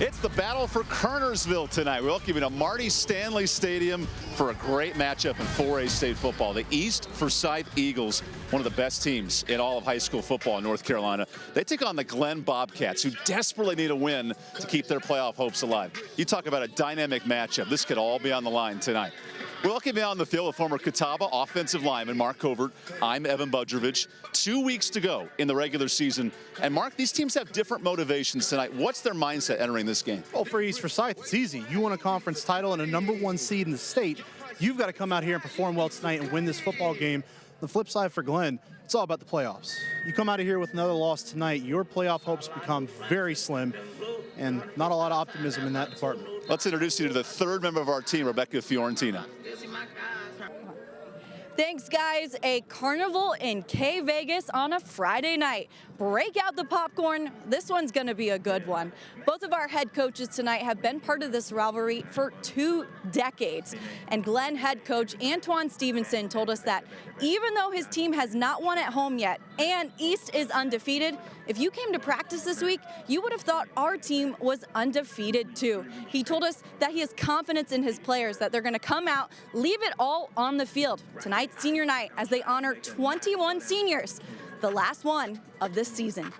It's the battle for Kernersville tonight. We're welcoming to Marty Stanley Stadium for a great matchup in 4A state football. The East Forsyth Eagles, one of the best teams in all of high school football in North Carolina. They take on the Glenn Bobcats, who desperately need a win to keep their playoff hopes alive. You talk about a dynamic matchup. This could all be on the line tonight. We're welcoming on the field with former Catawba offensive lineman Mark Covert. I'm Evan Budrovich. 2 weeks to go in the regular season. And Mark, these teams have different motivations tonight. What's their mindset entering this game? Well, for East Forsyth, it's easy. You want a conference title and a #1 seed in the state. You've got to come out here and perform well tonight and win this football game. The flip side for Glenn, it's all about the playoffs. You come out of here with another loss tonight, your playoff hopes become very slim, and not a lot of optimism in that department. Let's introduce you to the third member of our team, Rebecca Fiorentina. Thanks, guys. A carnival in K-Vegas on a Friday night. Break out the popcorn. This one's going to be a good one. Both of our head coaches tonight have been part of this rivalry for 2 decades. And Glenn head coach Antoine Stevenson told us that even though his team has not won at home yet and East is undefeated, if you came to practice this week, you would have thought our team was undefeated too. He told us that he has confidence in his players, that they're going to come out, leave it all on the field. Tonight's senior night as they honor 21 seniors, the last one of this season.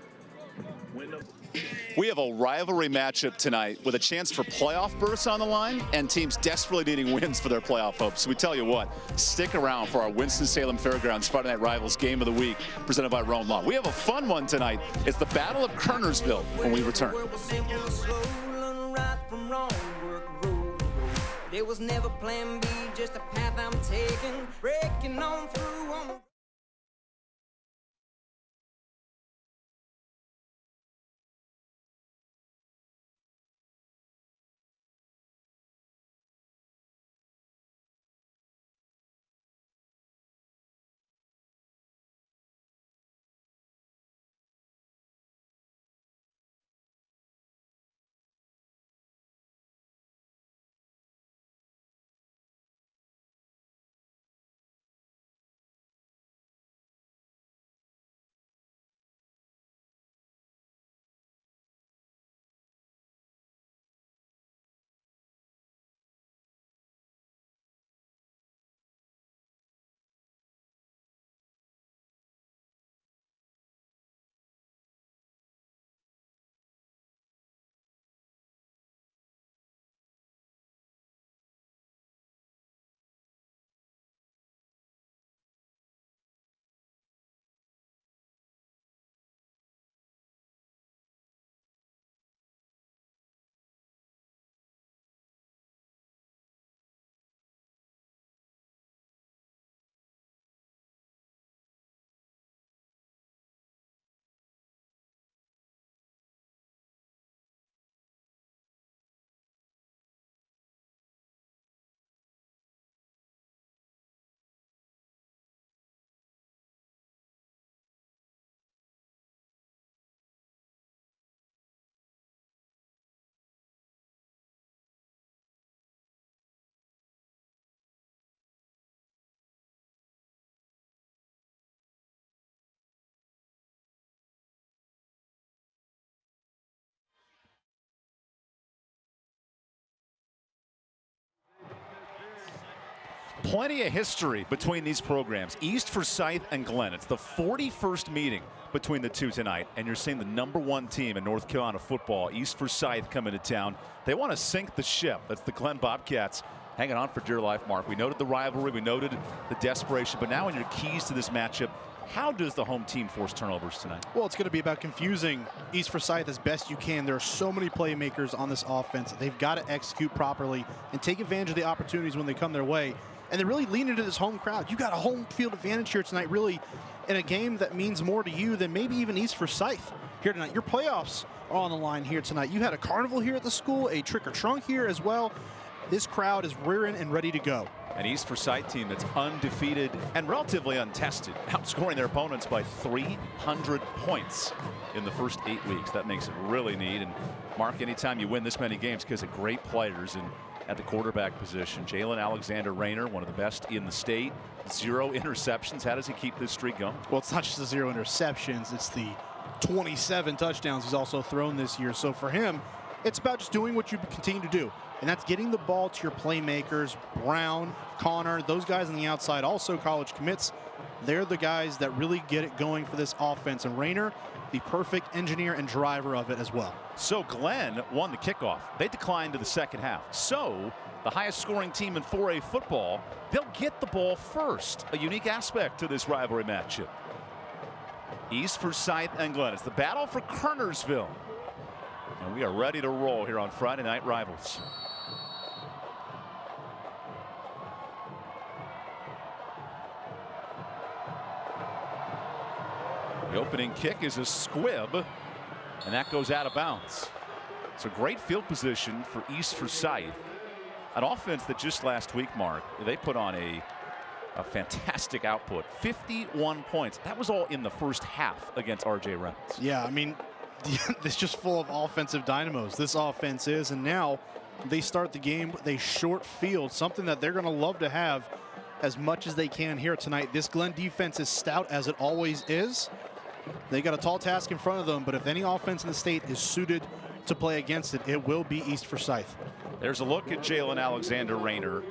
We have a rivalry matchup tonight with a chance for playoff berths on the line and teams desperately needing wins for their playoff hopes. So we tell you what, stick around for our Winston-Salem Fairgrounds Friday Night Rivals Game of the Week presented by Rome Law. We have a fun one tonight. It's the Battle of Kernersville when we return. There was never plan B, just a path I'm taking, breaking on through on the Plenty of history between these programs, East Forsyth and Glenn. It's the 41st meeting between the two tonight, and you're seeing the #1 team in North Carolina football, East Forsyth, coming to town. They want to sink the ship. That's the Glenn Bobcats hanging on for dear life, Mark. We noted the rivalry, we noted the desperation, but now in your keys to this matchup, how does the home team force turnovers tonight? Well, it's going to be about confusing East Forsyth as best you can. There are so many playmakers on this offense. They've got to execute properly and take advantage of the opportunities when they come their way. And they really lean into this home crowd. You got a home field advantage here tonight, really, in a game that means more to you than maybe even East Forsyth here tonight. Your playoffs are on the line here tonight. You had a carnival here at the school, a trick or trunk here as well. This crowd is rearing and ready to go. An East Forsyth team that's undefeated and relatively untested, outscoring their opponents by 300 points in the first 8 weeks. That makes it really neat. And Mark, anytime you win this many games because of great players and at the quarterback position, Jalen Alexander Rayner, one of the best in the state, 0 interceptions. How does he keep this streak going? Well, it's not just the 0 interceptions, it's the 27 touchdowns he's also thrown this year. So for him, it's about just doing what you continue to do, and that's getting the ball to your playmakers. Brown, Connor, those guys on the outside, also college commits. They're the guys that really get it going for this offense, and Rayner, the perfect engineer and driver of it as well. So Glenn won the kickoff. They declined to the second half. So the highest scoring team in 4A football, they'll get the ball first. A unique aspect to this rivalry matchup. East Forsyth and Glenn. It's the battle for Kernersville. And we are ready to roll here on Friday Night Rivals. The opening kick is a squib, and that goes out of bounds. It's a great field position for East Forsyth. An offense that just last week, Mark, they put on a fantastic output. 51 points. That was all in the first half against R.J. Reynolds. Yeah, I mean, it's just full of offensive dynamos. This offense is, and now they start the game with a short field, something that they're going to love to have as much as they can here tonight. This Glenn defense is stout, as it always is. They got a tall task in front of them, but if any offense in the state is suited to play against it, it will be East Forsyth. There's a look at Jalen Alexander Rayner.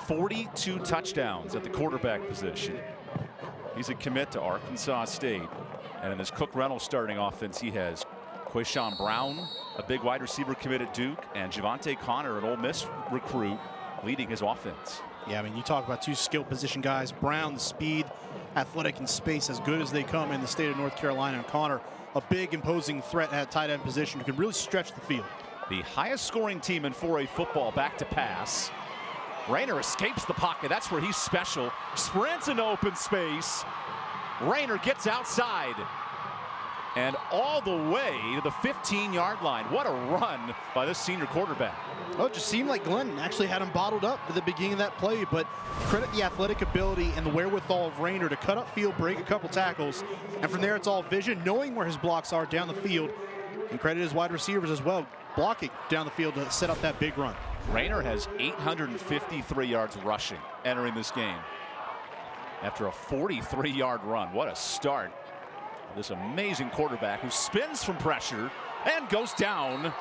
42 touchdowns at the quarterback position. He's a commit to Arkansas State. And in this Cook Reynolds starting offense, he has Quayshawn Brown, a big wide receiver commit at Duke, and Javante Connor, an Ole Miss recruit, leading his offense. Yeah, I mean, you talk about two skilled position guys. Brown, the speed, athletic in space, as good as they come in the state of North Carolina. And Connor, a big imposing threat at tight end position who can really stretch the field. The highest scoring team in 4A football, back to pass. Rayner escapes the pocket. That's where he's special. Sprints into open space. Rayner gets outside and all the way to the 15-yard line. What a run by this senior quarterback. Oh, it just seemed like Glenn actually had him bottled up at the beginning of that play, but credit the athletic ability and the wherewithal of Rayner to cut up field, break a couple tackles, and from there it's all vision, knowing where his blocks are down the field, and credit his wide receivers as well, blocking down the field to set up that big run. Rayner has 853 yards rushing entering this game after a 43-yard run. What a start. This amazing quarterback who spins from pressure and goes down.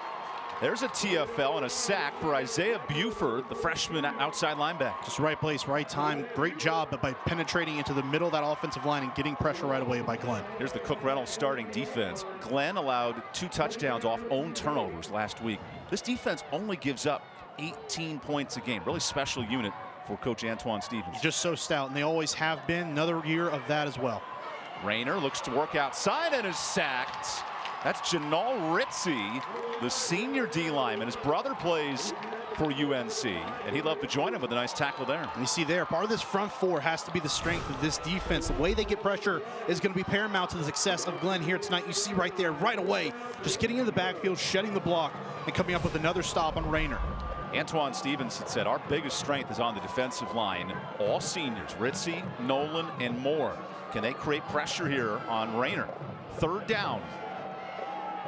There's a TFL and a sack for Isaiah Buford, the freshman outside linebacker. Just right place, right time. Great job by penetrating into the middle of that offensive line and getting pressure right away by Glenn. Here's the Cook Reynolds starting defense. Glenn allowed 2 touchdowns off own turnovers last week. This defense only gives up 18 points a game. Really special unit for Coach Antoine Stevens. Just so stout, and they always have been. Another year of that as well. Rayner looks to work outside and is sacked. That's Janal Ritzy, the senior D lineman. His brother plays for UNC, and he'd love to join him with a nice tackle there. And you see there, part of this front four has to be the strength of this defense. The way they get pressure is going to be paramount to the success of Glenn here tonight. You see right there, right away, just getting in the backfield, shedding the block, and coming up with another stop on Rayner. Antoine Stevens had said our biggest strength is on the defensive line. All seniors, Ritzy, Nolan, and Moore. Can they create pressure here on Rayner? Third down.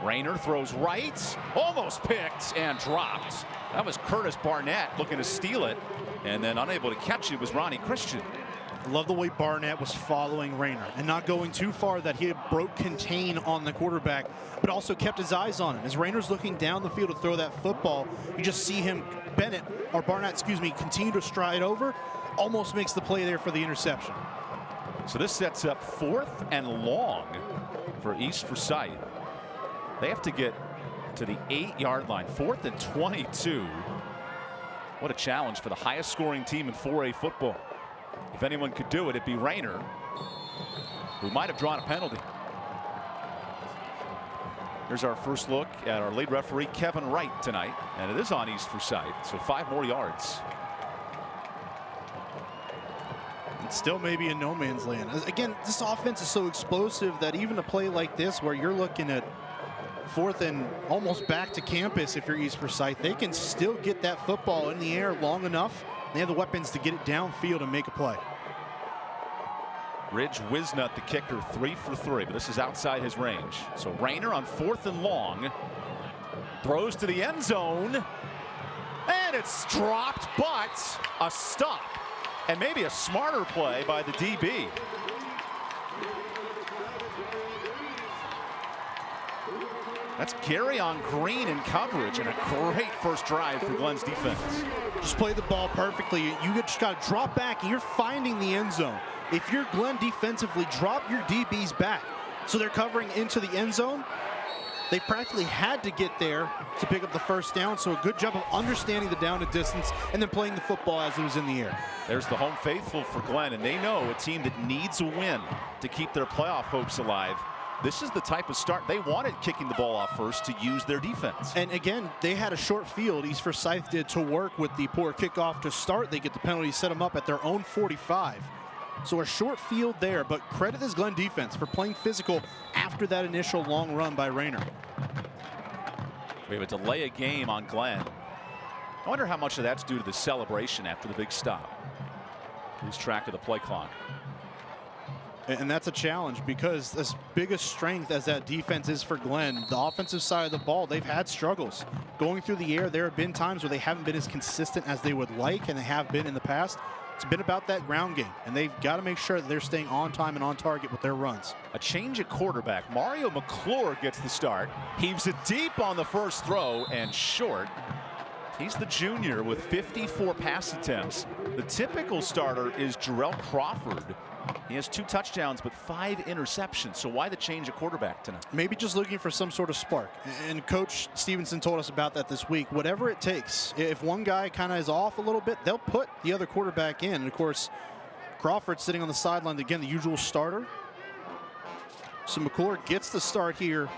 Rayner throws right, almost picked and dropped. That was Curtis Barnett looking to steal it, and then unable to catch it was Ronnie Christian. I love the way Barnett was following Rayner and not going too far, that he broke contain on the quarterback, but also kept his eyes on him. As Rayner's looking down the field to throw that football, you just see him, Barnett, continue to stride over, almost makes the play there for the interception. So this sets up 4th and long for East Forsyth. They have to get to the 8-yard line. 4th and 22. What a challenge for the highest scoring team in 4A football. If anyone could do it, it'd be Rayner, who might have drawn a penalty. Here's our first look at our lead referee, Kevin Wright, tonight. And it is on East Forsyth, so 5 more yards. It's still maybe in no man's land. Again, this offense is so explosive that even a play like this, where you're looking at 4th and almost back to campus, if you're East Forsyth, they can still get that football in the air long enough. They have the weapons to get it downfield and make a play. Ridge Wisnut, the kicker, 3 for 3, but this is outside his range. So Rayner on 4th and long, throws to the end zone, and it's dropped, but a stop. And maybe a smarter play by the DB. That's Gary on Green in coverage, and a great first drive for Glenn's defense. Just play the ball perfectly. You just got to drop back, and you're finding the end zone. If you're Glenn defensively, drop your DBs back. So they're covering into the end zone. They practically had to get there to pick up the first down, so a good job of understanding the down and distance and then playing the football as it was in the air. There's the home faithful for Glenn, and they know a team that needs a win to keep their playoff hopes alive. This is the type of start they wanted, kicking the ball off first to use their defense. And again, they had a short field. East Forsyth did to work with the poor kickoff to start. They get the penalty, set them up at their own 45. So a short field there, but credit this Glenn defense for playing physical after that initial long run by Rayner. We have a delay of game on Glenn. I wonder how much of that's due to the celebration after the big stop. Lose track of the play clock. And that's a challenge, because as big a strength as that defense is for Glenn, the offensive side of the ball, they've had struggles. Going through the air, there have been times where they haven't been as consistent as they would like, and they have been in the past. It's been about that ground game, and they've got to make sure that they're staying on time and on target with their runs. A change at quarterback. Mario McClure gets the start. Heaves it deep on the first throw and short. He's the junior with 54 pass attempts. The typical starter is Jarrell Crawford. He has 2 touchdowns but 5 interceptions. So why the change at quarterback tonight? Maybe just looking for some sort of spark. And Coach Stevenson told us about that this week. Whatever it takes. If one guy kind of is off a little bit, they'll put the other quarterback in. And of course, Crawford sitting on the sideline, again, the usual starter. So McClure gets the start here,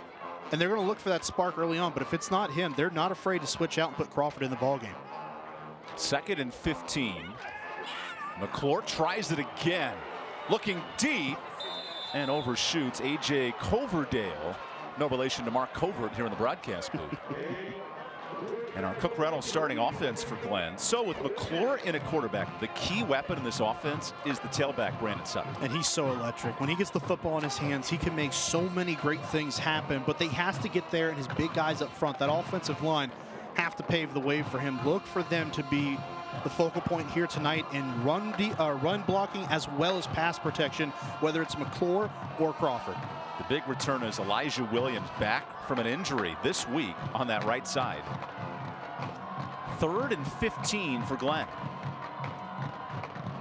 and they're going to look for that spark early on. But if it's not him, they're not afraid to switch out and put Crawford in the ballgame. 2nd and 15. McClure tries it again. Looking deep and overshoots A.J. Coverdale. No relation to Mark Covert here in the broadcast booth. And our Cook Reynolds starting offense for Glenn. So with McClure in a quarterback, the key weapon in this offense is the tailback, Brandon Sutton. And he's so electric. When he gets the football in his hands, he can make so many great things happen, but they has to get there, and his big guys up front, that offensive line, have to pave the way for him. Look for them to be the focal point here tonight in run blocking as well as pass protection, whether it's McClure or Crawford. The big return is Elijah Williams, back from an injury this week on that right side. 3rd and 15 for Glenn.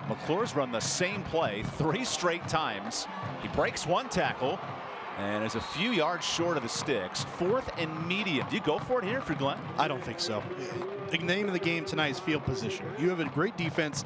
McClure's run the same play 3 straight times. He breaks 1 tackle and is a few yards short of the sticks. 4th and medium. Do you go for it here for Glenn? I don't think so. The name of the game tonight is field position. You have a great defense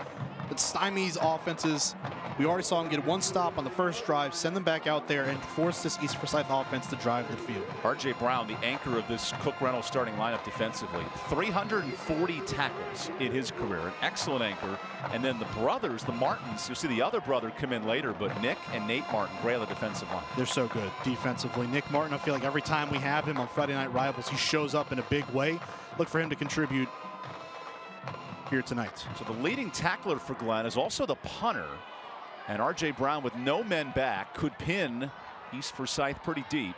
that stymies offenses. We already saw him get 1 stop on the first drive, send them back out there, and force this East Forsyth offense to drive the field. R.J. Brown, the anchor of this Cook Reynolds starting lineup defensively. 340 tackles in his career. An excellent anchor. And then the brothers, the Martins, you'll see the other brother come in later, but Nick and Nate Martin, great on the defensive line. They're so good defensively. Nick Martin, I feel like every time we have him on Friday Night Rivals, he shows up in a big way. Look for him to contribute here tonight. So the leading tackler for Glenn is also the punter. And R.J. Brown, with no men back, could pin East Forsyth pretty deep.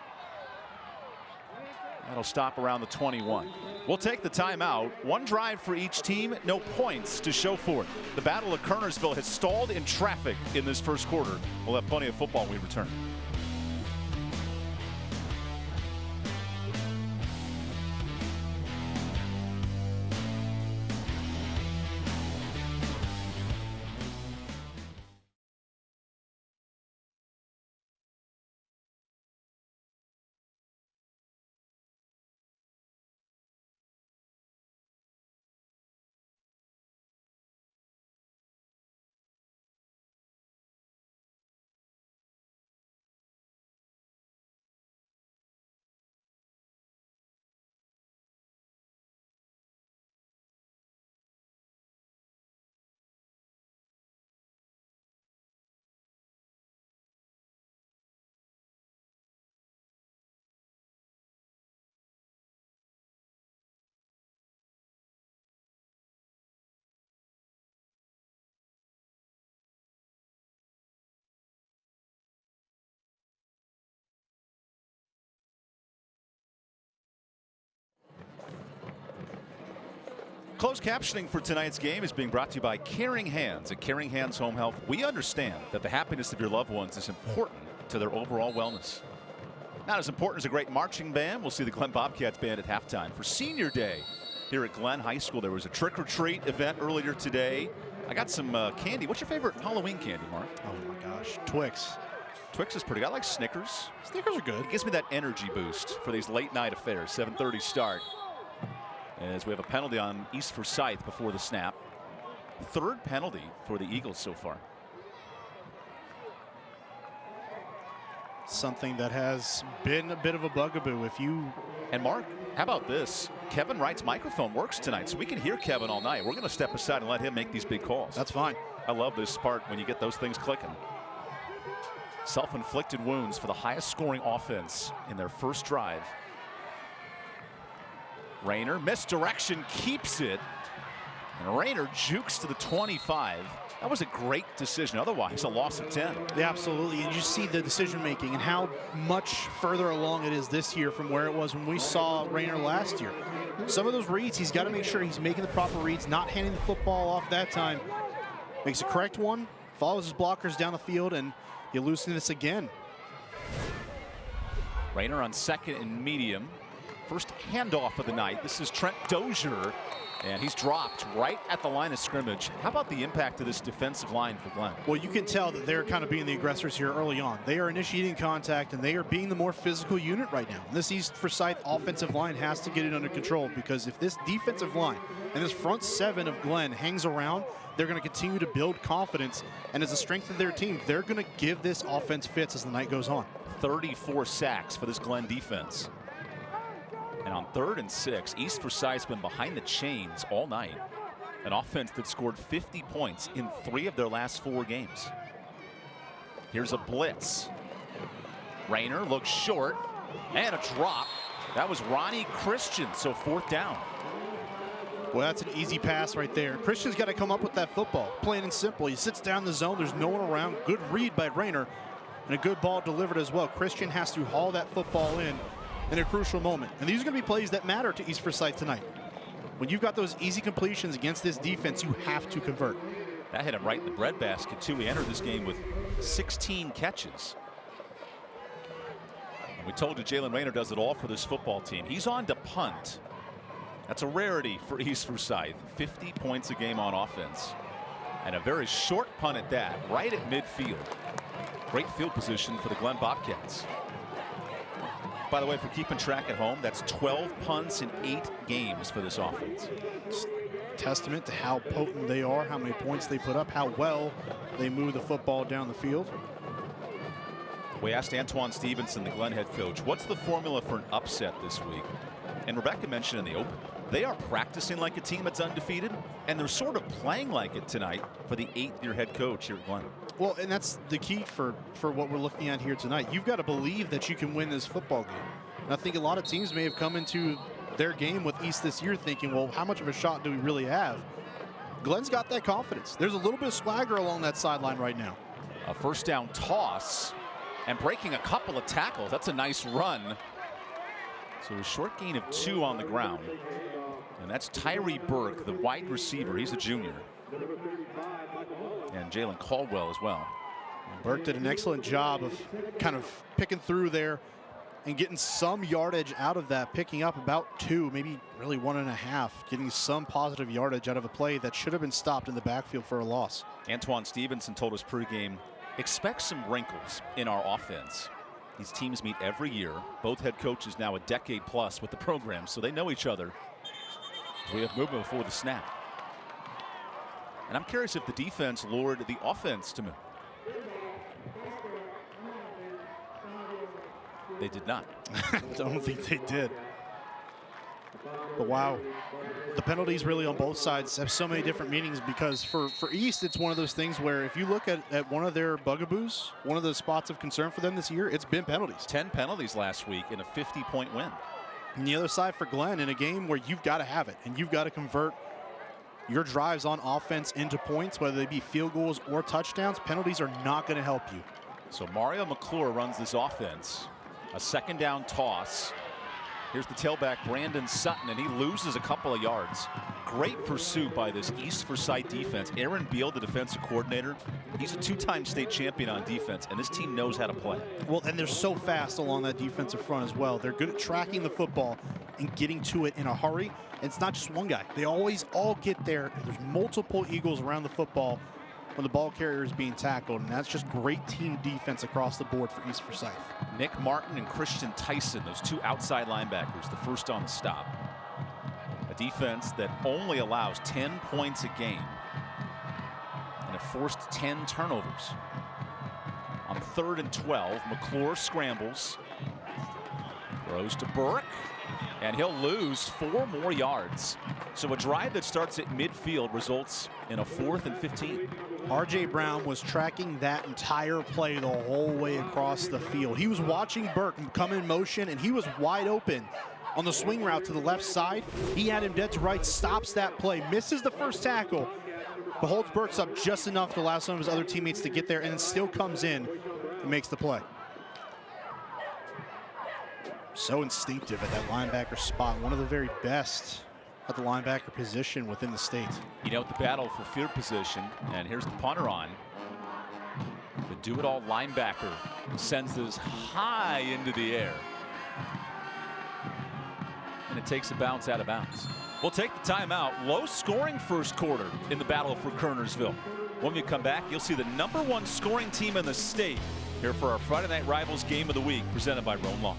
That'll stop around the 21. We'll take the timeout. 1 drive for each team, no points to show for it. The Battle of Kernersville has stalled in traffic in this first quarter. We'll have plenty of football when we return. Closed captioning for tonight's game is being brought to you by Caring Hands. At Caring Hands Home Health, we understand that the happiness of your loved ones is important to their overall wellness. Not as important as a great marching band. We'll see the Glen Bobcats band at halftime. For senior day here at Glen High School, there was a trick-or-treat event earlier today. I got some candy. What's your favorite Halloween candy, Mark? Oh my gosh, Twix. Twix is pretty good. I like Snickers. Snickers are good. It gives me that energy boost for these late night affairs. 7:30 start. As we have a penalty on East Forsyth before the snap. Third penalty for the Eagles so far. Something that has been a bit of a bugaboo. And Mark, how about this? Kevin Wright's microphone works tonight, so we can hear Kevin all night. We're going to step aside and let him make these big calls. That's fine. I love this part when you get those things clicking. Self-inflicted wounds for the highest scoring offense in their first drive. Rayner, misdirection, keeps it. And Rayner jukes to the 25. That was a great decision. Otherwise, a loss of 10. Yeah, absolutely. And you see the decision making and how much further along it is this year from where it was when we saw Rayner last year. Some of those reads, he's got to make sure he's making the proper reads, not handing the football off that time. Makes a correct one, follows his blockers down the field, and you loosen this again. Rayner on second and medium. First handoff of the night. This is Trent Dozier. And he's dropped right at the line of scrimmage. How about the impact of this defensive line for Glen? Well, you can tell that they're kind of being the aggressors here early on. They are initiating contact, and they are being the more physical unit right now. And this East Forsyth offensive line has to get it under control, because if this defensive line and this front seven of Glen hangs around, they're going to continue to build confidence. And as the strength of their team, they're going to give this offense fits as the night goes on. 34 sacks for this Glen defense. And on 3rd and 6, East Forsyth's been behind the chains all night. An offense that scored 50 points in 3 of their last 4 games. Here's a blitz. Rayner looks short, and a drop. That was Ronnie Christian, so 4th down. Well, that's an easy pass right there. Christian's got to come up with that football, plain and simple. He sits down in the zone. There's no one around. Good read by Rayner, and a good ball delivered as well. Christian has to haul that football in a crucial moment. And these are going to be plays that matter to East Forsyth tonight. When you've got those easy completions against this defense, you have to convert. That hit him right in the breadbasket, too. He entered this game with 16 catches. And we told you Jalen Rayner does it all for this football team. He's on to punt. That's a rarity for East Forsyth. 50 points a game on offense. And a very short punt at that, right at midfield. Great field position for the Glen Bobcats. By the way, if you're keeping track at home, that's 12 punts in 8 games for this offense. It's testament to how potent they are, how many points they put up, how well they move the football down the field. We asked Antoine Stevenson, the Glen head coach, what's the formula for an upset this week? And Rebecca mentioned in the open, they are practicing like a team that's undefeated, and they're sort of playing like it tonight for the 8th-year head coach here at Glen. Well, and that's the key for what we're looking at here tonight. You've got to believe that you can win this football game. And I think a lot of teams may have come into their game with East this year thinking, well, how much of a shot do we really have? Glen's got that confidence. There's a little bit of swagger along that sideline right now. A first down toss and breaking a couple of tackles. That's a nice run. So a short gain of 2 on the ground. And that's Tyree Burke, the wide receiver. He's a junior. And Jalen Caldwell as well. Burke did an excellent job of kind of picking through there and getting some yardage out of that, picking up about 2, maybe really 1.5, getting some positive yardage out of a play that should have been stopped in the backfield for a loss. Antoine Stevenson told us pregame, expect some wrinkles in our offense. These teams meet every year. Both head coaches now a decade plus with the program, so they know each other. We have movement before the snap. And I'm curious if the defense lured the offense to move. They did not. I don't think they did. But wow, the penalties really on both sides have so many different meanings, because for East, it's one of those things where if you look at one of their bugaboos, one of the spots of concern for them this year, it's been penalties. 10 penalties last week in a 50-point win. And the other side for Glen, in a game where you've got to have it and you've got to convert your drives on offense into points, whether they be field goals or touchdowns, penalties are not going to help you. So Mario McClure runs this offense. A second down toss. Here's the tailback, Brandon Sutton, and he loses a couple of yards. Great pursuit by this East Forsyth defense. Aaron Beal, the defensive coordinator, he's a two-time state champion on defense, and this team knows how to play. Well, and they're so fast along that defensive front as well. They're good at tracking the football and getting to it in a hurry. And it's not just one guy. They always all get there. There's multiple Eagles around the football when the ball carrier is being tackled, and that's just great team defense across the board for East Forsyth. Nick Martin and Christian Tyson, those two outside linebackers, the first on the stop. A defense that only allows 10 points a game, and it forced 10 turnovers. On 3rd and 12, McClure scrambles, throws to Burke, and he'll lose 4 more yards. So a drive that starts at midfield results in a 4th and 15. R.J. Brown was tracking that entire play the whole way across the field. He was watching Burke come in motion, and he was wide open on the swing route to the left side. He had him dead to right, stops that play, misses the first tackle, but holds Burks up just enough to allow some of his other teammates to get there, and then still comes in and makes the play. So instinctive at that linebacker spot, one of the very best at the linebacker position within the state. You know, the battle for field position, and here's the punter on. The do-it-all linebacker sends this high into the air. And it takes a bounce out of bounds. We'll take the timeout. Low-scoring first quarter in the battle for Kernersville. When we come back, you'll see the #1 scoring team in the state here for our Friday Night Rivals Game of the Week, presented by Rome Law.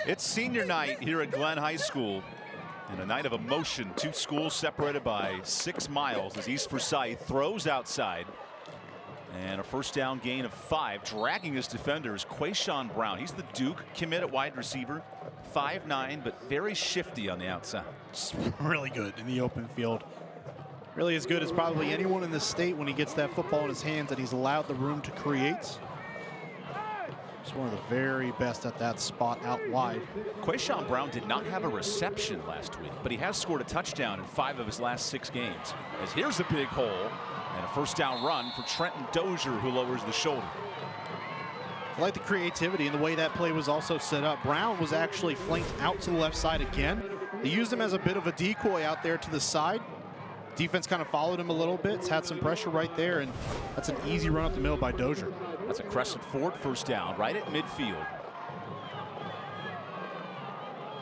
It's senior night here at Glenn High School, and a night of emotion. Two schools separated by 6 miles as East Forsyth throws outside, and a first down gain of 5. Dragging his defenders, Quayshawn Brown. He's the Duke commit at wide receiver, 5'9", but very shifty on the outside. Just really good in the open field. Really as good as probably anyone in the state when he gets that football in his hands and he's allowed the room to create. Just one of the very best at that spot out wide. Quayshawn Brown did not have a reception last week, but he has scored a touchdown in 5 of his last 6 games. As here's a big hole and a first down run for Trenton Dozier, who lowers the shoulder. I like the creativity and the way that play was also set up. Brown was actually flanked out to the left side again. They used him as a bit of a decoy out there to the side. Defense kind of followed him a little bit. It's had some pressure right there, and that's an easy run up the middle by Dozier. That's a Crescent Ford first down right at midfield.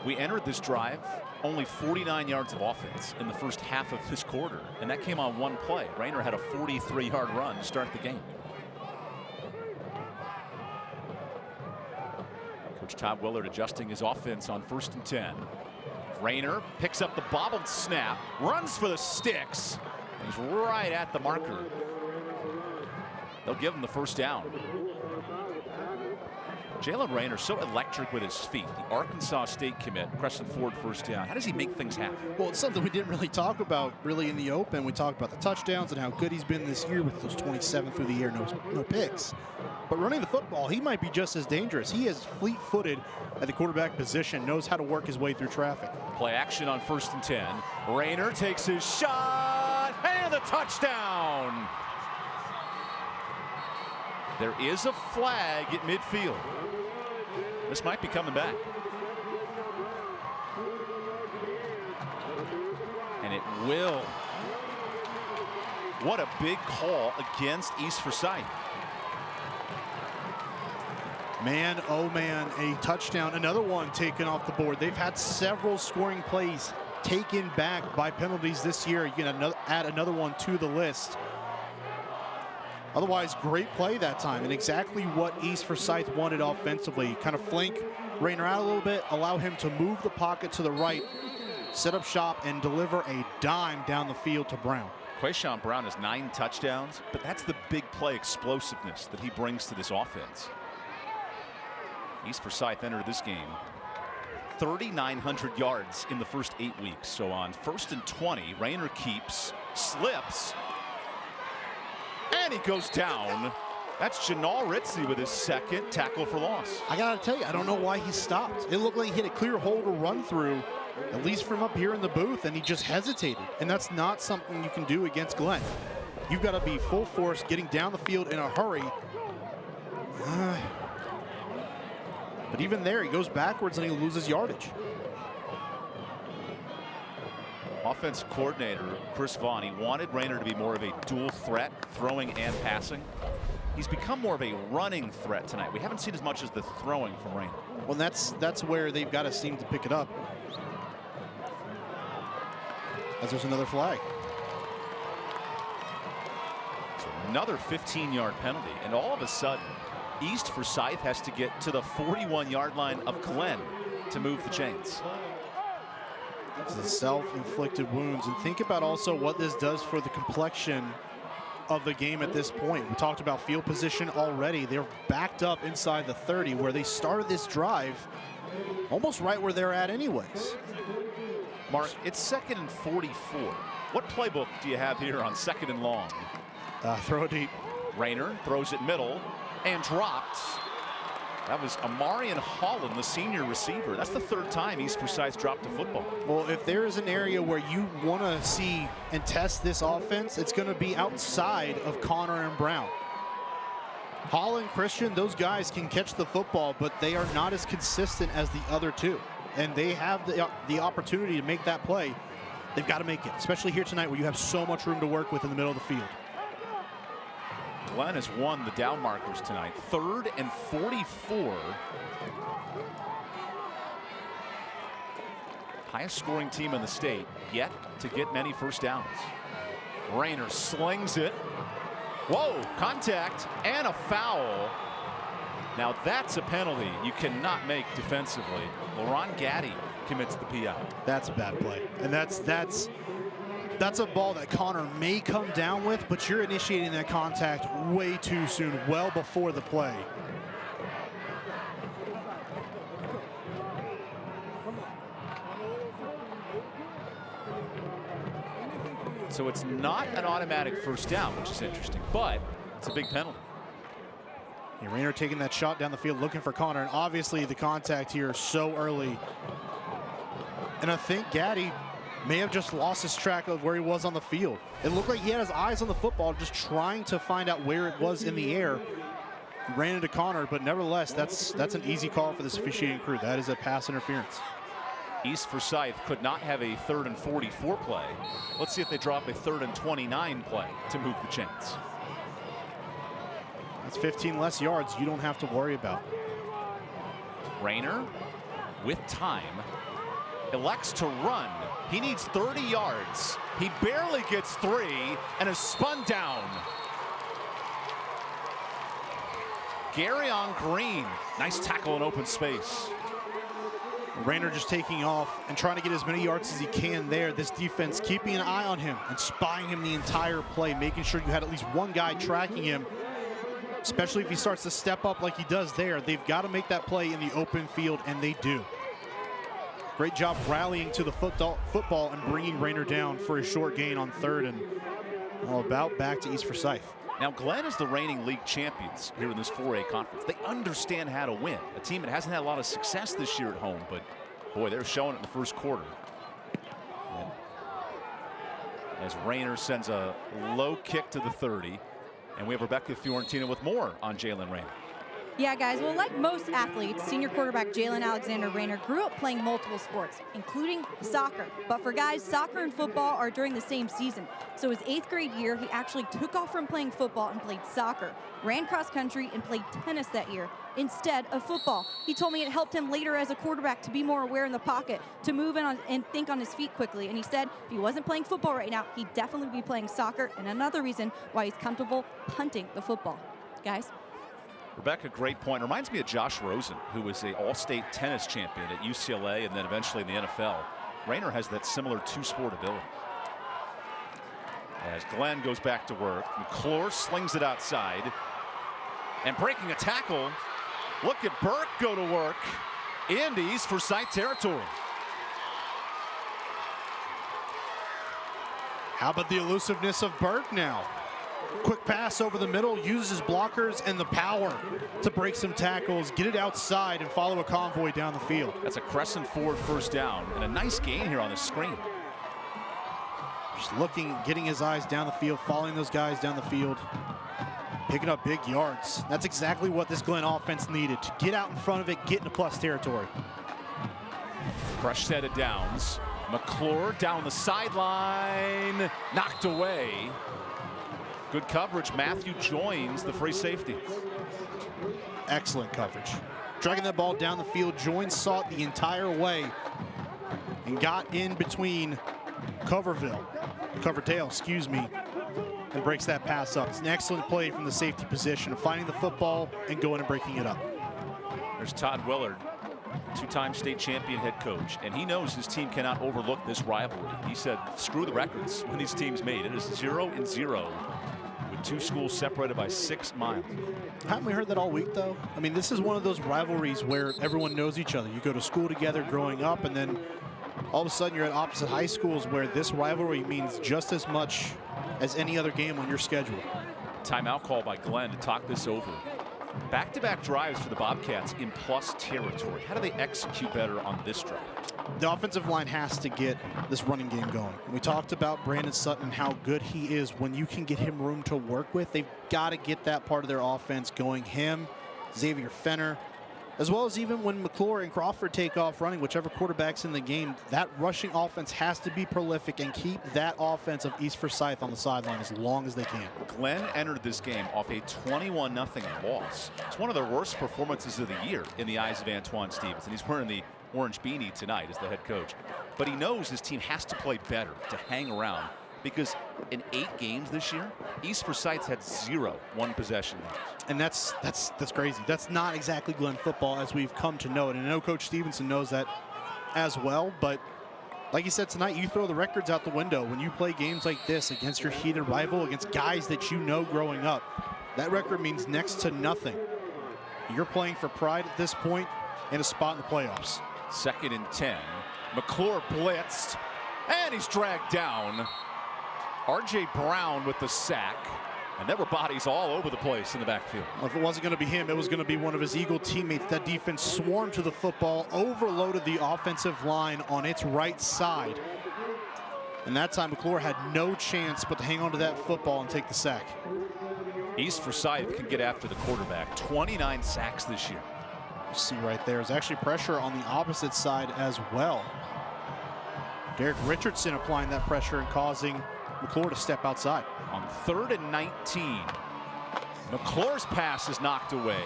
We entered this drive only 49 yards of offense in the first half of this quarter, and that came on 1 play. Rayner had a 43-yard run to start the game. Coach Todd Willard adjusting his offense on 1st and 10. Rayner picks up the bobbled snap, runs for the sticks. He's right at the marker. They'll give him the first down. Jalen Rayner so electric with his feet. The Arkansas State commit, Crescent Ford first down. How does he make things happen? Well, it's something we didn't really talk about really in the open. We talked about the touchdowns and how good he's been this year with those 27 through the air, no picks. But running the football, he might be just as dangerous. He is fleet-footed at the quarterback position, knows how to work his way through traffic. Play action on 1st and 10. Rayner takes his shot and the touchdown. There is a flag at midfield. This might be coming back. And it will. What a big call against East Forsyth. Man, oh man, a touchdown. Another one taken off the board. They've had several scoring plays taken back by penalties this year. You can add another one to the list. Otherwise, great play that time, and exactly what East Forsyth wanted offensively. Kind of flank Rayner out a little bit, allow him to move the pocket to the right, set up shop, and deliver a dime down the field to Brown. Quayshawn Brown has 9 touchdowns, but that's the big play explosiveness that he brings to this offense. East Forsyth entered this game 3,900 yards in the first 8 weeks. So on 1st and 20, Rayner keeps, slips, and he goes down. That's Janal Ritzy with his 2nd tackle for loss. I gotta tell you, I don't know why he stopped. It looked like he hit a clear hole to run through, at least from up here in the booth, and he just hesitated. And that's not something you can do against Glenn. You've got to be full force, getting down the field in a hurry. But even there, he goes backwards and he loses yardage. Offensive coordinator Chris Vaughn, he wanted Rayner to be more of a dual threat, throwing and passing. He's become more of a running threat tonight. We haven't seen as much as the throwing from Rayner. Well, that's where they've got to seem to pick it up. As there's another flag. So another 15-yard penalty, and all of a sudden, East Forsyth has to get to the 41-yard line of Glenn to move the chains. It's the self-inflicted wounds. And think about also what this does for the complexion of the game at this point. We talked about field position already. They're backed up inside the 30 where they started this drive almost right where they're at anyways. Mark, it's 2nd and 44. What playbook do you have here on 2nd and long? Throw it deep. Rayner throws it middle and dropped. That was Amarian Holland, the senior receiver. That's the 3rd time East Forsyth dropped a football. Well, if there is an area where you want to see and test this offense, it's going to be outside of Connor and Brown. Holland, Christian, those guys can catch the football, but they are not as consistent as the other two. And they have the opportunity to make that play. They've got to make it, especially here tonight where you have so much room to work with in the middle of the field. Glenn has won the down markers tonight. 3rd and 44. Highest scoring team in the state, yet to get many first downs. Rayner slings it. Whoa, contact and a foul. Now that's a penalty you cannot make defensively. Laron Gaddy commits the PI. That's a bad play. And that's a ball that Connor may come down with, but you're initiating that contact way too soon, well before the play. So it's not an automatic first down, which is interesting, but it's a big penalty. Rayner taking that shot down the field looking for Connor, and obviously the contact here so early. And I think Gaddy may have just lost his track of where he was on the field. It looked like he had his eyes on the football, just trying to find out where it was in the air. He ran into Connor, but nevertheless, that's an easy call for this officiating crew. That is a pass interference. East Forsyth could not have a 3rd and 44 play. Let's see if they drop a 3rd and 29 play to move the chains. That's 15 less yards you don't have to worry about. Rayner, with time, elects to run. He needs 30 yards. He barely gets 3 and is spun down. Gary on Green. Nice tackle in open space. Rayner just taking off and trying to get as many yards as he can there. This defense keeping an eye on him and spying him the entire play, making sure you had at least one guy tracking him, especially if he starts to step up like he does there. They've got to make that play in the open field, and they do. Great job rallying to the football and bringing Rayner down for a short gain on 3rd and about back to East Forsyth. Now, Glenn is the reigning league champions here in this 4A conference. They understand how to win. A team that hasn't had a lot of success this year at home, but boy, they're showing it in the first quarter. As Rayner sends a low kick to the 30, and we have Rebecca Fiorentina with more on Jalen Rayner. Yeah, guys, well, like most athletes, senior quarterback Jalen Alexander Rayner grew up playing multiple sports, including soccer. But for guys, soccer and football are during the same season. So his 8th grade year, he actually took off from playing football and played soccer, ran cross country, and played tennis that year instead of football. He told me it helped him later as a quarterback to be more aware in the pocket, to move in and think on his feet quickly. And he said if he wasn't playing football right now, he'd definitely be playing soccer, and another reason why he's comfortable punting the football. Guys? Rebecca, great point. Reminds me of Josh Rosen, who was an all-state tennis champion at UCLA and then eventually in the NFL. Rayner has that similar two-sport ability. As Glenn goes back to work, McClure slings it outside. And breaking a tackle, look at Burke go to work. East Forsyth territory. How about the elusiveness of Burke now? Quick pass over the middle, uses blockers and the power to break some tackles, get it outside, and follow a convoy down the field. That's a crescent forward first down, and a nice gain here on the screen. Just looking, getting his eyes down the field, following those guys down the field, picking up big yards. That's exactly what this Glenn offense needed, to get out in front of it, get into plus territory. Fresh set of downs. McClure down the sideline, knocked away. Good coverage. Matthew joins the free safety. Excellent coverage. Dragging that ball down the field, joins sought the entire way and got in between Coverdale, excuse me, and breaks that pass up. It's an excellent play from the safety position of finding the football and going and breaking it up. There's Todd Willard, two-time state champion head coach, and he knows his team cannot overlook this rivalry. He said, screw the records when these teams made. It is 0-0 with two schools separated by 6 miles. Haven't we heard that all week, though? I mean, this is one of those rivalries where everyone knows each other. You go to school together growing up, and then all of a sudden you're at opposite high schools where this rivalry means just as much as any other game on your schedule. Timeout call by Glenn to talk this over. Back-to-back drives for the Bobcats in plus territory. How do they execute better on this drive? The offensive line has to get this running game going. We talked about Brandon Sutton and how good he is when you can get him room to work with. They've got to get that part of their offense going. Him, Xavier Fenner, as well as even when McClure and Crawford take off running, whichever quarterback's in the game, that rushing offense has to be prolific and keep that offense of East Forsyth on the sideline as long as they can. Glenn entered this game off a 21-0 loss. It's one of their worst performances of the year in the eyes of Antoine Stevens, and he's wearing the orange beanie tonight as the head coach. But he knows his team has to play better to hang around, because in 8 games this year, East Forsyth's had 0 one-possession games. And that's crazy. That's not exactly Glenn football as we've come to know it. And I know Coach Stevenson knows that as well. But like you said tonight, you throw the records out the window when you play games like this against your heated rival, against guys that you know growing up. That record means next to nothing. You're playing for pride at this point and a spot in the playoffs. 2nd and 10. McClure blitzed, and he's dragged down. R.J. Brown with the sack. And there were bodies all over the place in the backfield. Well, if it wasn't going to be him, it was going to be one of his Eagle teammates. That defense swarmed to the football, overloaded the offensive line on its right side. And that time, McClure had no chance but to hang on to that football and take the sack. East Forsyth can get after the quarterback. 29 sacks this year. You see right there is actually pressure on the opposite side as well. Derek Richardson applying that pressure and causing McClure to step outside. On 3rd and 19, McClure's pass is knocked away.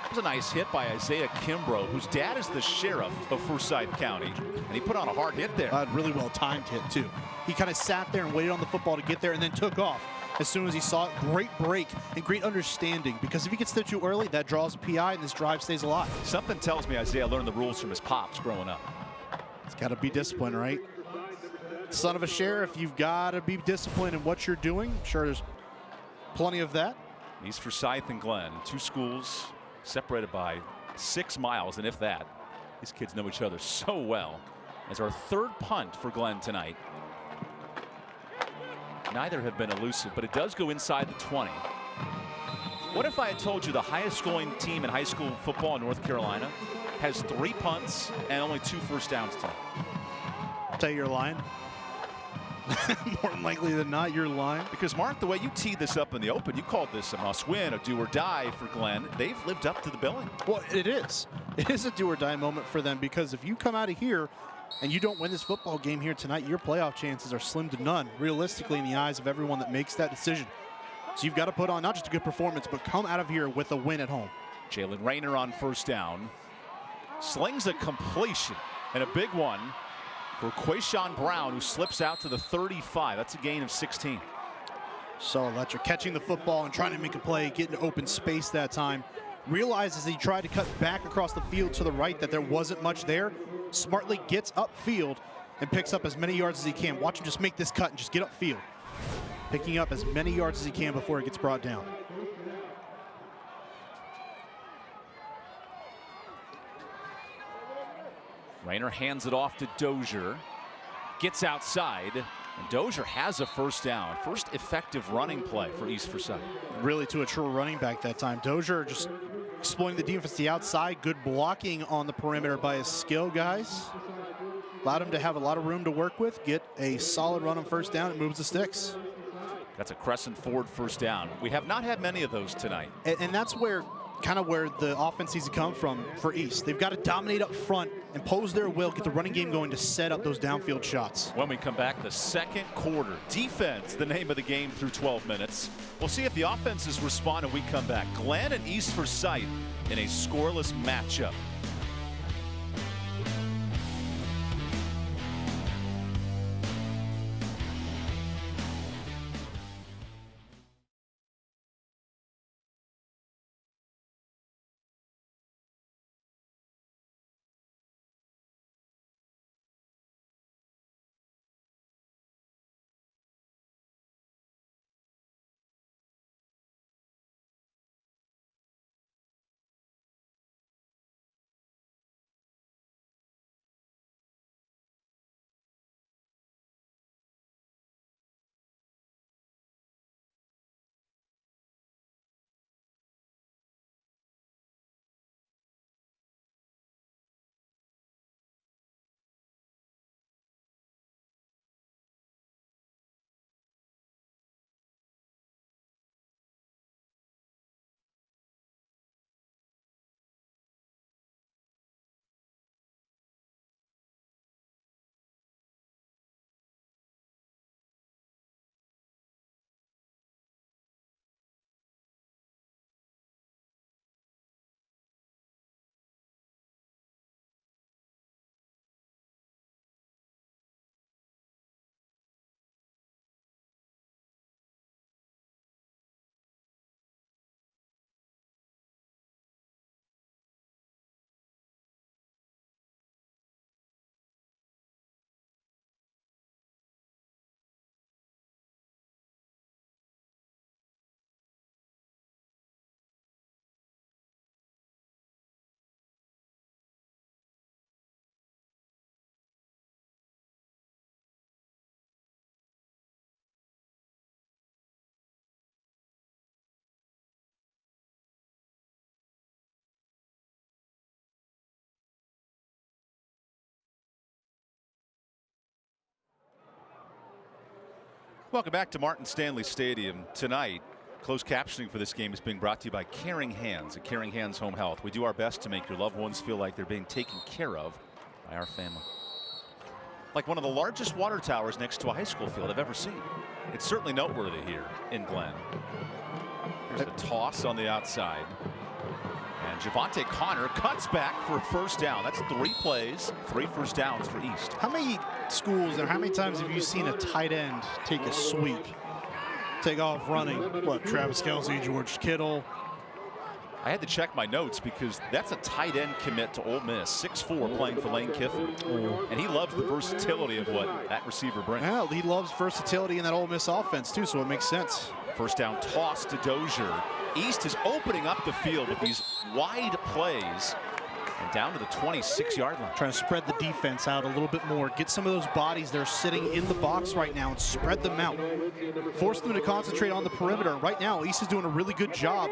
It was a nice hit by Isaiah Kimbrough, whose dad is the sheriff of Forsyth County, and he put on a hard hit there. Really well timed hit too. He kind of sat there and waited on the football to get there and then took off as soon as he saw it. Great break and great understanding, because if he gets there too early, that draws a PI and this drive stays alive. Something tells me Isaiah learned the rules from his pops growing up. It's got to be disciplined, right? Son of a sheriff, you've got to be disciplined in what you're doing. I'm sure there's plenty of that. East Forsyth and Glenn, 2 schools separated by 6 miles, and if that. These kids know each other so well. As our 3rd punt for Glenn tonight. Neither have been elusive, but it does go inside the 20. What if I had told you the highest scoring team in high school football in North Carolina has 3 punts and only 2 first downs tonight? I'll tell you you're lying. More than likely than not, you're lying. Because, Mark, the way you teed this up in the open, you called this a must-win, a do-or-die for Glenn. They've lived up to the billing. Well, it is. It is a do-or-die moment for them, because if you come out of here and you don't win this football game here tonight, your playoff chances are slim to none, realistically, in the eyes of everyone that makes that decision. So you've got to put on not just a good performance, but come out of here with a win at home. Jalen Rayner on first down. Slings a completion, and a big one for Quayshawn Brown, who slips out to the 35. That's a gain of 16. So electric, catching the football and trying to make a play, getting open space that time. Realizes he tried to cut back across the field to the right, that there wasn't much there. Smartly gets upfield and picks up as many yards as he can. Watch him just make this cut and just get upfield. Picking up as many yards as he can before it gets brought down. Rayner hands it off to Dozier. Gets outside, and Dozier has a first down. First effective running play for East Forsyth. Really to a true running back that time. Dozier just exploiting the defense to the outside. Good blocking on the perimeter by his skill guys. Allowed him to have a lot of room to work with. Get a solid run on first down. It moves the sticks. That's a crescent forward first down. We have not had many of those tonight. And that's where kind of where the offense needs to come from for East. They've got to dominate up front, impose their will, get the running game going to set up those downfield shots. When we come back, the second quarter. Defense, the name of the game through 12 minutes. We'll see if the offenses respond when we come back. Glenn and East Forsyth in a scoreless matchup. Welcome back to Martin Stanley Stadium. Tonight, closed captioning for this game is being brought to you by Caring Hands at Caring Hands Home Health. We do our best to make your loved ones feel like they're being taken care of by our family. Like one of the largest water towers next to a high school field I've ever seen. It's certainly noteworthy here in Glen. Here's the toss on the outside. And Javante Connor cuts back for a first down. That's 3 plays, 3 first downs for East. How many schools and how many times have you seen a tight end take a sweep, take off running? What, Travis Kelce, George Kittle? I had to check my notes because that's a tight end commit to Ole Miss, 6'4", playing for Lane Kiffin. And he loves the versatility of what that receiver brings. Well, he loves versatility in that Ole Miss offense too, so it makes sense. First down toss to Dozier. East is opening up the field with these wide plays. And down to the 26-yard line. Trying to spread the defense out a little bit more. Get some of those bodies that are sitting in the box right now and spread them out. Force them to concentrate on the perimeter. Right now, East is doing a really good job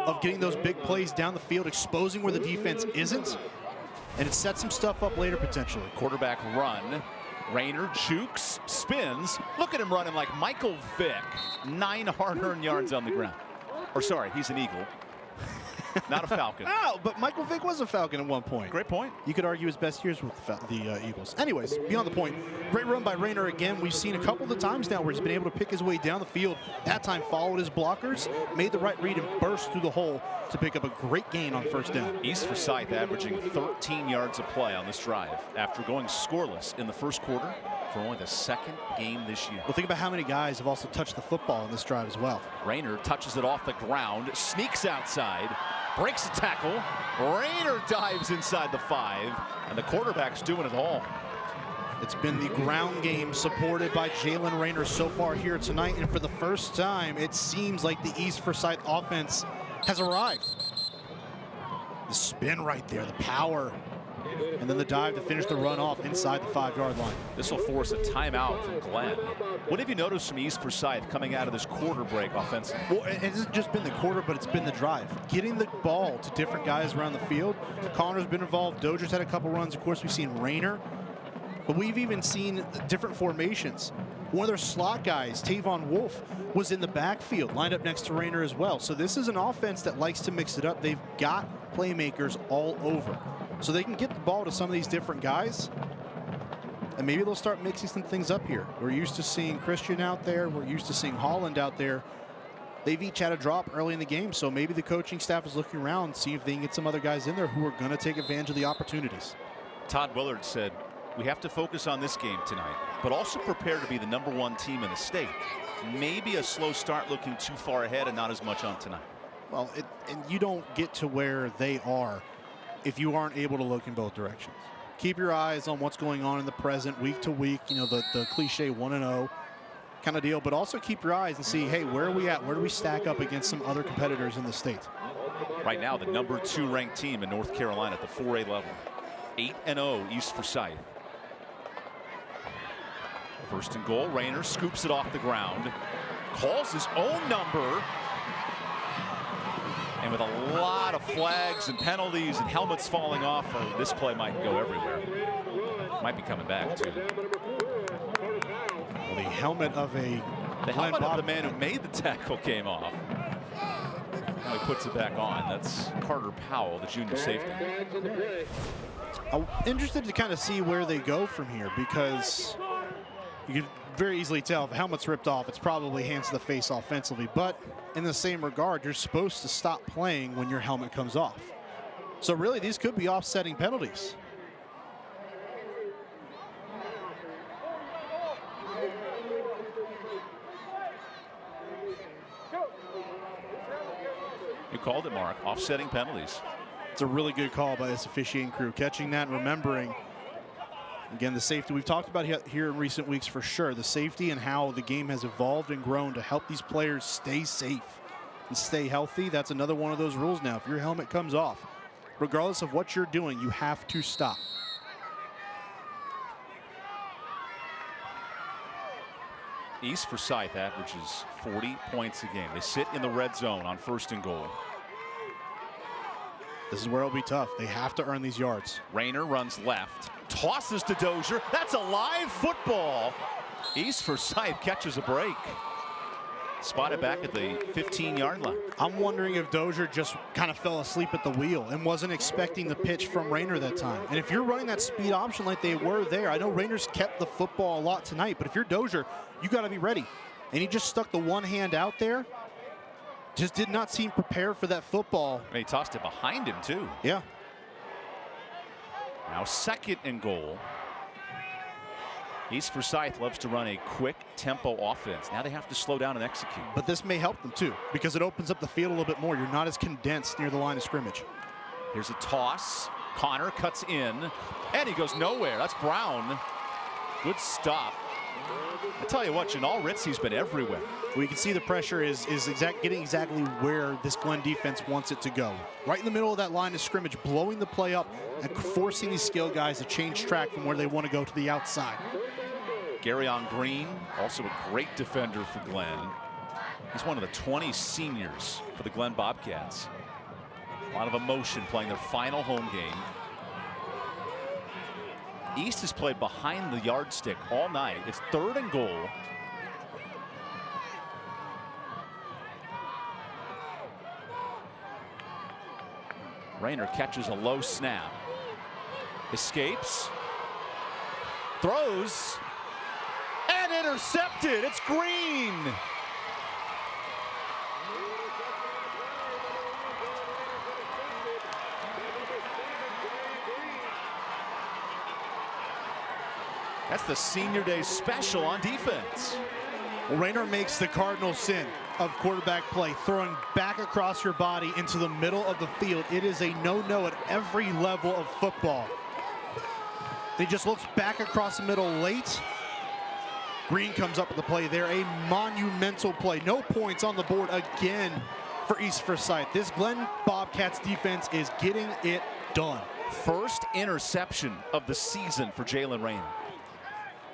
of getting those big plays down the field, exposing where the defense isn't. And it sets some stuff up later potentially. Quarterback run. Rayner jukes, spins. Look at him running like Michael Vick. 9 hard-earned yards on the ground. Or sorry, he's an Eagle. Not a Falcon. Oh, but Michael Vick was a Falcon at one point. Great point. You could argue his best years with the Eagles. Anyways, beyond the point, great run by Rayner again. We've seen a couple of the times now where he's been able to pick his way down the field. That time followed his blockers, made the right read, and burst through the hole to pick up a great gain on first down. East Forsyth averaging 13 yards a play on this drive after going scoreless in the first quarter for only the second game this year. Well, think about how many guys have also touched the football in this drive as well. Rayner touches it off the ground, sneaks outside, breaks a tackle. Rayner dives inside the 5, and the quarterback's doing it all. It's been the ground game supported by Jalen Rayner so far here tonight, and for the first time, it seems like the East Forsyth offense has arrived. The spin right there, the power, and then the dive to finish the run off inside the 5-yard line. This will force a timeout from Glenn. What have you noticed from East Forsyth coming out of this quarter break offensively? Well, it hasn't just been the quarter, but it's been the drive. Getting the ball to different guys around the field. Connor's been involved. Dozier's had a couple runs. Of course, we've seen Rayner. But we've even seen different formations. One of their slot guys, Tavon Wolf, was in the backfield, lined up next to Rayner as well. So this is an offense that likes to mix it up. They've got playmakers all over. So they can get the ball to some of these different guys. And maybe they'll start mixing some things up here. We're used to seeing Christian out there. We're used to seeing Holland out there. They've each had a drop early in the game. So maybe the coaching staff is looking around, see if they can get some other guys in there who are going to take advantage of the opportunities. Todd Willard said, we have to focus on this game tonight, but also prepare to be the #1 team in the state. Maybe a slow start looking too far ahead and not as much on tonight. Well, and you don't get to where they are if you aren't able to look in both directions. Keep your eyes on what's going on in the present, week to week, you know, the cliche 1-0 kind of deal, but also keep your eyes and see, hey, where are we at? Where do we stack up against some other competitors in the state? Right now, the #2 ranked team in North Carolina at the 4A level. 8-0 East Forsyth. First and goal, Rayner scoops it off the ground, calls his own number, and with a lot of flags and penalties and helmets falling off, this play might go everywhere. Might be coming back, too. Well, the helmet of the man who made the tackle came off. Now he puts it back on. That's Carter Powell, the junior safety. I'm interested to kind of see where they go from here, because you can very easily tell if the helmet's ripped off, it's probably hands to the face offensively. But in the same regard, you're supposed to stop playing when your helmet comes off. So really, these could be offsetting penalties. You called it, Mark. Offsetting penalties. It's a really good call by this officiating crew. Catching that and remembering, again, the safety. We've talked about here in recent weeks for sure. The safety and how the game has evolved and grown to help these players stay safe and stay healthy. That's another one of those rules now. If your helmet comes off, regardless of what you're doing, you have to stop. East Forsyth averages 40 points a game. They sit in the red zone on first and goal. This is where it'll be tough. They have to earn these yards. Rayner runs left, tosses to Dozier. That's a live football. East Forsyth catches a break. Spotted back at the 15-yard line. I'm wondering if Dozier just kind of fell asleep at the wheel and wasn't expecting the pitch from Rayner that time. And if you're running that speed option like they were there, I know Rayner's kept the football a lot tonight, but if you're Dozier, you got to be ready. And he just stuck the one hand out there. Just did not seem prepared for that football. And he tossed it behind him, too. Yeah. Now second and goal. East Forsyth loves to run a quick tempo offense. Now they have to slow down and execute. But this may help them too, because it opens up the field a little bit more. You're not as condensed near the line of scrimmage. Here's a toss. Connor cuts in, and he goes nowhere. That's Brown. Good stop. I tell you what, Janal Ritzy's been everywhere. Well, you can see the pressure is getting exactly where this Glenn defense wants it to go. Right in the middle of that line of scrimmage, blowing the play up and forcing these skill guys to change track from where they want to go to the outside. Garyon Green, also a great defender for Glenn. He's one of the 20 seniors for the Glenn Bobcats. A lot of emotion playing their final home game. East has played behind the yardstick all night. It's 3rd and goal. Rayner catches a low snap. Escapes. Throws. And intercepted. It's Green. That's the senior day special on defense. Well, Rayner makes the cardinal sin of quarterback play, throwing back across your body into the middle of the field. It is a no-no at every level of football. He just looks back across the middle late. Green comes up with the play there, a monumental play. No points on the board again for East Forsyth. This Glenn Bobcats defense is getting it done. First interception of the season for Jalen Rayner.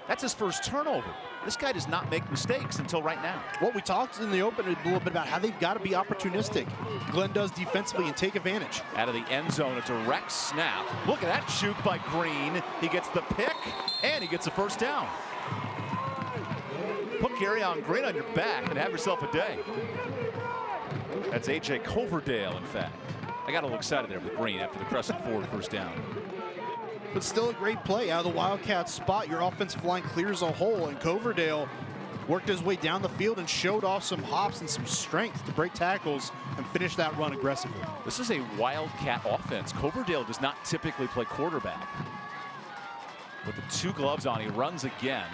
That's his first turnover. This guy does not make mistakes until right now. Well, we talked in the open a little bit about how they've got to be opportunistic. Glenn does defensively and take advantage. Out of the end zone, a direct snap. Look at that juke by Green. He gets the pick, and he gets a first down. Put Garyon Green on your back and have yourself a day. That's A.J. Coverdale, in fact. I got a little excited there with Green after the crescent forward first down. But still a great play out of the Wildcats spot. Your offensive line clears a hole, and Coverdale worked his way down the field and showed off some hops and some strength to break tackles and finish that run aggressively. This is a Wildcat offense. Coverdale does not typically play quarterback. With the 2 gloves on, he runs again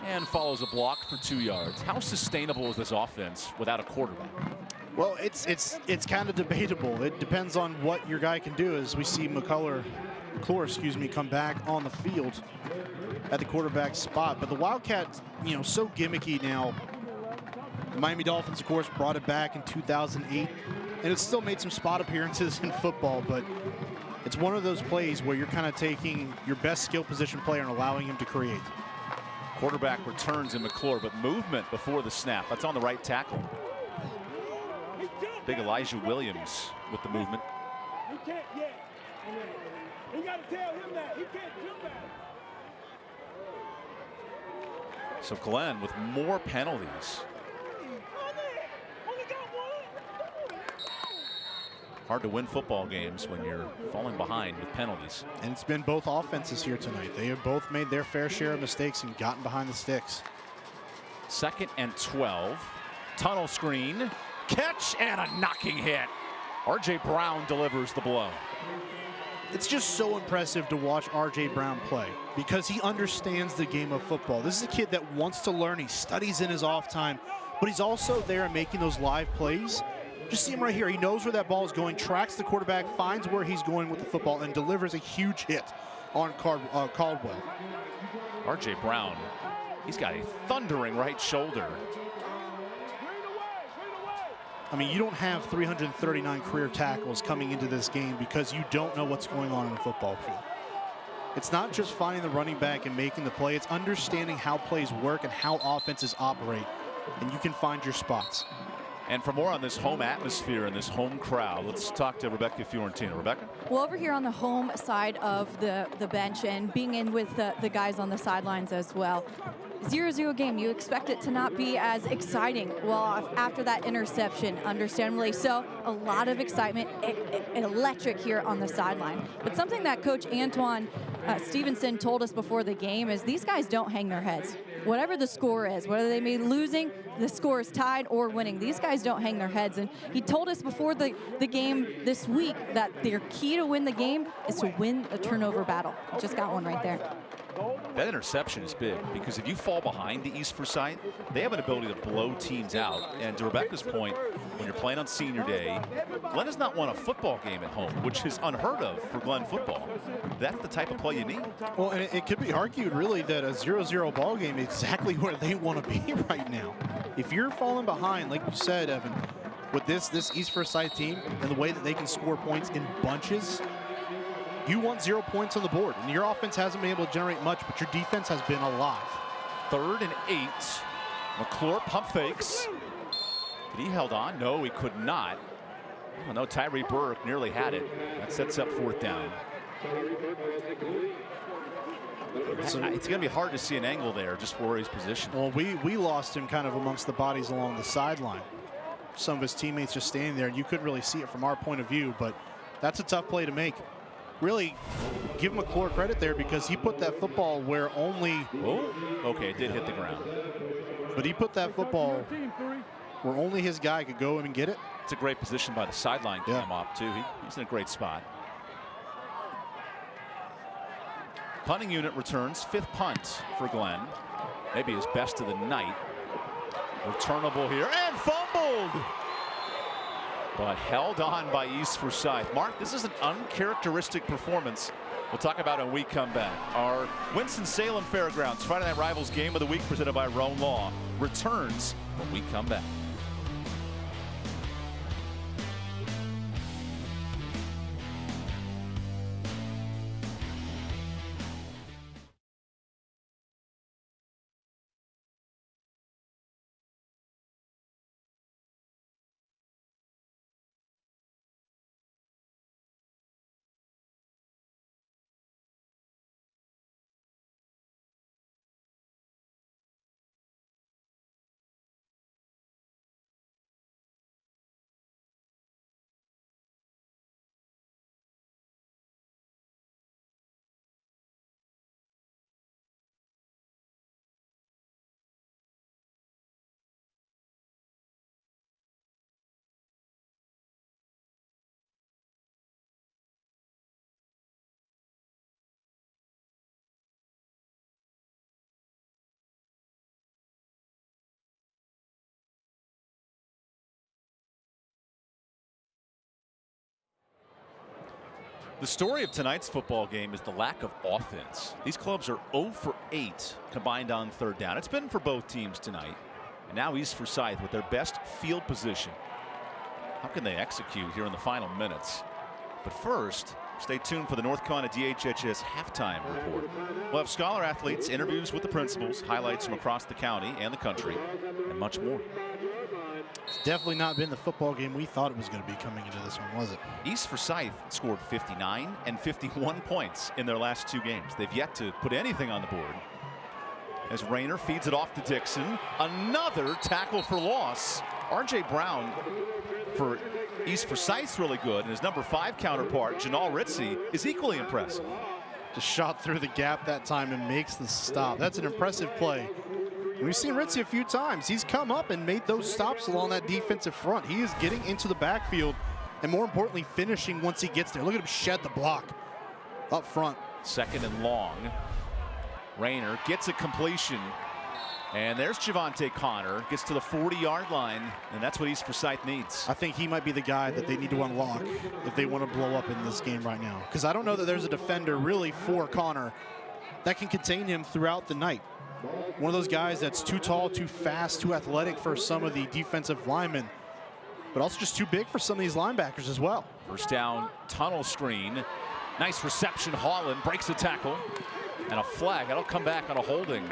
and follows a block for 2 yards. How sustainable is this offense without a quarterback? Well, it's kind of debatable. It depends on what your guy can do. As we see McClure, come back on the field at the quarterback spot. But the Wildcats, so gimmicky now. The Miami Dolphins, of course, brought it back in 2008, and it's still made some spot appearances in football. But it's one of those plays where you're kind of taking your best skill position player and allowing him to create. Quarterback returns in McClure, but movement before the snap. That's on the right tackle. Big Elijah Williams with the movement. He can't yet. You got to tell him that. He can't do that. So Glenn with more penalties. Hard to win football games when you're falling behind with penalties. And it's been both offenses here tonight. They have both made their fair share of mistakes and gotten behind the sticks. 2nd and 12. Tunnel screen. Catch and a knocking hit. R.J. Brown delivers the blow. It's just so impressive to watch R.J. Brown play because he understands the game of football. This is a kid that wants to learn. He studies in his off time, but he's also there and making those live plays. Just see him right here. He knows where that ball is going, tracks the quarterback, finds where he's going with the football, and delivers a huge hit on Caldwell. R.J. Brown, he's got a thundering right shoulder. I mean, you don't have 339 career tackles coming into this game because you don't know what's going on in the football field. It's not just finding the running back and making the play. It's understanding how plays work and how offenses operate, and you can find your spots. And for more on this home atmosphere and this home crowd, let's talk to Rebecca Fiorentino. Rebecca? Well, over here on the home side of the bench and being in with the guys on the sidelines as well. 0-0 game, you expect it to not be as exciting. Well, after that interception, understandably so, a lot of excitement, electric here on the sideline. But something that Coach Antoine Stevenson told us before the game is these guys don't hang their heads. Whatever the score is, whether they may be losing, the score is tied or winning, these guys don't hang their heads. And he told us before the game this week that their key to win the game is to win a turnover battle. Just got one right there. That interception is big because if you fall behind the East Forsyth, they have an ability to blow teams out. And to Rebecca's point, when you're playing on senior day, Glenn has not won a football game at home, which is unheard of for Glenn football. That's the type of play you need. Well, and it could be argued really that a 0-0 ball game is exactly where they want to be right now. If you're falling behind, like you said, Evan, with this East Forsyth team and the way that they can score points in bunches, you want 0 points on the board, and your offense hasn't been able to generate much, but your defense has been alive. 3rd and 8. McClure pump fakes. But he held on. No, he could not. Oh, no, Tyree Burke nearly had it. That sets up 4th down. So it's going to be hard to see an angle there just where he's positioned. Well, we lost him kind of amongst the bodies along the sideline. Some of his teammates just standing there, and you couldn't really see it from our point of view, but that's a tough play to make. Really give McClure credit there because he put that football where only... Oh, okay, it did hit the ground. But he put that football where only his guy could go in and get it. It's a great position by the sideline cam op, too. He's in a great spot. Punting unit returns, 5th punt for Glenn. Maybe his best of the night. Returnable here, and fumbled! But held on by East Forsyth. Mark, this is an uncharacteristic performance. We'll talk about it when we come back. Our Winston-Salem Fairgrounds Friday Night Rivals Game of the Week presented by Roan Law returns when we come back. The story of tonight's football game is the lack of offense. These clubs are 0 for 8 combined on 3rd down. It's been for both teams tonight. And now East Forsyth with their best field position. How can they execute here in the final minutes? But first, stay tuned for the North Carolina DHHS halftime report. We'll have scholar athletes, interviews with the principals, highlights from across the county and the country, and much more. It's definitely not been the football game we thought it was going to be coming into this one, was it? East Forsyth scored 59 and 51 points in their last 2 games. They've yet to put anything on the board. As Rayner feeds it off to Dixon. Another tackle for loss. R.J. Brown for East Forsyth's really good, and his number 5 counterpart, Janal Ritzy, is equally impressive. Just shot through the gap that time and makes the stop. That's an impressive play. We've seen Ritzy a few times. He's come up and made those stops along that defensive front. He is getting into the backfield and, more importantly, finishing once he gets there. Look at him shed the block up front. 2nd and long. Rayner gets a completion. And there's Javante Connor. Gets to the 40-yard line, and that's what East Forsyth needs. I think he might be the guy that they need to unlock if they want to blow up in this game right now. Because I don't know that there's a defender really for Connor that can contain him throughout the night. One of those guys that's too tall, too fast, too athletic for some of the defensive linemen, but also just too big for some of these linebackers as well. First down, tunnel screen. Nice reception. Holland breaks the tackle. And a flag. That'll come back on a holding.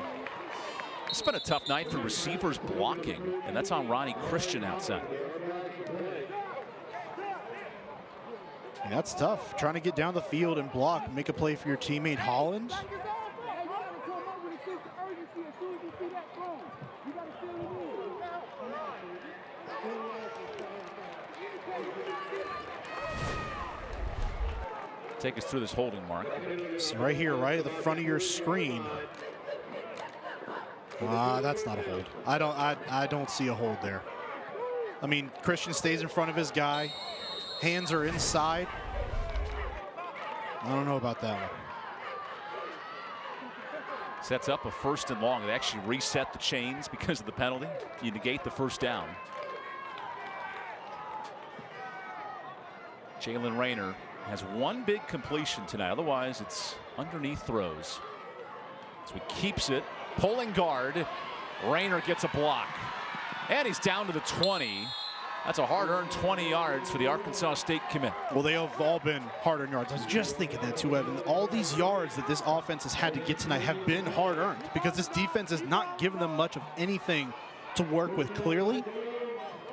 It's been a tough night for receivers blocking, and that's on Ronnie Christian outside. And that's tough, trying to get down the field and block, make a play for your teammate Holland. Take us through this holding, Mark. So right here, right at the front of your screen. That's not a hold. I don't see a hold there. I mean, Christian stays in front of his guy. Hands are inside. I don't know about that one. Sets up a 1st and long. They actually reset the chains because of the penalty. You negate the 1st down. Jalen Rayner has 1 big completion tonight. Otherwise, it's underneath throws. So he keeps it. Pulling guard. Rayner gets a block. And he's down to the 20. That's a hard-earned 20 yards for the Arkansas State commit. Well, they have all been hard-earned yards. I was just thinking that too, Evan. All these yards that this offense has had to get tonight have been hard-earned because this defense has not given them much of anything to work with clearly.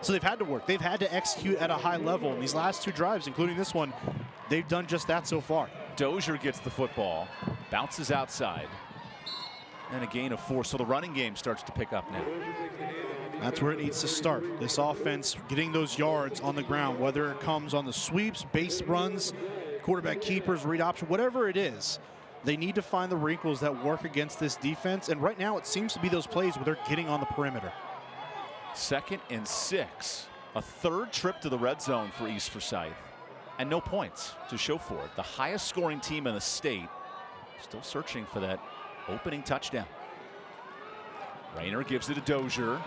So they've had to work. They've had to execute at a high level. In these last 2 drives, including this one, they've done just that so far. Dozier gets the football, bounces outside, and a gain of 4. So the running game starts to pick up now. That's where it needs to start. This offense getting those yards on the ground, whether it comes on the sweeps, base runs, quarterback keepers, read option, whatever it is. They need to find the wrinkles that work against this defense. And right now it seems to be those plays where they're getting on the perimeter. 2nd and 6. A 3rd trip to the red zone for East Forsyth. And no points to show for it. The highest scoring team in the state still searching for that opening touchdown. Rayner gives it to Dozier.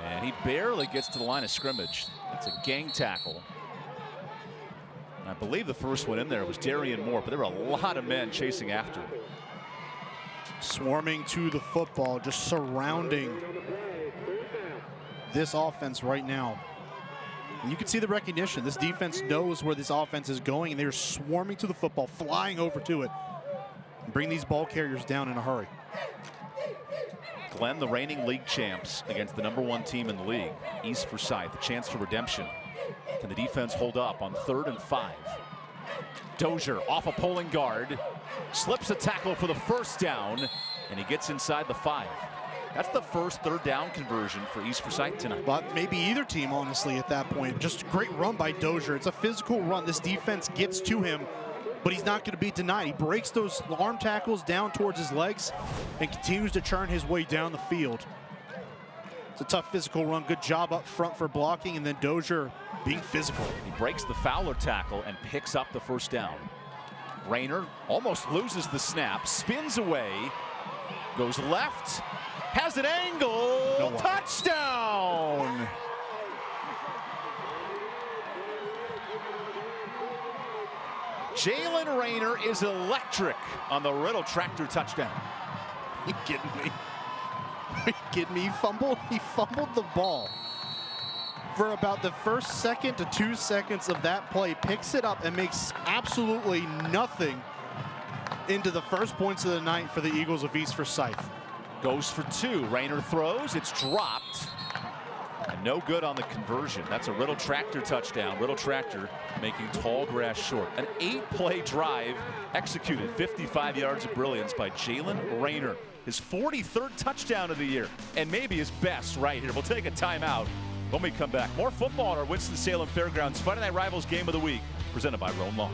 And he barely gets to the line of scrimmage. It's a gang tackle. And I believe the first one in there was Darian Moore, but there were a lot of men chasing after him. Swarming to the football, just surrounding this offense right now. And you can see the recognition. This defense knows where this offense is going, and they're swarming to the football, flying over to it, and bring these ball carriers down in a hurry. Glenn, the reigning league champs, against the #1 team in the league, East Forsyth, a chance for redemption. Can the defense hold up on 3rd and 5? Dozier off a pulling guard, slips a tackle for the first down, and he gets inside the 5. That's the first 3rd down conversion for East Forsyth tonight. But maybe either team, honestly, at that point. Just a great run by Dozier. It's a physical run. This defense gets to him, but he's not going to be denied. He breaks those arm tackles down towards his legs and continues to churn his way down the field. It's a tough physical run. Good job up front for blocking, and then Dozier being physical. He breaks the Fowler tackle and picks up the first down. Rayner almost loses the snap, spins away, goes left, has an angle, touchdown! Jalen Rayner is electric on the Riddle Tractor touchdown. Are you kidding me? Are you kidding me? He fumbled the ball for about the first 2nd to 2 seconds of that play, picks it up and makes absolutely nothing into the first points of the night for the Eagles of East Forsyth. Goes for 2. Rayner throws. It's dropped. And no good on the conversion. That's a Riddle Tractor touchdown. Riddle Tractor making tall grass short. An 8-play drive executed. 55 yards of brilliance by Jalen Rayner. His 43rd touchdown of the year. And maybe his best right here. We'll take a timeout when we come back. More football on our Winston-Salem Fairgrounds Friday Night Rivals Game of the Week. Presented by Roan Law.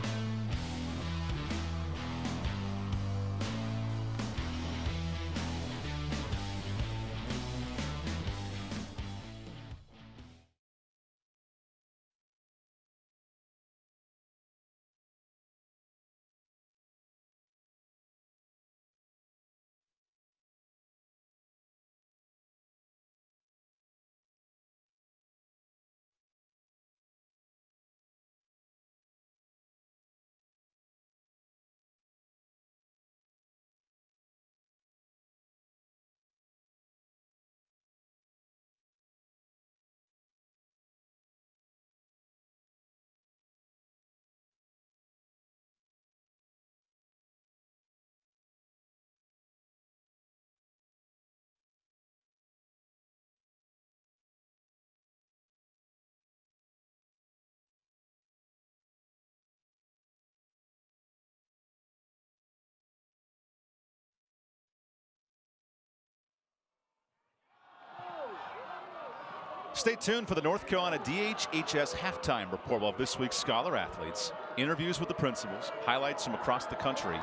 Stay tuned for the North Carolina DHHS halftime report of this week's Scholar Athletes. Interviews with the principals, highlights from across the country,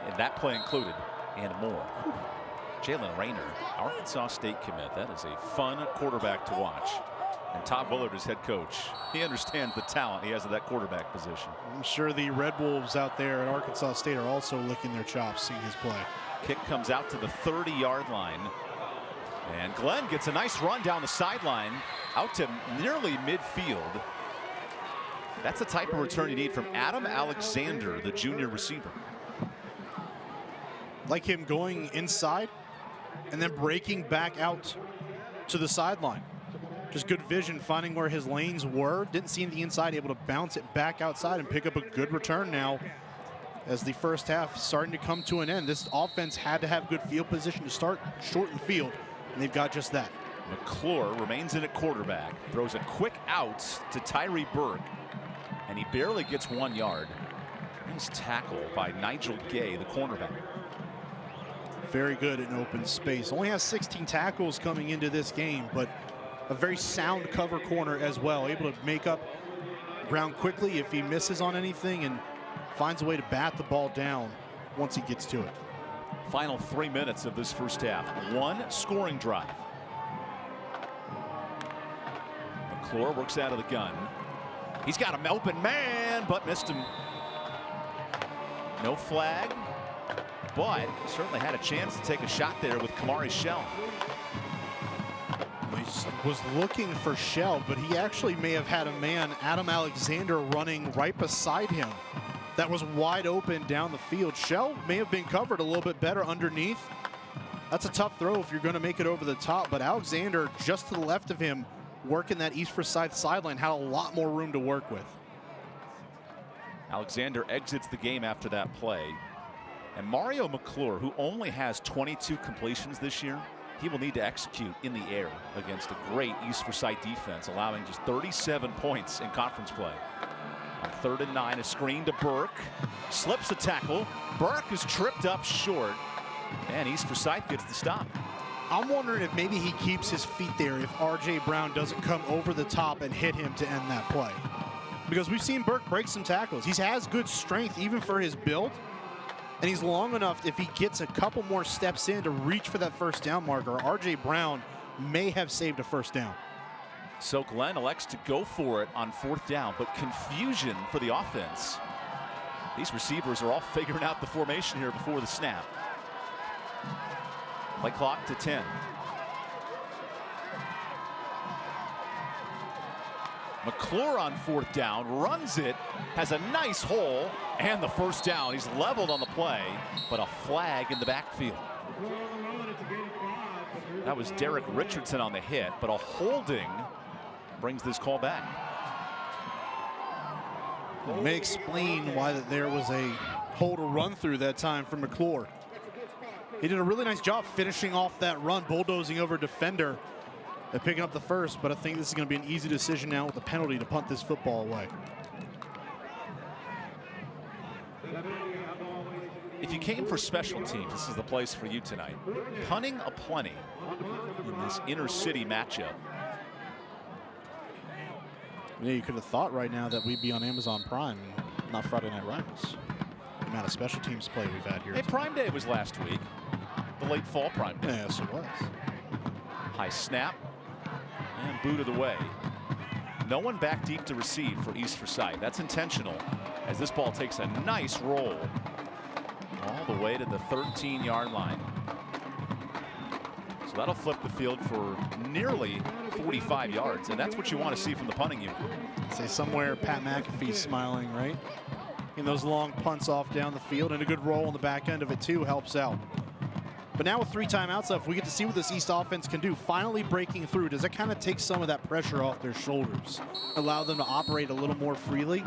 and that play included, and more. Jalen Rayner, Arkansas State commit. That is a fun quarterback to watch. And Todd Willard is head coach. He understands the talent he has at that quarterback position. I'm sure the Red Wolves out there at Arkansas State are also licking their chops seeing his play. Kick comes out to the 30-yard line. And Glenn gets a nice run down the sideline out to nearly midfield. That's the type of return you need from Adam Alexander, the junior receiver. Like him going inside and then breaking back out to the sideline. Just good vision, finding where his lanes were. Didn't see the inside, able to bounce it back outside and pick up a good return now as the first half starting to come to an end. This offense had to have good field position to start, shorten the field, and they've got just that. McClure remains in at quarterback, throws a quick out to Tyree Burke, and he barely gets 1 yard. Nice tackle by Nigel Gay, the cornerback. Very good in open space. Only has 16 tackles coming into this game, but a very sound cover corner as well. Able to make up ground quickly if he misses on anything and finds a way to bat the ball down once he gets to it. Final 3 minutes of this first half. One scoring drive. McClure works out of the gun. He's got an open man, but missed him. No flag, but certainly had a chance to take a shot there with Kamari Shell. He was looking for Shell, but he actually may have had a man, Adam Alexander, running right beside him. That was wide open down the field. Shell may have been covered a little bit better underneath. That's a tough throw if you're going to make it over the top, but Alexander just to the left of him, working that East Forsyth sideline, had a lot more room to work with. Alexander exits the game after that play. And Mario McClure, who only has 22 completions this year, he will need to execute in the air against a great East Forsyth defense, allowing just 37 points in conference play. On 3rd and 9, a screen to Burke. Slips a tackle. Burke is tripped up short. And East Forsyth gets the stop. I'm wondering if maybe he keeps his feet there if R.J. Brown doesn't come over the top and hit him to end that play. Because we've seen Burke break some tackles. He has good strength even for his build. And he's long enough, if he gets a couple more steps in to reach for that first down marker, R.J. Brown may have saved a first down. So Glenn elects to go for it on 4th down, but confusion for the offense. These receivers are all figuring out the formation here before the snap. Play clock to 10. McClure on 4th down, runs it, has a nice hole, and the first down. He's leveled on the play, but a flag in the backfield. That was Derek Richardson on the hit, but a holding brings this call back. It may explain why there was a hold or run through that time for McClure. He did a really nice job finishing off that run, bulldozing over a defender and picking up the first, but I think this is going to be an easy decision now with the penalty to punt this football away. If you came for special teams, this is the place for you tonight. Punting aplenty in this inner city matchup. Yeah, you could have thought right now that we'd be on Amazon Prime, not Friday Night Rivals. The amount of special teams play we've had here. Hey, Prime Day was last week. The late fall Prime Day. Yes, it was. High snap and booted away. No one back deep to receive for East Forsyth. That's intentional as this ball takes a nice roll all the way to the 13-yard line. So that'll flip the field for nearly 45 yards, and that's what you want to see from the punting unit. Say somewhere Pat McAfee's smiling, right? And those long punts off down the field, and a good roll on the back end of it too helps out. But now with 3 timeouts left, we get to see what this East offense can do. Finally breaking through. Does it kind of take some of that pressure off their shoulders? Allow them to operate a little more freely?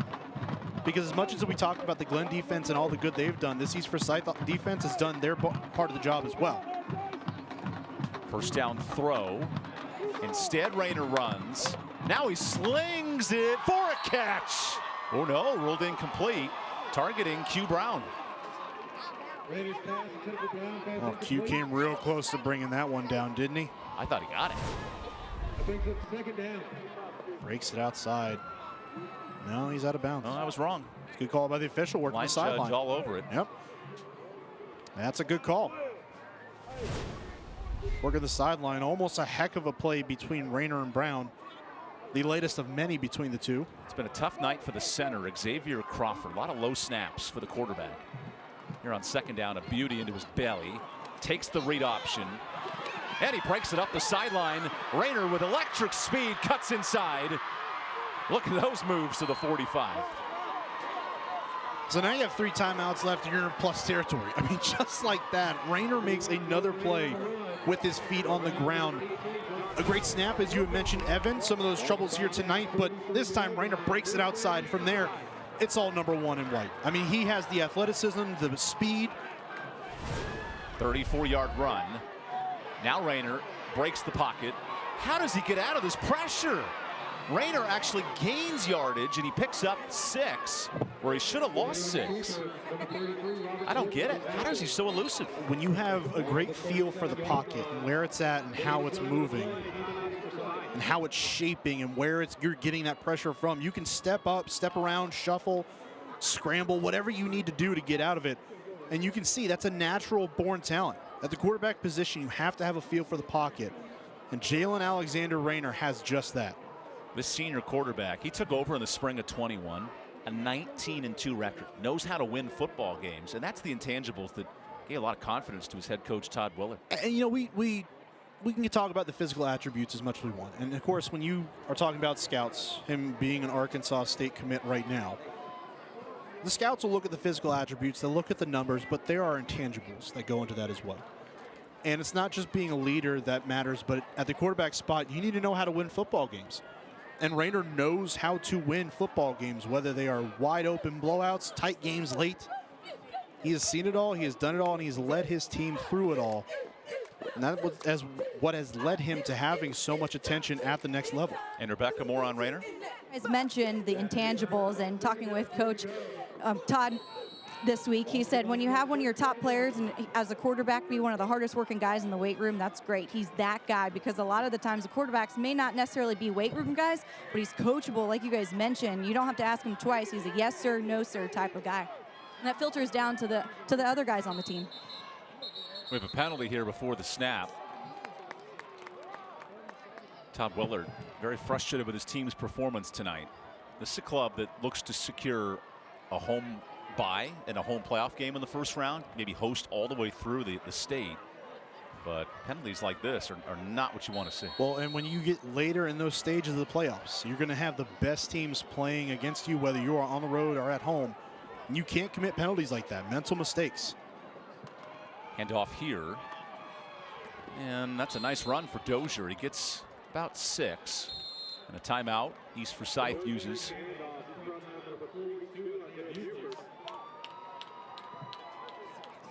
Because as much as we talked about the Glenn defense and all the good they've done, this East Forsyth defense has done their part of the job as well. First down throw. Instead, Rayner runs. Now he slings it for a catch. Oh no, ruled incomplete. Targeting Q Brown. Well, Q came real close to bringing that one down, didn't he? I thought he got it. Breaks it outside. No, he's out of bounds. No, I was wrong. Good call by the official, working the sideline. Judge all over it. Yep. That's a good call. Working the sideline, almost a heck of a play between Rayner and Brown. The latest of many between the two. It's been a tough night for the center, Xavier Crawford. A lot of low snaps for the quarterback. Here on 2nd down, a beauty into his belly. Takes the read option. And he breaks it up the sideline. Rayner with electric speed cuts inside. Look at those moves to the 45. So now you have 3 timeouts left and you're in plus territory. I mean, just like that, Rayner makes another play with his feet on the ground. A great snap, as you had mentioned, Evan. Some of those troubles here tonight, but this time Rayner breaks it outside. From there, it's all number 1 in white. I mean, he has the athleticism, the speed. 34-yard run. Now Rayner breaks the pocket. How does he get out of this pressure? Rayner actually gains yardage, and he picks up 6, where he should have lost 6. I don't get it. How is he so elusive? When you have a great feel for the pocket and where it's at and how it's moving and how it's shaping and where you're getting that pressure from, you can step up, step around, shuffle, scramble, whatever you need to do to get out of it. And you can see that's a natural born talent. At the quarterback position, you have to have a feel for the pocket. And Jalen Alexander Rayner has just that. This senior quarterback, he took over in the spring of 21, a 19-2 record, knows how to win football games, and that's the intangibles that gave a lot of confidence to his head coach, Todd Willard. And you know, we can talk about the physical attributes as much as we want. And of course, when you are talking about scouts, him being an Arkansas State commit right now, the scouts will look at the physical attributes, they'll look at the numbers, but there are intangibles that go into that as well. And it's not just being a leader that matters, but at the quarterback spot, you need to know how to win football games. And Rayner knows how to win football games, whether they are wide open blowouts, tight games late. He has seen it all, he has done it all, and he's led his team through it all. And that was what has led him to having so much attention at the next level. And Rebecca, more on Rayner? As mentioned, the intangibles, and talking with Coach Todd this week, he said when you have one of your top players and as a quarterback be one of the hardest working guys in the weight room, that's great. He's that guy, because a lot of the times the quarterbacks may not necessarily be weight room guys, but he's coachable, like you guys mentioned. You don't have to ask him twice. He's a yes sir, no sir type of guy. And that filters down to the other guys on the team. We have a penalty here before the snap. Todd Willard very frustrated with his team's performance tonight. This is a club that looks to secure a home bye in a home playoff game in the first round, maybe host all the way through the state. But penalties like this are not what you want to see. Well, and when you get later in those stages of the playoffs, you're going to have the best teams playing against you, whether you are on the road or at home. And you can't commit penalties like that, mental mistakes. Handoff here. And that's a nice run for Dozier. He gets about 6. And a timeout East Forsyth uses.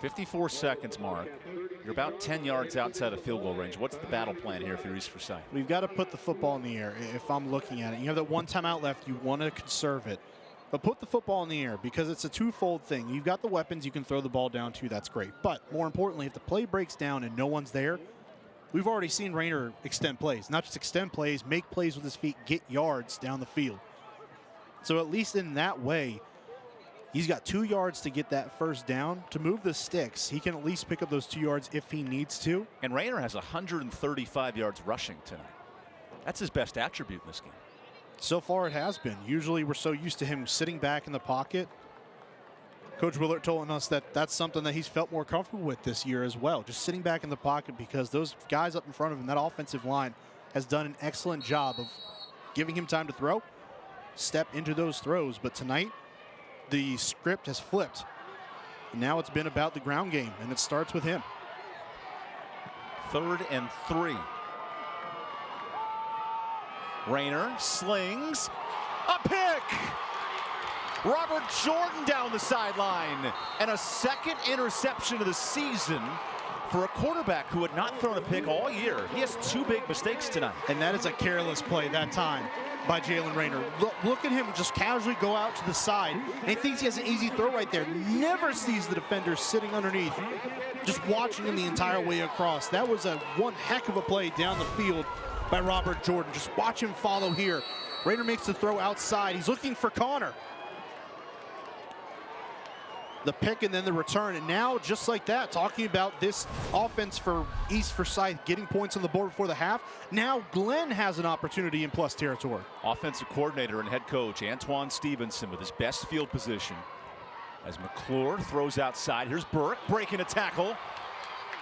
54 seconds, Mark. You're about 10 yards outside of field goal range. What's the battle plan here for East Forsyth? We've got to put the football in the air. If I'm looking at it, you have that one timeout left. You want to conserve it. But put the football in the air, because it's a twofold thing. You've got the weapons you can throw the ball down to. That's great. But more importantly, if the play breaks down and no one's there, we've already seen Rayner extend plays. Not just extend plays, make plays with his feet, get yards down the field. So at least in that way, he's got 2 yards to get that first down. To move the sticks, he can at least pick up those 2 yards if he needs to. And Rayner has 135 yards rushing tonight. That's his best attribute in this game. So far it has been. Usually we're so used to him sitting back in the pocket. Coach Willard told us that that's something that he's felt more comfortable with this year as well. Just sitting back in the pocket, because those guys up in front of him, that offensive line, has done an excellent job of giving him time to throw, step into those throws. But tonight, the script has flipped. Now it's been about the ground game, and it starts with him. 3rd and 3. Rayner slings a pick. Robert Jordan down the sideline, and a second interception of the season for a quarterback who had not thrown a pick all year. He has 2 big mistakes tonight. And that is a careless play that time by Jalen Rayner. Look at him just casually go out to the side, and he thinks he has an easy throw right there. Never sees the defender sitting underneath, just watching him the entire way across. That was one heck of a play down the field by Robert Jordan. Just watch him follow here. Rayner makes the throw outside. He's looking for Connor. The pick and then the return. And now, just like that, talking about this offense for East Forsyth getting points on the board before the half. Now Glenn has an opportunity in plus territory. Offensive coordinator and head coach Antoine Stevenson with his best field position as McClure throws outside. Here's Burke breaking a tackle.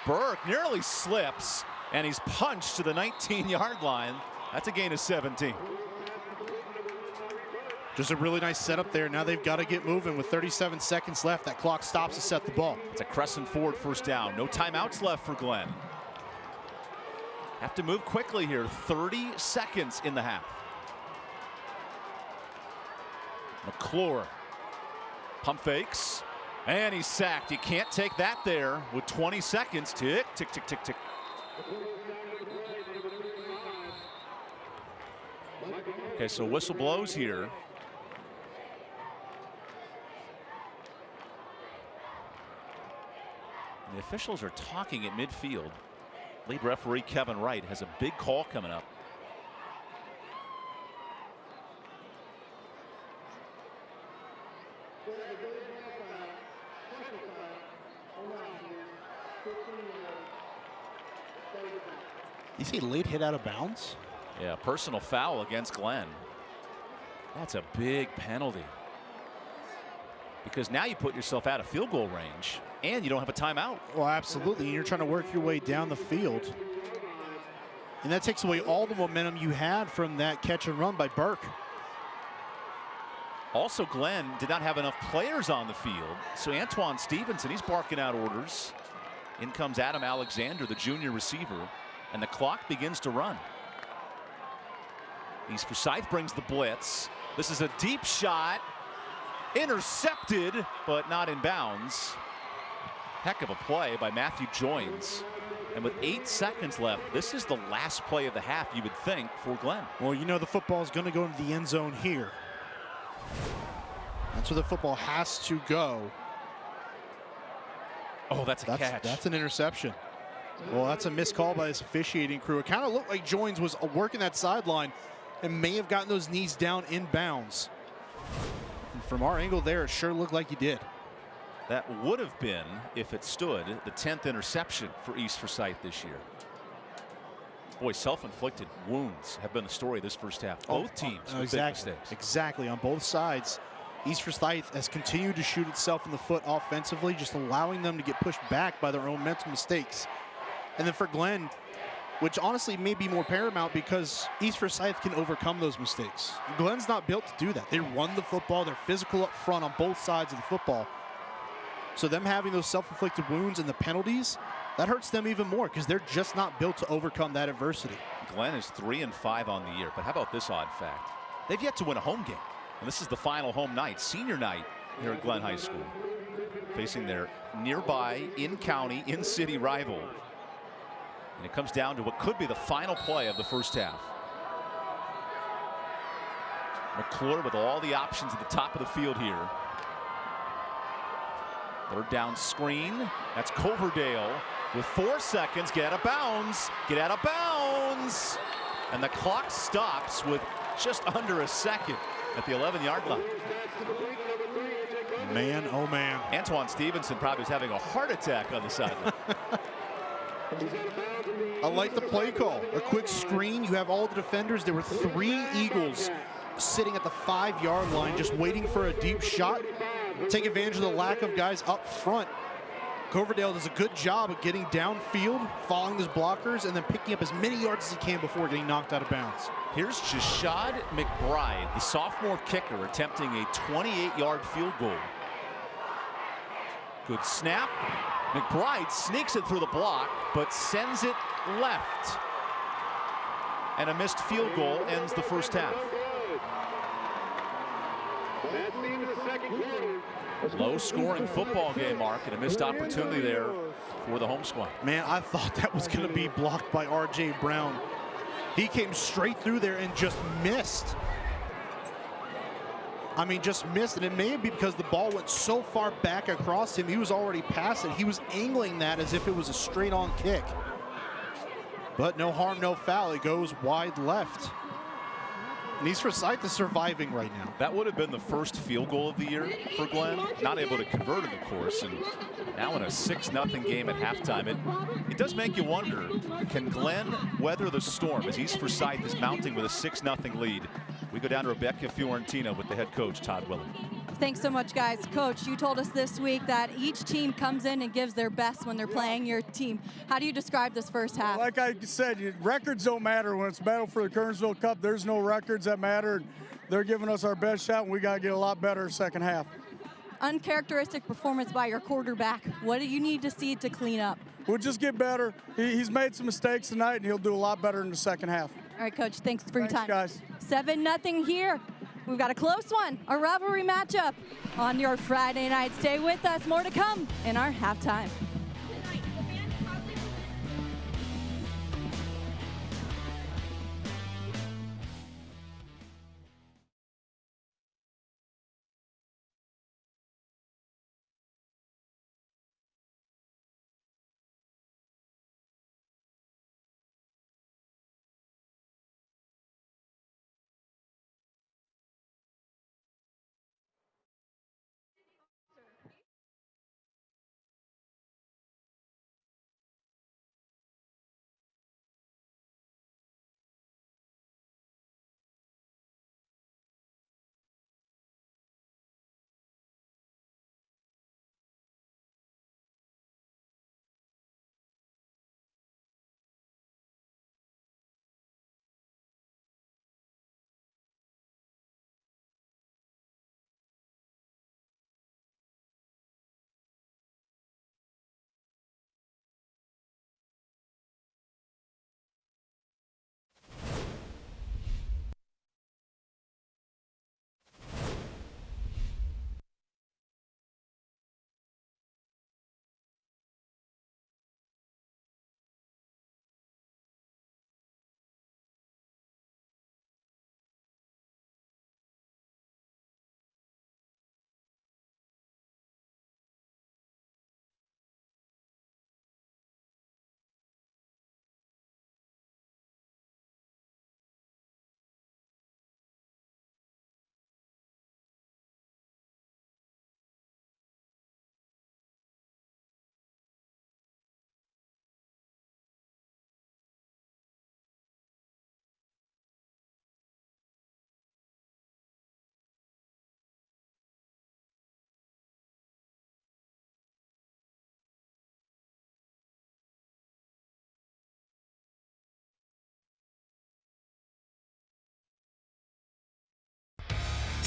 Burke nearly slips, and he's punched to the 19-yard line. That's a gain of 17. Just a really nice setup there. Now they've got to get moving with 37 seconds left. That clock stops to set the ball. It's a Crescent Ford first down. No timeouts left for Glenn. Have to move quickly here. 30 seconds in the half. McClure pump fakes, and he's sacked. You can't take that there with 20 seconds. Tick, tick, tick, tick, tick. Okay, so whistle blows here. And the officials are talking at midfield. Lead referee Kevin Wright has a big call coming up. You see late hit out of bounds? Yeah, personal foul against Glenn. That's a big penalty. Because now you put yourself out of field goal range and you don't have a timeout. Well, absolutely. You're trying to work your way down the field. And that takes away all the momentum you had from that catch and run by Burke. Also, Glenn did not have enough players on the field. So Antoine Stevenson, he's barking out orders. In comes Adam Alexander, the junior receiver. And the clock begins to run. East Forsyth brings the blitz. This is a deep shot. Intercepted, but not in bounds. Heck of a play by Matthew Joins. And with 8 seconds left, this is the last play of the half, you would think, for Glenn. Well, you know the football is going to go into the end zone here. That's where the football has to go. Oh, that's a catch. That's an interception. Well, that's a missed call by this officiating crew. It kind of looked like Joins was working that sideline and may have gotten those knees down in bounds. And from our angle there, it sure looked like he did. That would have been, if it stood, the 10th interception for East Forsyth this year. Boy, self-inflicted wounds have been the story of this first half. Both teams with big mistakes. Exactly, on both sides. East Forsyth has continued to shoot itself in the foot offensively, just allowing them to get pushed back by their own mental mistakes. And then for Glenn, which honestly may be more paramount because East Forsyth can overcome those mistakes. Glenn's not built to do that. They run the football. They're physical up front on both sides of the football. So them having those self-inflicted wounds and the penalties, that hurts them even more because they're just not built to overcome that adversity. Glenn is 3-5 on the year, but how about this odd fact? They've yet to win a home game, and this is the final home night, senior night here at Glenn High School, facing their nearby in-county, in-city rival. And it comes down to what could be the final play of the first half. McClure with all the options at the top of the field here. Third down screen. That's Coverdale with 4 seconds. Get out of bounds. Get out of bounds. And the clock stops with just under a second at the 11-yard line. Man, oh man. Antoine Stevenson probably is having a heart attack on the sideline. I like the play call. A quick screen. You have all the defenders. There were 3 Eagles sitting at the 5-yard line just waiting for a deep shot. Take advantage of the lack of guys up front. Coverdale does a good job of getting downfield, following his blockers, and then picking up as many yards as he can before getting knocked out of bounds. Here's Jashad McBride, the sophomore kicker, attempting a 28-yard field goal. Good snap. McBride sneaks it through the block, but sends it left. And a missed field goal ends the first half. Low-scoring football game, Mark, and a missed opportunity there for the home squad. Man, I thought that was going to be blocked by R.J. Brown. He came straight through there and just missed. I mean, just missed, and it may be because the ball went so far back across him, he was already past it. He was angling that as if it was a straight-on kick. But no harm, no foul. It goes wide left. And East Forsyth is surviving right now. That would have been the first field goal of the year for Glenn. Not able to convert it, of course, and now in a 6-0 game at halftime. It does make you wonder, can Glenn weather the storm as East Forsyth is mounting with a 6-0 lead? We go down to Rebecca Fiorentina with the head coach, Todd Willett. Thanks so much, guys. Coach, you told us this week that each team comes in and gives their best when they're playing your team. How do you describe this first half? Like I said, records don't matter. When it's battle for the Kernersville Cup, there's no records that matter. They're giving us our best shot, and we got to get a lot better second half. Uncharacteristic performance by your quarterback. What do you need to see to clean up? We'll just get better. He's made some mistakes tonight, and he'll do a lot better in the second half. All right, Coach, thanks for your time. Guys. 7-0 here. We've got a close one, a rivalry matchup on your Friday night. Stay with us. More to come in our halftime.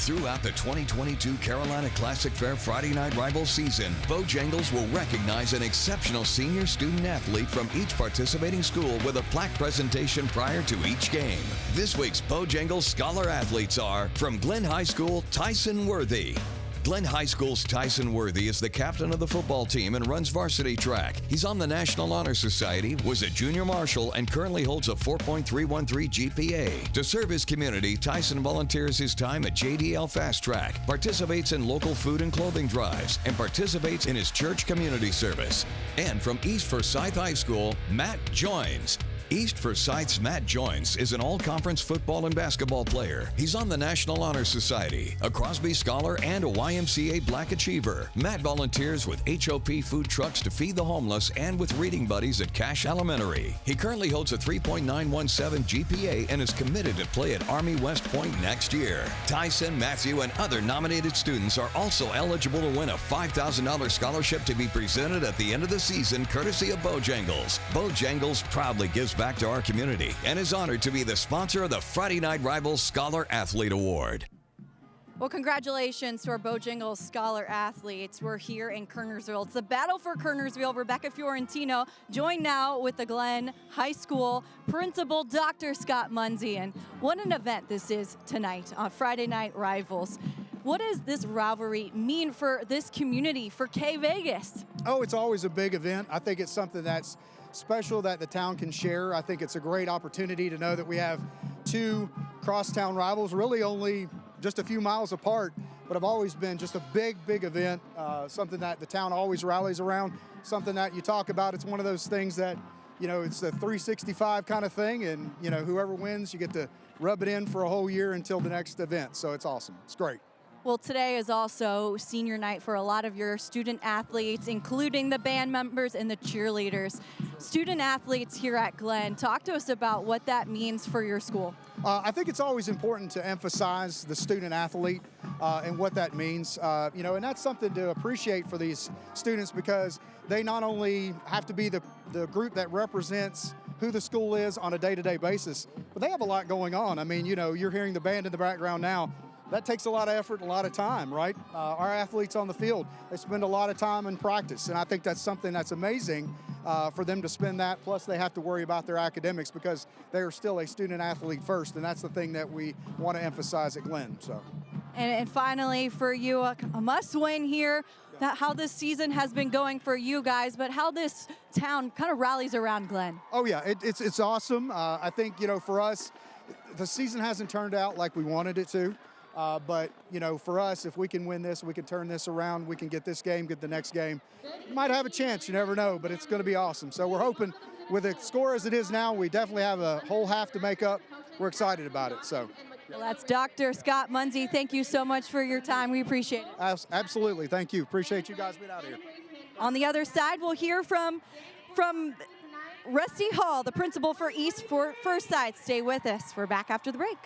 Throughout the 2022 Carolina Classic Fair Friday Night Rivals season, Bojangles will recognize an exceptional senior student athlete from each participating school with a plaque presentation prior to each game. This week's Bojangles Scholar athletes are from Glenn High School, Tyson Worthy. Glenn High School's Tyson Worthy is the captain of the football team and runs varsity track. He's on the National Honor Society, was a junior marshal, and currently holds a 4.313 GPA. To serve his community, Tyson volunteers his time at JDL Fast Track, participates in local food and clothing drives, and participates in his church community service. And from East Forsyth High School, Matt Joins. East Forsyth's Matt Joins is an all-conference football and basketball player. He's on the National Honor Society, a Crosby Scholar, and a YMCA Black Achiever. Matt volunteers with HOP food trucks to feed the homeless and with reading buddies at Cash Elementary. He currently holds a 3.917 GPA and is committed to play at Army West Point next year. Tyson, Matthew, and other nominated students are also eligible to win a $5,000 scholarship to be presented at the end of the season, courtesy of Bojangles. Bojangles proudly gives back to our community and is honored to be the sponsor of the Friday Night Rivals Scholar Athlete Award. Well, congratulations to our Bojangles Scholar athletes. We're here in Kernersville. It's the battle for Kernersville. Rebecca Fiorentino joined now with the Glenn High School principal, Dr. Scott Munsey. And what an event this is tonight on Friday Night Rivals. What does this rivalry mean for this community, for K Vegas? Oh, it's always a big event. I think it's something that's special that the town can share. I think it's a great opportunity to know that we have two crosstown rivals, really only just a few miles apart, but have always been just a big, big event, something that the town always rallies around, something that you talk about. It's one of those things that, you know, it's a 365 kind of thing, and, you know, whoever wins, you get to rub it in for a whole year until the next event, so it's awesome. It's great. Well, today is also senior night for a lot of your student athletes, including the band members and the cheerleaders. Student athletes here at Glenn, talk to us about what that means for your school. I think it's always important to emphasize the student athlete and what that means, you know, and that's something to appreciate for these students, because they not only have to be the group that represents who the school is on a day-to-day basis, but they have a lot going on. I mean, you know, you're hearing the band in the background now. That takes a lot of effort and a lot of time, right? Our athletes on the field, they spend a lot of time in practice, and I think that's something that's amazing for them to spend that. Plus, they have to worry about their academics because they are still a student athlete first, and that's the thing that we want to emphasize at Glenn. So. And finally, for you, a must-win here. How this season has been going for you guys, but how this town kind of rallies around Glenn. Oh yeah, it's awesome. I think, you know, for us, the season hasn't turned out like we wanted it to. But, you know, for us, if we can win this, we can turn this around, we can get this game, get the next game. Might have a chance, you never know, but it's going to be awesome. So we're hoping, with the score as it is now, we definitely have a whole half to make up. We're excited about it. So. Well, that's Dr. Scott Munsey. Thank you so much for your time. We appreciate it. Absolutely. Thank you. Appreciate you guys being out here. On the other side, we'll hear from Rusty Hall, the principal for East Forsyth. Stay with us. We're back after the break.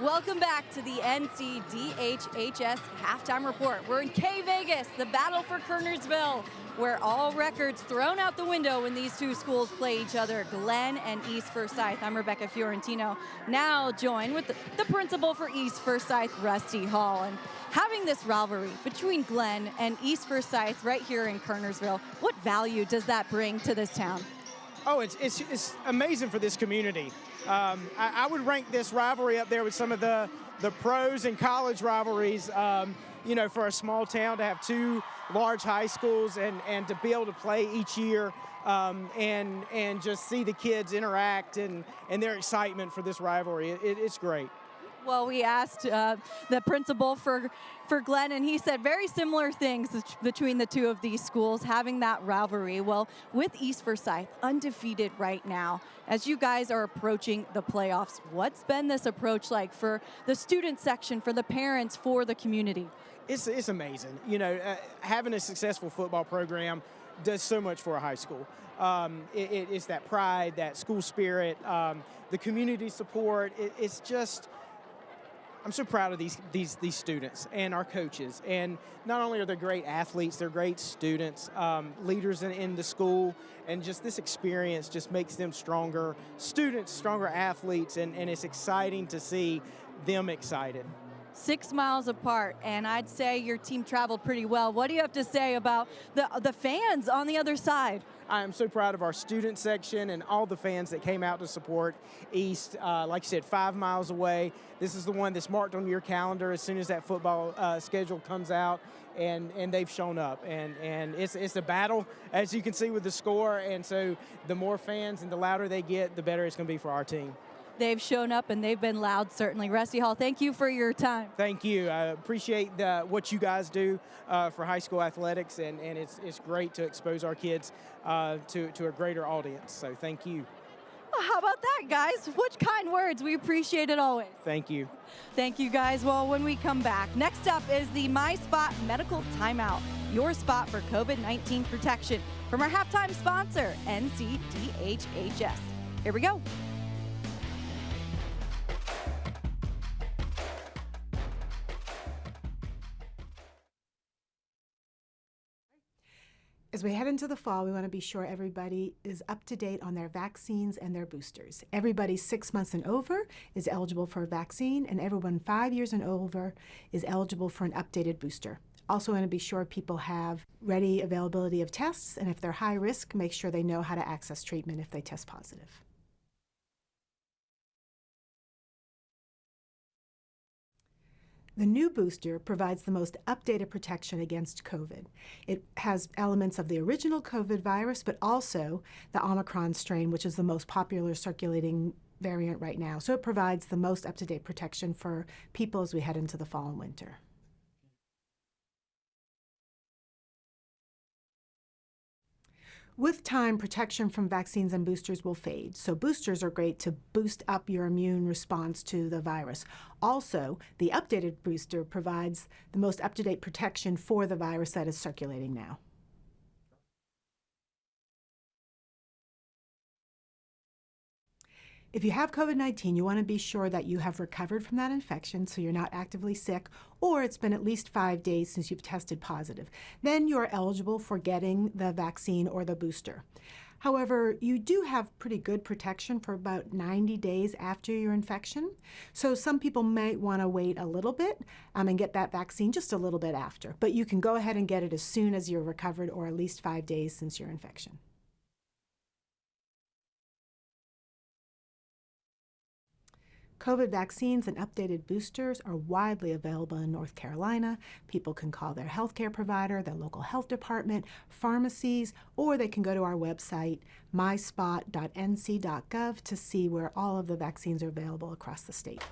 Welcome back to the NCDHHS Halftime Report. We're in K Vegas, the battle for Kernersville, where all records thrown out the window when these two schools play each other, Glenn and East Forsyth. I'm Rebecca Fiorentino, now joined with the principal for East Forsyth, Rusty Hall. And having this rivalry between Glenn and East Forsyth right here in Kernersville, what value does that bring to this town? Oh, it's amazing for this community. I would rank this rivalry up there with some of the pros and college rivalries. You know, for a small town to have two large high schools and to be able to play each year and just see the kids interact and their excitement for this rivalry, it's great. Well, we asked the principal for Glenn, and he said very similar things between the two of these schools, having that rivalry. Well, with East Forsyth undefeated right now, as you guys are approaching the playoffs, what's been this approach like for the student section, for the parents, for the community? It's amazing. You know, having a successful football program does so much for a high school. It's that pride, that school spirit, the community support. It's just, I'm so proud of these students and our coaches. And not only are they great athletes, they're great students, leaders in the school, and just this experience just makes them stronger students, stronger athletes, and it's exciting to see them excited. 6 miles apart, and I'd say your team traveled pretty well. What do you have to say about the fans on the other side? I am so proud of our student section and all the fans that came out to support East. Like you said, 5 miles away. This is the one that's marked on your calendar as soon as that football schedule comes out, and they've shown up. And it's a battle, as you can see with the score, and so the more fans and the louder they get, the better it's going to be for our team. They've shown up, and they've been loud, certainly. Rusty Hall, thank you for your time. Thank you. I appreciate what you guys do for high school athletics, and it's great to expose our kids to a greater audience. So thank you. Well, how about that, guys? What kind words. We appreciate it always. Thank you. Thank you, guys. Well, when we come back, next up is the My Spot Medical Timeout, your spot for COVID-19 protection from our halftime sponsor, NCDHHS. Here we go. As we head into the fall, we want to be sure everybody is up to date on their vaccines and their boosters. Everybody 6 months and over is eligible for a vaccine, and everyone 5 years and over is eligible for an updated booster. Also want to be sure people have ready availability of tests, and if they're high risk, make sure they know how to access treatment if they test positive. The new booster provides the most updated protection against COVID. It has elements of the original COVID virus, but also the Omicron strain, which is the most popular circulating variant right now. So it provides the most up-to-date protection for people as we head into the fall and winter. With time, protection from vaccines and boosters will fade. So boosters are great to boost up your immune response to the virus. Also, the updated booster provides the most up-to-date protection for the virus that is circulating now. If you have COVID-19, you want to be sure that you have recovered from that infection, so you're not actively sick, or it's been at least 5 days since you've tested positive. Then you're eligible for getting the vaccine or the booster. However, you do have pretty good protection for about 90 days after your infection, so some people might want to wait a little bit and get that vaccine just a little bit after. But you can go ahead and get it as soon as you're recovered, or at least 5 days since your infection. COVID vaccines and updated boosters are widely available in North Carolina. People can call their healthcare provider, their local health department, pharmacies, or they can go to our website, myspot.nc.gov, to see where all of the vaccines are available across the state.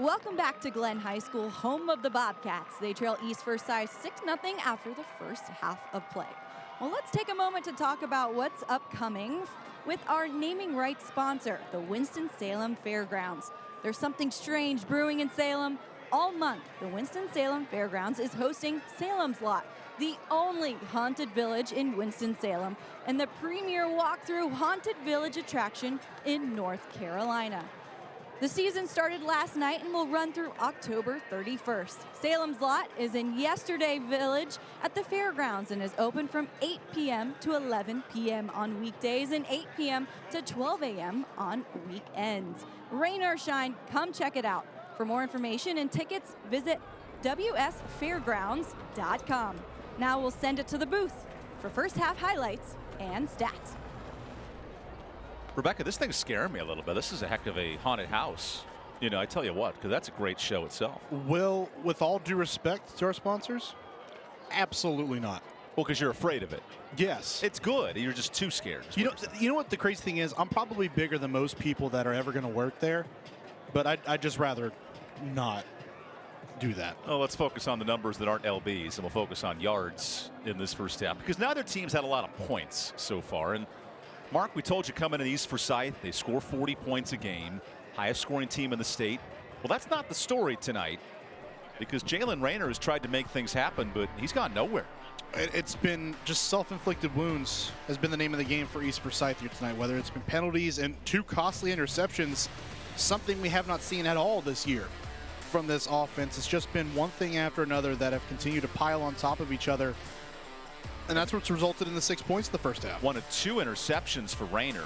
Welcome back to Glenn High School, home of the Bobcats. They trail East Forsyth 6-0 after the first half of play. Well, let's take a moment to talk about what's upcoming with our naming rights sponsor, the Winston-Salem Fairgrounds. There's something strange brewing in Salem. All month, the Winston-Salem Fairgrounds is hosting Salem's Lot, the only haunted village in Winston-Salem, and the premier walkthrough haunted village attraction in North Carolina. The season started last night and will run through October 31st. Salem's Lot is in Yesterday Village at the fairgrounds and is open from 8 p.m. to 11 p.m. on weekdays and 8 p.m. to 12 a.m. on weekends. Rain or shine, come check it out. For more information and tickets, visit WSFairgrounds.com. Now we'll send it to the booth for first half highlights and stats. Rebecca, this thing's scaring me a little bit. This is a heck of a haunted house. You know, I tell you what, because that's a great show itself. Will, with all due respect to our sponsors, absolutely not. Well, because you're afraid of it. Yes. It's good. You're just too scared. You know what the crazy thing is? I'm probably bigger than most people that are ever going to work there, but I'd just rather not do that. Oh, let's focus on the numbers that aren't LBs, and we'll focus on yards in this first half, because neither team's had a lot of points so far. And Mark, we told you coming in East Forsyth, they score 40 points a game, highest scoring team in the state. Well, that's not the story tonight, because Jalen Rayner has tried to make things happen, but he's gone nowhere. It's been just self-inflicted wounds has been the name of the game for East Forsyth here tonight, whether it's been penalties and 2 costly interceptions, something we have not seen at all this year from this offense. It's just been one thing after another that have continued to pile on top of each other. And that's what's resulted in the 6 points in the first half. 1 of 2 interceptions for Rayner.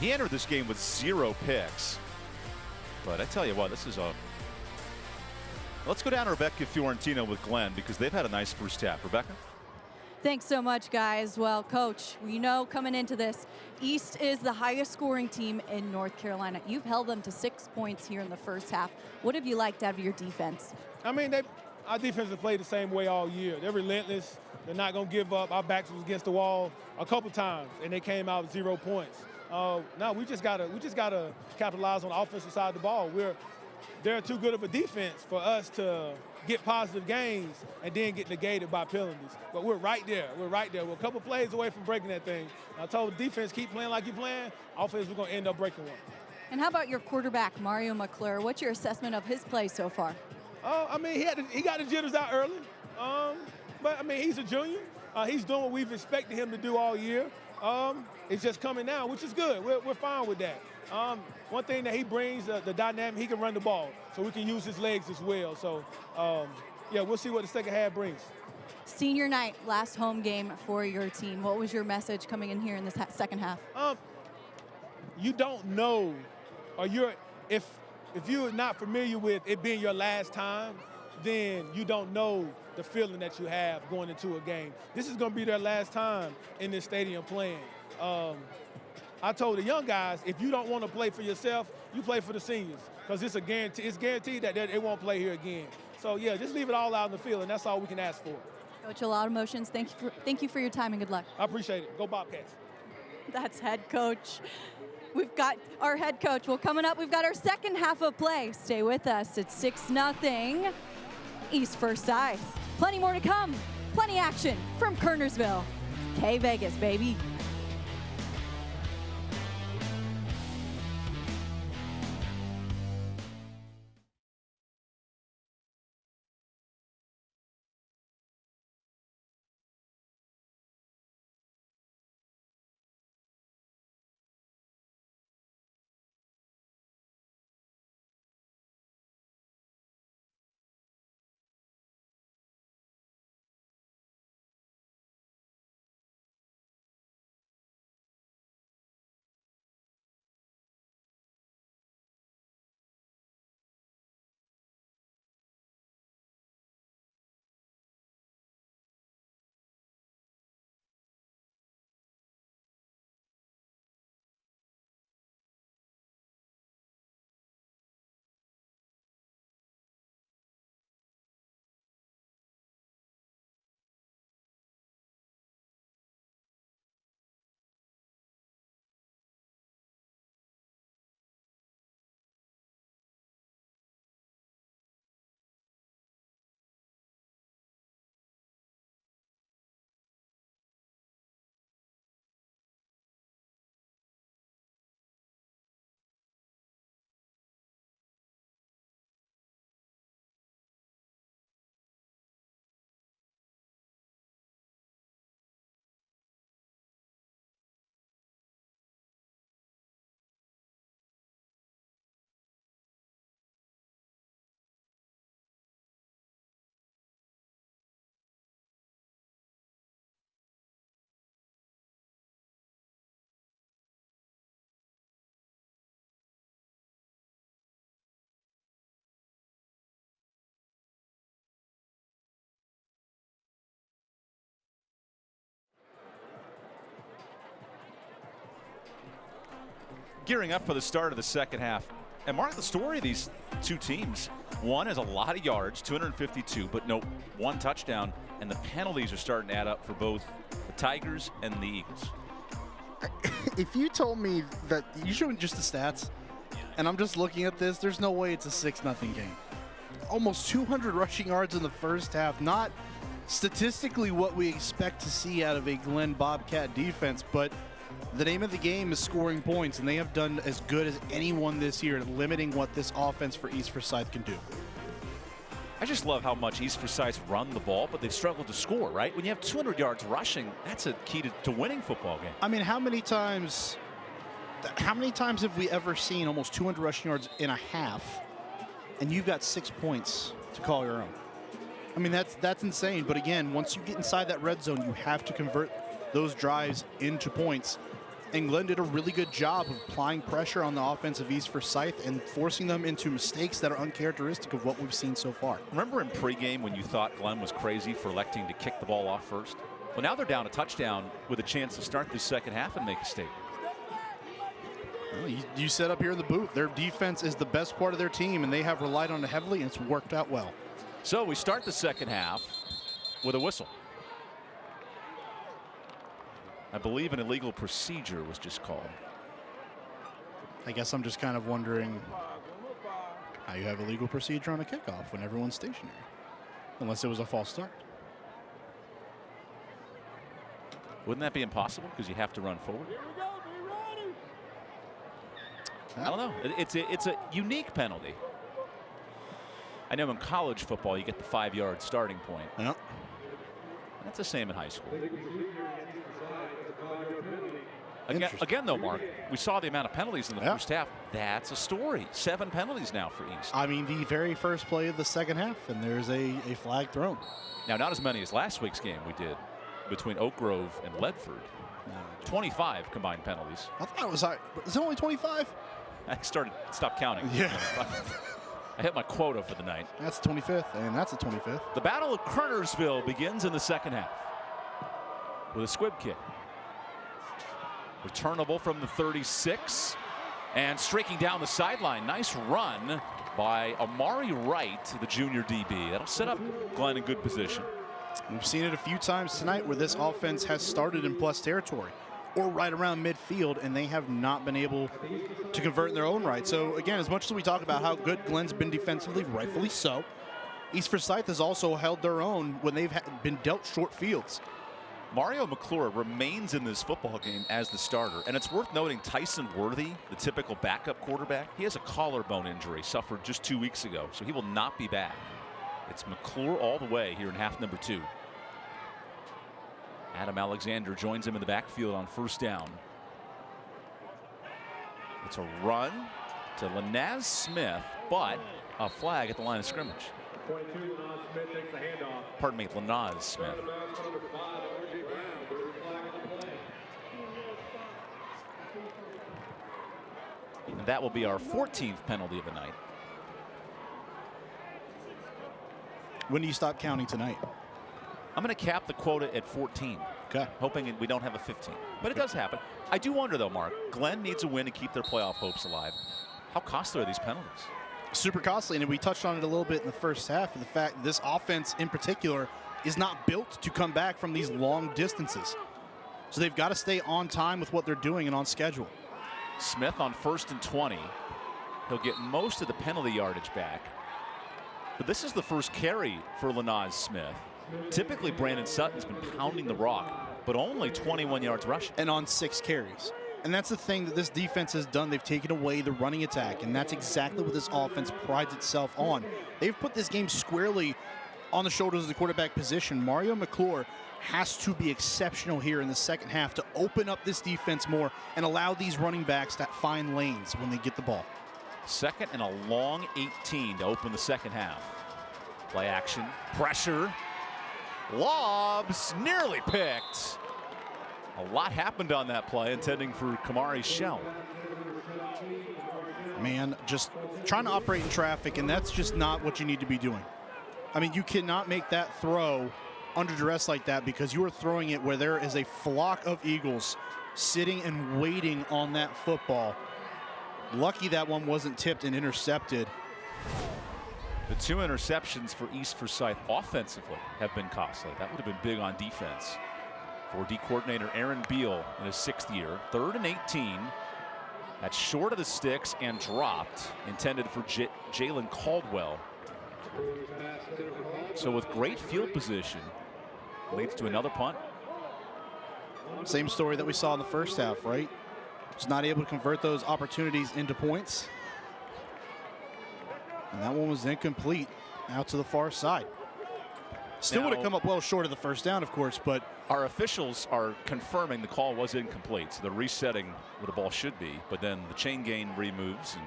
He entered this game with 0 picks. But I tell you what, this is a... Let's go down to Rebecca Fiorentino with Glenn, because they've had a nice first half. Rebecca? Thanks so much, guys. Well, Coach, we know coming into this, East is the highest scoring team in North Carolina. You've held them to 6 points here in the first half. What have you liked out of your defense? I mean, our defense has played the same way all year. They're relentless. They're not going to give up. Our backs was against the wall a couple times, and they came out with 0 points. Now we just gotta capitalize on the offensive side of the ball. They're too good of a defense for us to get positive gains and then get negated by penalties. But we're right there. We're a couple plays away from breaking that thing. I told the defense, keep playing like you're playing. Offense, we're going to end up breaking one. And how about your quarterback, Mario McClure? What's your assessment of his play so far? I mean, he got the jitters out early. But, I mean, he's a junior. He's doing what we've expected him to do all year. It's just coming now, which is good. We're fine with that. One thing that he brings, the dynamic, he can run the ball, so we can use his legs as well. So, yeah, we'll see what the second half brings. Senior night, last home game for your team. What was your message coming in here in this second half? You don't know, or if you're not familiar with it being your last time, then you don't know the feeling that you have going into a game. This is going to be their last time in this stadium playing. I told the young guys, if you don't want to play for yourself, you play for the seniors, because it's guaranteed that they won't play here again. So, yeah, just leave it all out in the field, and that's all we can ask for. Coach, a lot of emotions. Thank you for your time, and good luck. I appreciate it. Go Bobcats. That's head coach. We've got our head coach. Well, coming up, we've got our second half of play. Stay with us. It's 6-0 East Forsyth. Plenty more to come. Plenty action from Kernersville. K-Vegas, baby. gearing up for the start of the second half. And mark the story of these two teams. One has a lot of yards, 252, but no one touchdown. And the penalties are starting to add up for both the Tigers and the Eagles. If you told me that you showed me just the stats, and I'm just looking at this, there's no way it's a 6-0 game. Almost 200 rushing yards in the first half. Not statistically what we expect to see out of a Glenn Bobcat defense, but the name of the game is scoring points, and they have done as good as anyone this year at limiting what this offense for East Forsyth can do. I just love how much East Forsyth run the ball, but they've struggled to score, right? When you have 200 yards rushing, that's a key to winning football game. I mean, how many times have we ever seen almost 200 rushing yards in a half, and you've got 6 points to call your own? I mean, that's insane. But again, once you get inside that red zone, you have to convert those drives into points. And Glenn did a really good job of applying pressure on the offense of East Forsyth and forcing them into mistakes that are uncharacteristic of what we've seen so far. Remember in pregame when you thought Glenn was crazy for electing to kick the ball off first? Well, now they're down a touchdown with a chance to start the second half and make a statement. Well, you said up here in the booth, their defense is the best part of their team, and they have relied on it heavily, and it's worked out well. So we start the second half with a whistle. I believe an illegal procedure was just called. I guess I'm just kind of wondering how you have illegal procedure on a kickoff when everyone's stationary, unless it was a false start. Wouldn't that be impossible because you have to run forward? I don't know. It's a unique penalty. I know in college football you get the 5-yard starting point. Yeah. That's the same in high school. Again, though, Mark, we saw the amount of penalties in the first half. That's a story. 7 penalties now for East. I mean, the very first play of the second half, and there's a flag thrown. Now, not as many as last week's game we did between Oak Grove and Ledford. 25 combined penalties. I thought it was only 25? I stopped counting. Yeah. I hit my quota for the night. That's the 25th, and that's the 25th. The Battle of Kernersville begins in the second half with a squib kick. Returnable from the 36 and streaking down the sideline. Nice run by Amari Wright, the junior DB. That'll set up Glenn in good position. We've seen it a few times tonight where this offense has started in plus territory or right around midfield, and they have not been able to convert in their own right. So, again, as much as we talk about how good Glenn's been defensively, rightfully so, East Forsyth has also held their own when they've been dealt short fields. Mario McClure remains in this football game as the starter, and it's worth noting Tyson Worthy, the typical backup quarterback, he has a collarbone injury suffered just 2 weeks ago, so he will not be back. It's McClure all the way here in half number 2. Adam Alexander joins him in the backfield on first down. It's a run to Lanaz Smith, but a flag at the line of scrimmage. Pardon me, Lanaz Smith. And that will be our 14th penalty of the night. When do you stop counting tonight? I'm going to cap the quota at 14. Okay. Hoping we don't have a 15. But it does happen. I do wonder, though, Mark, Glenn needs a win to keep their playoff hopes alive. How costly are these penalties? Super costly, and we touched on it a little bit in the first half, of the fact that this offense in particular is not built to come back from these long distances. So they've got to stay on time with what they're doing and on schedule. Smith on 1st and 20. He'll get most of the penalty yardage back. But this is the first carry for Lanaz Smith. Typically, Brandon Sutton's been pounding the rock, but only 21 yards rushing. And on 6 carries. And that's the thing that this defense has done. They've taken away the running attack, and that's exactly what this offense prides itself on. They've put this game squarely on the shoulders of the quarterback position. Mario McClure has to be exceptional here in the second half to open up this defense more and allow these running backs to find lanes when they get the ball. Second and a long 18 to open the second half. Play action, pressure, lobs, nearly picked. A lot happened on that play, intending for Kamari Shell. Man, just trying to operate in traffic, and that's just not what you need to be doing. I mean, you cannot make that throw under duress like that because you are throwing it where there is a flock of Eagles sitting and waiting on that football. Lucky that one wasn't tipped and intercepted. The 2 interceptions for East Forsyth offensively have been costly. That would have been big on defense for D coordinator Aaron Beal in his 6th year. 3rd and 18. That's short of the sticks and dropped, intended for Jalen Caldwell. So with great field position, leads to another punt. Same story that we saw in the first half, right? Just not able to convert those opportunities into points. And that one was incomplete out to the far side. Still would have come up well short of the first down, of course, but our officials are confirming the call was incomplete. So they're resetting where the ball should be, but then the chain gain removes, and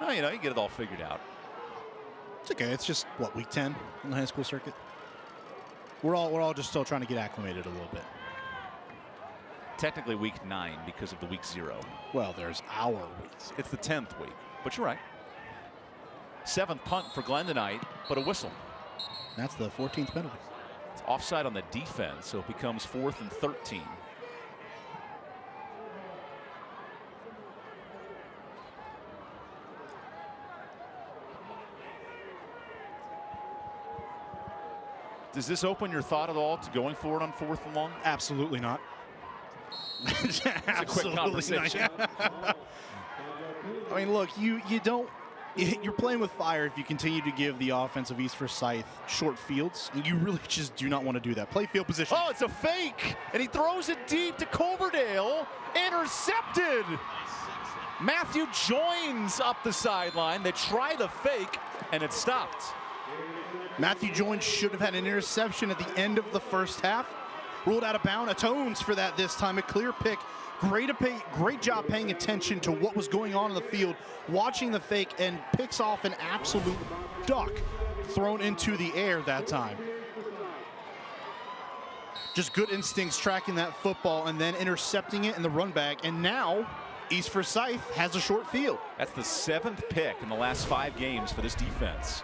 well, you know, you get it all figured out. It's okay. It's just what, week 10 on the high school circuit. We're all just still trying to get acclimated a little bit. Technically week 9 because of the week 0. Well, there's our weeks. It's the 10th week, but you're right. 7th punt for Glenn tonight, but a whistle. That's the 14th penalty. It's offside on the defense, so it becomes 4th and 13. Does this open your thought at all to going forward on 4th and long? Absolutely not. It's a quick conversation. I mean, look, you're playing with fire if you continue to give the offense of East Forsyth short fields. And you really just do not want to do that. Play field position. Oh, it's a fake, and he throws it deep to Coverdale. Intercepted. Matthew joins up the sideline. They try the fake, and it stopped. Matthew Jones should have had an interception at the end of the first half. Ruled out of bounds. Atones for that this time. A clear pick. Great job paying attention to what was going on in the field, watching the fake, and picks off an absolute duck thrown into the air that time. Just good instincts tracking that football and then intercepting it in the run back. And now East Forsyth has a short field. That's the 7th pick in the last 5 games for this defense.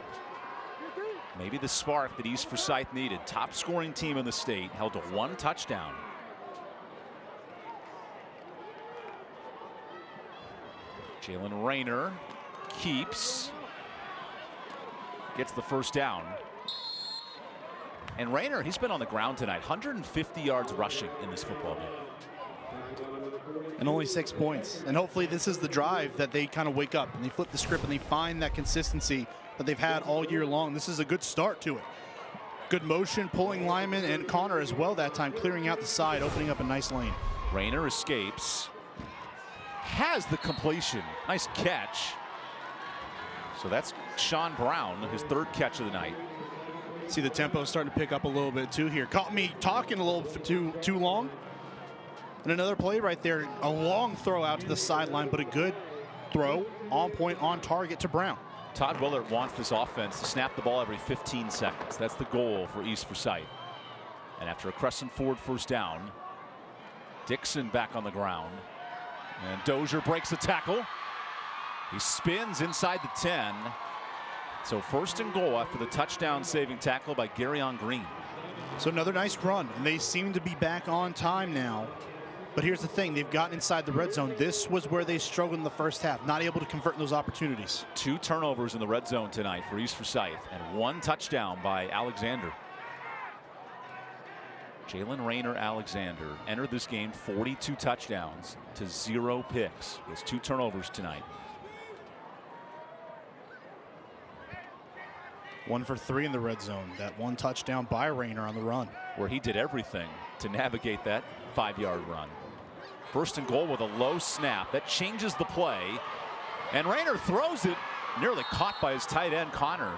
Maybe the spark that East Forsyth needed. Top scoring team in the state, held to 1 touchdown. Jalen Rayner keeps, gets the first down. And Rayner, he's been on the ground tonight. 150 yards rushing in this football game. And only 6 points. And hopefully this is the drive that they kind of wake up and they flip the script and they find that consistency that they've had all year long. This is a good start to it. Good motion, pulling Lyman and Connor as well that time, clearing out the side, opening up a nice lane. Rayner escapes. Has the completion. Nice catch. So that's Sean Brown, his 3rd catch of the night. See the tempo starting to pick up a little bit too here. Caught me talking a little bit too long. And another play right there. A long throw out to the sideline, but a good throw, on point, on target to Brown. Todd Willard wants this offense to snap the ball every 15 seconds. That's the goal for East Forsyth. And after a Crescent Ford first down, Dixon back on the ground. And Dozier breaks the tackle. He spins inside the 10. So 1st and goal after the touchdown saving tackle by Garyon Green. So another nice run, and they seem to be back on time now. But here's the thing, they've gotten inside the red zone. This was where they struggled in the first half, not able to convert those opportunities. 2 turnovers in the red zone tonight for East Forsyth, and 1 touchdown by Alexander. Jalen Rayner Alexander entered this game 42 touchdowns to 0 picks. He has 2 turnovers tonight. 1 for 3 in the red zone. That 1 touchdown by Rayner on the run. Where he did everything to navigate that 5-yard run. 1st and goal with a low snap. That changes the play. And Rayner throws it, nearly caught by his tight end, Connor.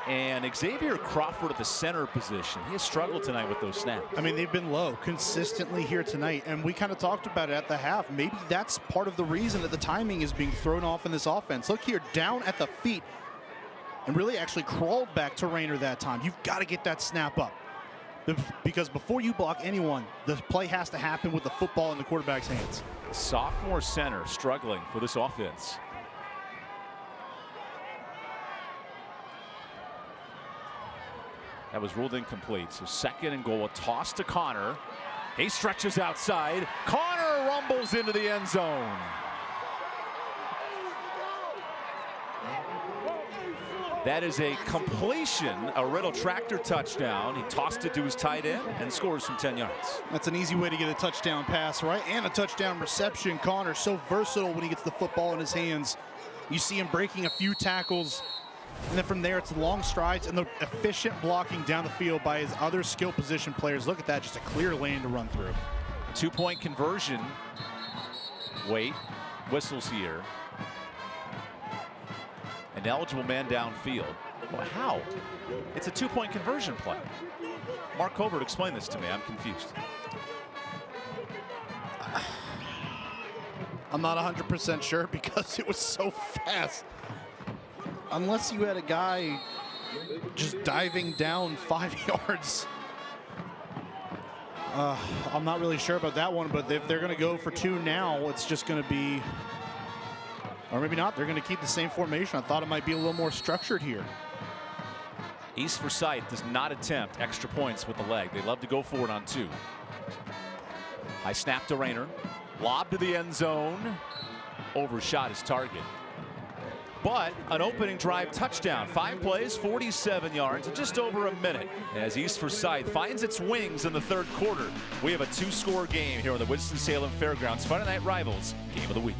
And Xavier Crawford at the center position. He has struggled tonight with those snaps. I mean, they've been low consistently here tonight. And we kind of talked about it at the half. Maybe that's part of the reason that the timing is being thrown off in this offense. Look here, down at the feet. And really actually crawled back to Rayner that time. You've got to get that snap up. Because before you block anyone, the play has to happen with the football in the quarterback's hands. Sophomore center struggling for this offense. That was ruled incomplete. So 2nd and goal, a toss to Connor. He stretches outside. Connor rumbles into the end zone. That is a completion, a Riddle tractor touchdown. He tossed it to his tight end and scores from 10 yards. That's an easy way to get a touchdown pass, right? And a touchdown reception. Connor, so versatile when he gets the football in his hands. You see him breaking a few tackles, and then from there it's long strides and the efficient blocking down the field by his other skill position players. Look at that, just a clear lane to run through. 2-point conversion. Wait, whistles here. An eligible man downfield. Well, how? It's a 2-point conversion play. Mark Covert, explain this to me. I'm confused. I'm not 100% sure because it was so fast. Unless you had a guy just diving down 5 yards. I'm not really sure about that one, but if they're going to go for 2 now, it's just going to be, or maybe not, they're going to keep the same formation. I thought it might be a little more structured here. East Forsyth does not attempt extra points with the leg. They love to go for it on 2. High snap to Rayner. Lob to the end zone. Overshot his target. But an opening drive touchdown. 5 plays, 47 yards in just over a minute. As East Forsyth finds its wings in the third quarter. We have a 2-score game here on the Winston-Salem Fairgrounds. Friday Night Rivals, Game of the Week.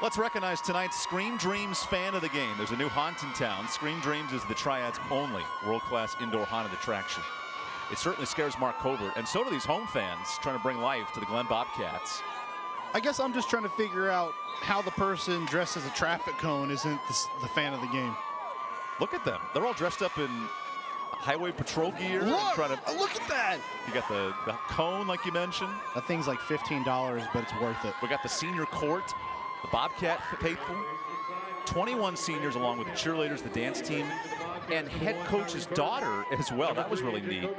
Let's recognize tonight's Scream Dreams fan of the game. There's a new haunt in town. Scream Dreams is the Triad's only world-class indoor haunted attraction. It certainly scares Mark Covert, and so do these home fans trying to bring life to the Glen Bobcats. I guess I'm just trying to figure out how the person dressed as a traffic cone isn't the fan of the game. Look at them. They're all dressed up in highway patrol gear. Look at that. You got the cone, like you mentioned. That thing's like $15, but it's worth it. We got the senior court. The Bobcat faithful, 21 seniors along with the cheerleaders, the dance team, and head coach's daughter as well. That was really neat,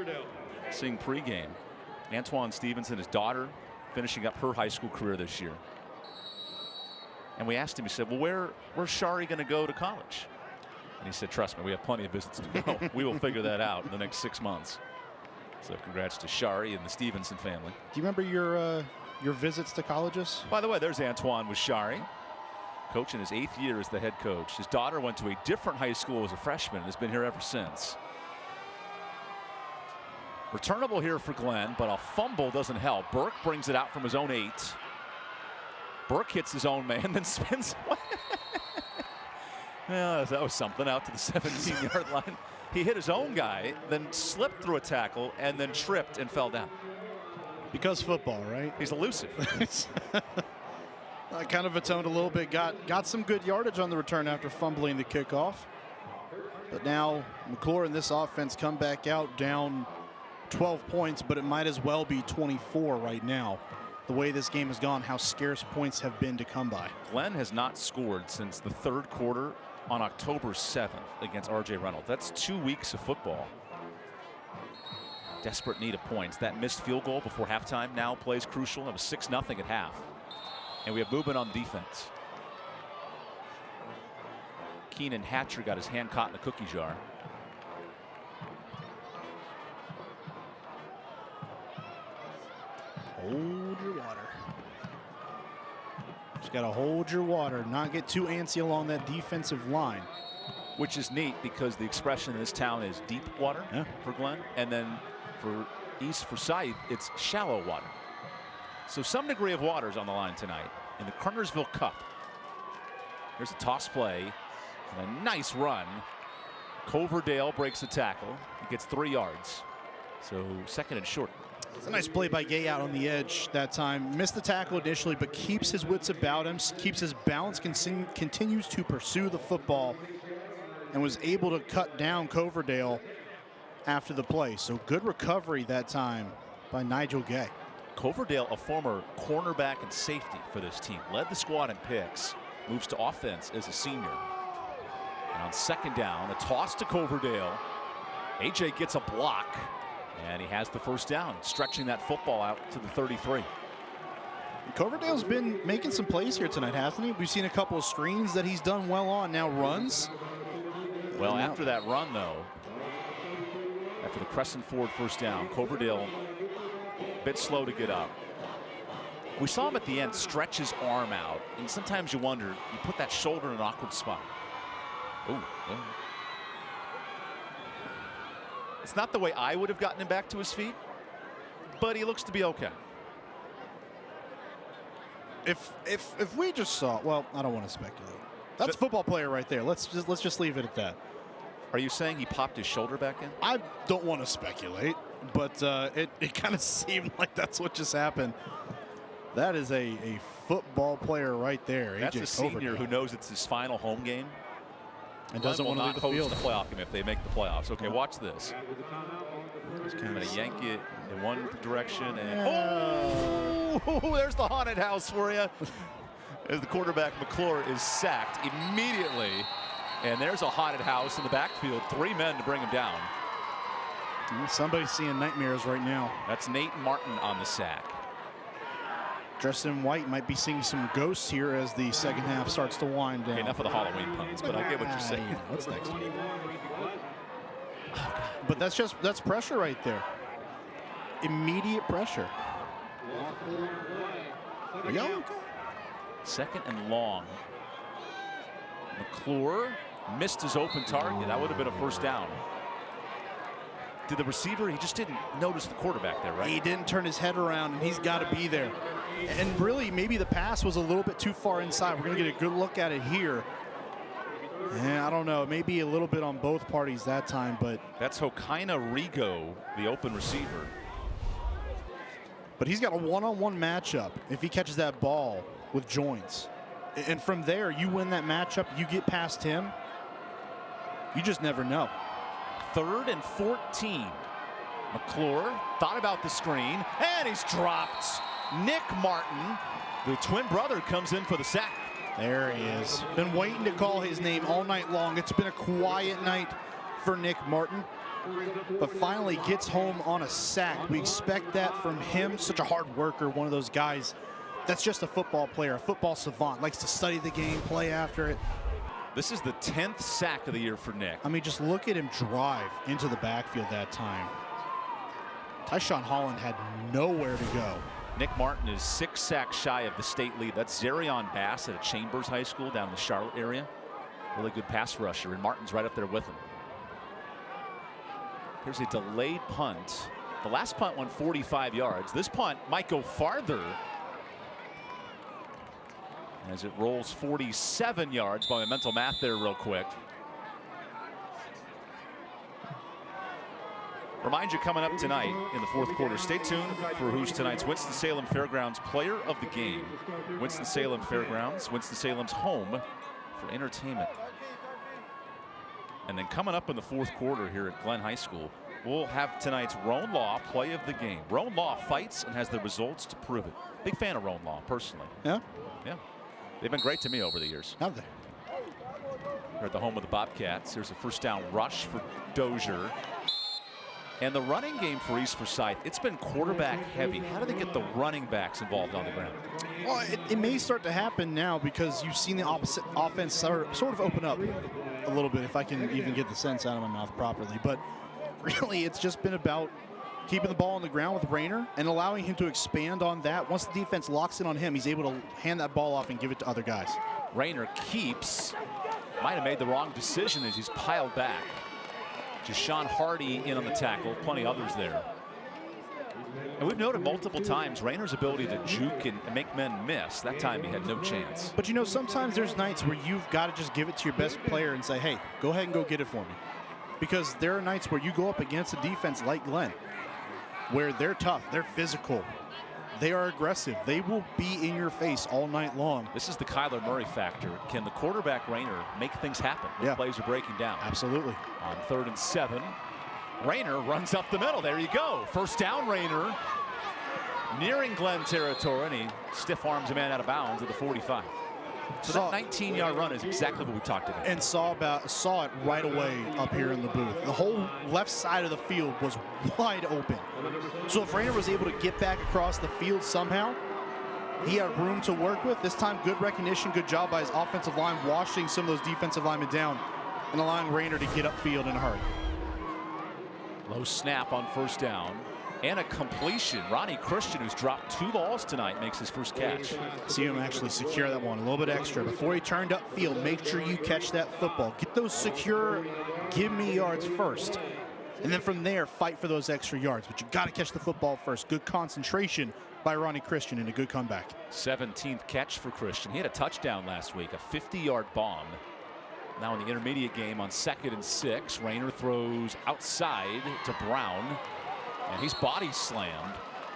seeing pregame. Antoine Stevenson, his daughter, finishing up her high school career this year. And we asked him, he said, well, where's Shari going to go to college? And he said, trust me, we have plenty of visits to go. We will figure that out in the next 6 months. So congrats to Shari and the Stevenson family. Do you remember your visits to colleges? By the way, there's Antoine with Shari, coach in his 8th year as the head coach. His daughter went to a different high school as a freshman and has been here ever since. Returnable here for Glenn, but a fumble doesn't help. Burke brings it out from his own 8. Burke hits his own man, then spins away. Yeah, that was something, out to the 17-yard line. He hit his own guy, then slipped through a tackle, and then tripped and fell down. Because football, right? He's elusive. Kind of atoned a little bit. Got some good yardage on the return after fumbling the kickoff. But now McClure in this offense come back out down 12 points, but it might as well be 24 right now. The way this game has gone, how scarce points have been to come by. Glenn has not scored since the third quarter on October 7th against R.J. Reynolds. That's 2 weeks of football. Desperate need of points. That missed field goal before halftime now plays crucial. It was 6-0 at half. And we have movement on defense. Keenan Hatcher got his hand caught in a cookie jar. Hold your water. Just got to hold your water, not get too antsy along that defensive line. Which is neat because the expression in this town is deep water for Glenn. And then for East Forsyth, it's shallow water. So some degree of water is on the line tonight. in the Kernersville Cup. Here's a toss play and a nice run. Coverdale breaks the tackle. He gets 3 yards. So 2nd and short. It's a nice play by Gay out on the edge that time. Missed the tackle initially, but keeps his wits about him, keeps his balance, continues to pursue the football, and was able to cut down Coverdale after the play. So good recovery that time by Nigel Gay. Coverdale, a former cornerback and safety for this team, led the squad in picks, moves to offense as a senior. And on 2nd down, a toss to Coverdale. AJ gets a block, and he has the 1st down, stretching that football out to the 33. Coverdale's been making some plays here tonight, hasn't he? We've seen a couple of screens that he's done well on, now runs. Well, after that run, though, after the crescent forward 1st down, Coverdale a bit slow to get up. We saw him at the end stretch his arm out, and sometimes you wonder, you put that shoulder in an awkward spot. Ooh. It's not the way I would have gotten him back to his feet, but he looks to be okay. If we just saw, well, I don't want to speculate. That's a football player right there. Let's just leave it at that. Are you saying he popped his shoulder back in? I don't want to speculate, but it kind of seemed like that's what just happened. That is a football player right there. That's AJ a senior Coverdale, who knows it's his final home game and doesn't want to leave the field. The playoff game if they make the playoffs. Okay, watch this. Just kind of yank it in one direction, and oh, there's the haunted house for you. As the quarterback McClure is sacked immediately, and there's a haunted house in the backfield. 3 men to bring him down. Somebody's seeing nightmares right now. That's Nate Martin on the sack. Dressed in white, might be seeing some ghosts here as the 2nd half starts to wind down. Okay, enough of the Halloween puns, but I get what you're saying. What's next week? But that's pressure right there. Immediate pressure. There we go. Okay. 2nd and long. McClure missed his open target. That would have been a 1st down. Did the receiver, he just didn't notice the quarterback there, right? He didn't turn his head around, and he's got to be there. And really, maybe the pass was a little bit too far inside. We're going to get a good look at it here. Yeah, I don't know. Maybe a little bit on both parties that time, but that's Hokaina Rigo, the open receiver. But he's got a one-on-one matchup if he catches that ball with joints. And from there, you win that matchup, you get past him. You just never know. 3rd and 14. McClure thought about the screen, and he's dropped. Nick Martin, the twin brother, comes in for the sack. There he is. Been waiting to call his name all night long. It's been a quiet night for Nick Martin, but finally gets home on a sack. We expect that from him. Such a hard worker, one of those guys that's just a football player, a football savant, likes to study the game, play after it. This is the 10th sack of the year for Nick. I mean, just look at him drive into the backfield that time. Tyshawn Holland had nowhere to go. Nick Martin is 6 sacks shy of the state lead. That's Zarion Bass at Chambers High School down in the Charlotte area. Really good pass rusher, and Martin's right up there with him. Here's a delayed punt. The last punt went 45 yards. This punt might go farther as it rolls 47 yards by my mental math there real quick. Remind you, coming up tonight in the 4th quarter, stay tuned for who's tonight's Winston-Salem Fairgrounds Player of the Game. Winston-Salem Fairgrounds, Winston-Salem's home for entertainment. And then coming up in the 4th quarter here at Glenn High School, we'll have tonight's Roan Law Play of the Game. Roan Law fights and has the results to prove it. Big fan of Roan Law, personally. Yeah? Yeah. They've been great to me over the years. Have they? Here at the home of the Bobcats. Here's a 1st down rush for Dozier. And the running game for East Forsyth, it's been quarterback heavy. How do they get the running backs involved on the ground? Well, it may start to happen now because you've seen the opposite offense sort of open up a little bit, if I can even get the sense out of my mouth properly. But really, it's just been about keeping the ball on the ground with Rayner and allowing him to expand on that. Once the defense locks in on him, he's able to hand that ball off and give it to other guys. Rayner keeps. Might have made the wrong decision as he's piled back. Just Sean Hardy in on the tackle. Plenty others there. And we've noted multiple times Rayner's ability to juke and make men miss. That time he had no chance. But you know, sometimes there's nights where you've got to just give it to your best player and say, hey, go ahead and go get it for me. Because there are nights where you go up against a defense like Glenn, where they're tough, they're physical, they are aggressive. They will be in your face all night long. This is the Kyler Murray factor. Can the quarterback Rayner make things happen when plays are breaking down? Absolutely. On 3rd and 7, Rayner runs up the middle. There you go. First down, Rayner. Nearing Glenn territory, and he stiff arms a man out of bounds at the 45. So that 19-yard run is exactly what we talked about. And saw it right away up here in the booth. The whole left side of the field was wide open. So if Rayner was able to get back across the field somehow, he had room to work with. This time, good recognition, good job by his offensive line, washing some of those defensive linemen down and allowing Rayner to get upfield in a hurry. Low snap on first down. And a completion. Ronnie Christian, who's dropped 2 balls tonight, makes his first catch. See him actually secure that one a little bit extra. Before he turned upfield, make sure you catch that football. Get those secure, give me yards first. And then from there, fight for those extra yards. But you got to catch the football first. Good concentration by Ronnie Christian and a good comeback. 17th catch for Christian. He had a touchdown last week, a 50-yard bomb. Now in the intermediate game on 2nd and 6, Rayner throws outside to Brown. And he's body slammed.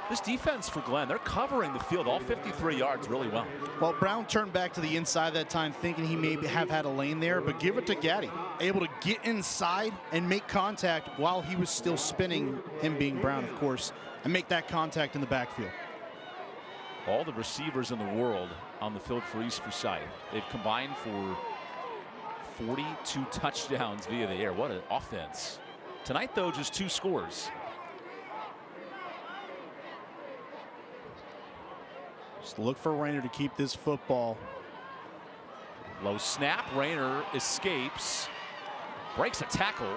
This defense for Glenn, they're covering the field all 53 yards really well. Well, Brown turned back to the inside that time thinking he may have had a lane there, but give it to Gaddy. Able to get inside and make contact while he was still spinning, him being Brown, of course, and make that contact in the backfield. All the receivers in the world on the field for East Forsyth. They've combined for 42 touchdowns via the air. What an offense. Tonight, though, just 2 scores. Just look for Rayner to keep this football. Low snap. Rayner escapes. Breaks a tackle.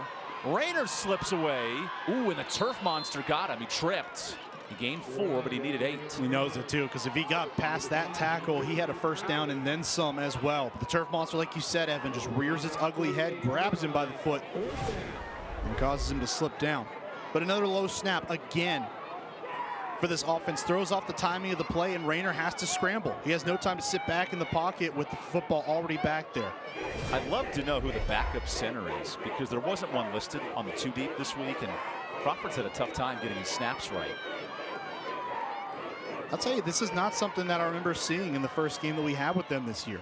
Rayner slips away. Ooh, and the turf monster got him. He tripped. He gained 4, but he needed 8. He knows it too, because if he got past that tackle, he had a first down and then some as well. But the turf monster, like you said, Evan, just rears its ugly head, grabs him by the foot, and causes him to slip down. But another low snap again for this offense, throws off the timing of the play, and Rayner has to scramble. He has no time to sit back in the pocket with the football already back there. I'd love to know who the backup center is, because there wasn't one listed on the 2 deep this week, and Crawford's had a tough time getting his snaps right. I'll tell you, this is not something that I remember seeing in the first game that we had with them this year.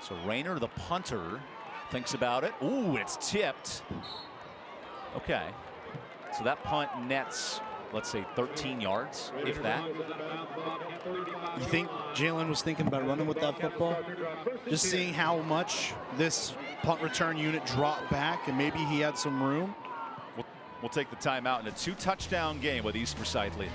So Rayner, the punter, thinks about it. Ooh, it's tipped. Okay, so that punt nets, let's say, 13 yards, if that. You think Jalen was thinking about running with that football? Just seeing how much this punt return unit dropped back, and maybe he had some room. We'll take the timeout in a 2-touchdown game with East Forsyth leading.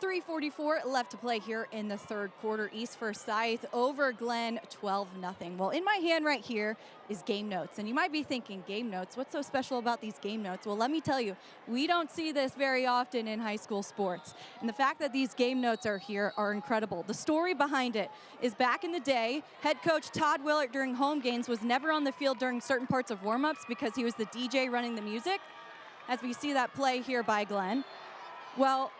.344 left to play here in the 3rd quarter. East Forsyth over Glenn 12-0. Well, in my hand right here is game notes. And you might be thinking, game notes, what's so special about these game notes? Well, let me tell you, we don't see this very often in high school sports. And the fact that these game notes are here are incredible. The story behind it is back in the day, head coach Todd Willert during home games was never on the field during certain parts of warm-ups because he was the DJ running the music, as we see that play here by Glenn. Well,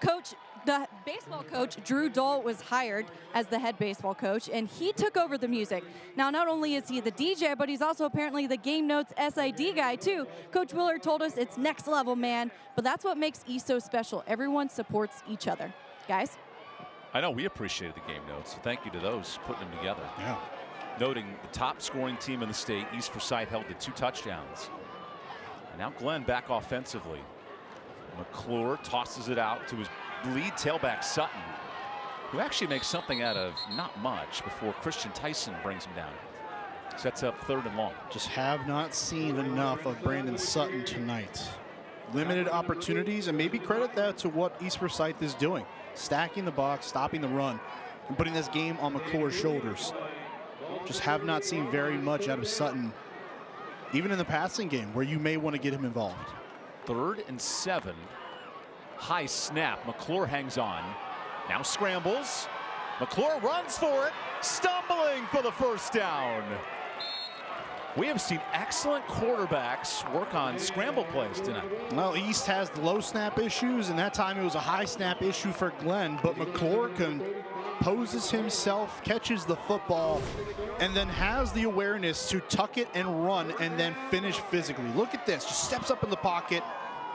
Coach the baseball coach, Drew Dole, was hired as the head baseball coach, and he took over the music. Now, not only is he the DJ, but he's also apparently the Game Notes SID guy, too. Coach Willard told us it's next level, man, but that's what makes East so special. Everyone supports each other. Guys? I know we appreciated the Game Notes, so thank you to those putting them together. Yeah. Noting the top scoring team in the state, East Forsyth, held to 2 touchdowns. And now Glenn back offensively. McClure tosses it out to his lead tailback Sutton, who actually makes something out of not much before Christian Tyson brings him down. Sets up 3rd and long. Just have not seen enough of Brandon Sutton tonight. Limited opportunities, and maybe credit that to what East Forsyth is doing. Stacking the box, stopping the run, and putting this game on McClure's shoulders. Just have not seen very much out of Sutton, even in the passing game, where you may want to get him involved. 3rd and 7. High snap. McClure hangs on. Now scrambles. McClure runs for it. Stumbling for the first down. We have seen excellent quarterbacks work on scramble plays tonight. Well, East has the low snap issues, and that time it was a high snap issue for Glenn, but McClure composes himself, catches the football, and then has the awareness to tuck it and run and then finish physically. Look at this, just steps up in the pocket,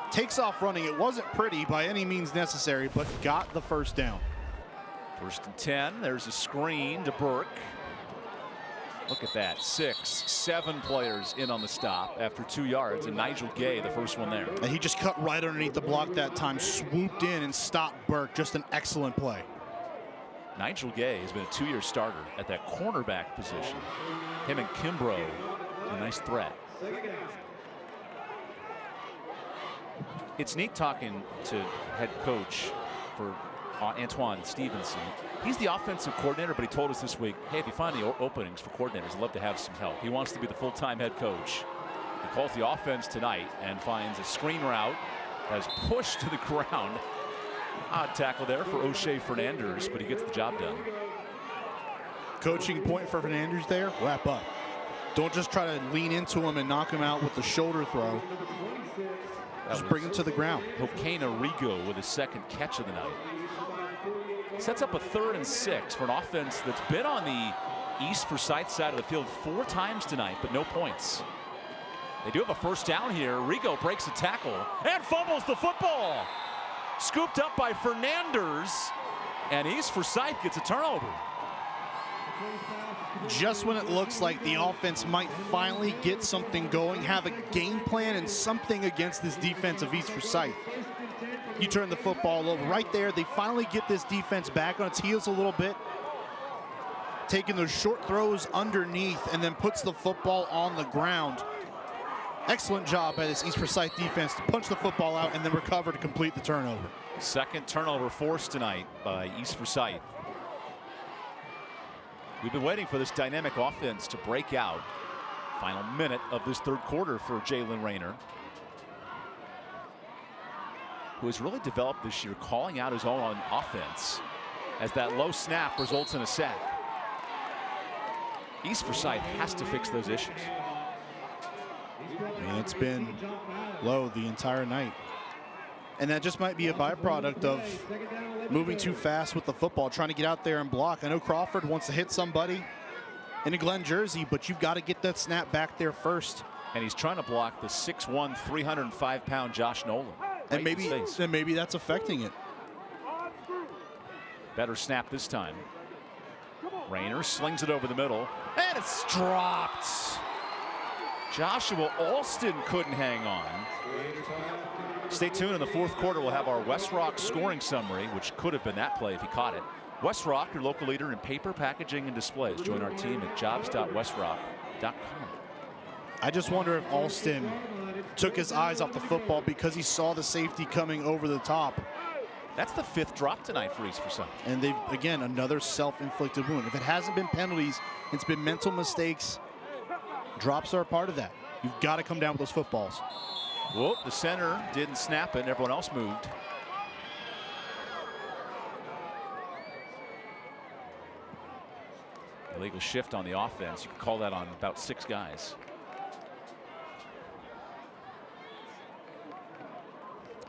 takes off running. It wasn't pretty by any means necessary, but got the first down. 1st and 10. There's a screen to Burke. Look at that. 6, 7 players in on the stop after 2 yards, and Nigel Gay, the first one there. And he just cut right underneath the block that time, swooped in and stopped Burke. Just an excellent play. Nigel Gay has been a 2-year starter at that cornerback position. Him and Kimbrough, a nice threat. It's neat talking to head coach for Antoine Stevenson. He's the offensive coordinator, but he told us this week, hey, if you find the openings for coordinators, I'd love to have some help. He wants to be the full-time head coach. He calls the offense tonight and finds a screen route that's pushed to the ground. Odd tackle there for O'Shea Fernandez, but he gets the job done. Coaching point for Fernandez there, wrap up. Don't just try to lean into him and knock him out with the shoulder throw. Just bring him to the ground. Hokena Rigo with his 2nd catch of the night. Sets up a 3rd and 6 for an offense that's been on the East Forsyth side of the field 4 times tonight, but no points. They do have a first down here. Rigo breaks a tackle and fumbles the football. Scooped up by Fernandez, and East Forsyth gets a turnover. Just when it looks like the offense might finally get something going, have a game plan and something against this defense of East Forsyth, you turn the football over. Right there, they finally get this defense back on its heels a little bit, taking those short throws underneath, and then puts the football on the ground. Excellent job by this East Forsyth defense to punch the football out and then recover to complete the turnover. 2nd turnover forced tonight by East Forsyth. We've been waiting for this dynamic offense to break out. Final minute of this 3rd quarter for Jalen Rayner, who has really developed this year, calling out his own on offense as that low snap results in a sack. East Forsyth has to fix those issues. And it's been low the entire night. And that just might be a byproduct of moving too fast with the football, trying to get out there and block. I know Crawford wants to hit somebody in a Glenn jersey, but you've got to get that snap back there first. And he's trying to block the 6'1", 305-pound Josh Nolan. And maybe that's affecting it. Better snap this time. Rayner slings it over the middle, and it's dropped. Joshua Alston couldn't hang on. Stay tuned. In the 4th quarter, we'll have our West Rock scoring summary, which could have been that play if he caught it. West Rock, your local leader in paper, packaging, and displays. Join our team at jobs.westrock.com. I just wonder if Alston took his eyes off the football because he saw the safety coming over the top. That's the 5th drop tonight for East Forsyth. And they've, again, another self-inflicted wound. If it hasn't been penalties, it's been mental mistakes. Drops are a part of that. You've got to come down with those footballs. Whoop, the center didn't snap it, and everyone else moved. Illegal shift on the offense. You can call that on about 6 guys.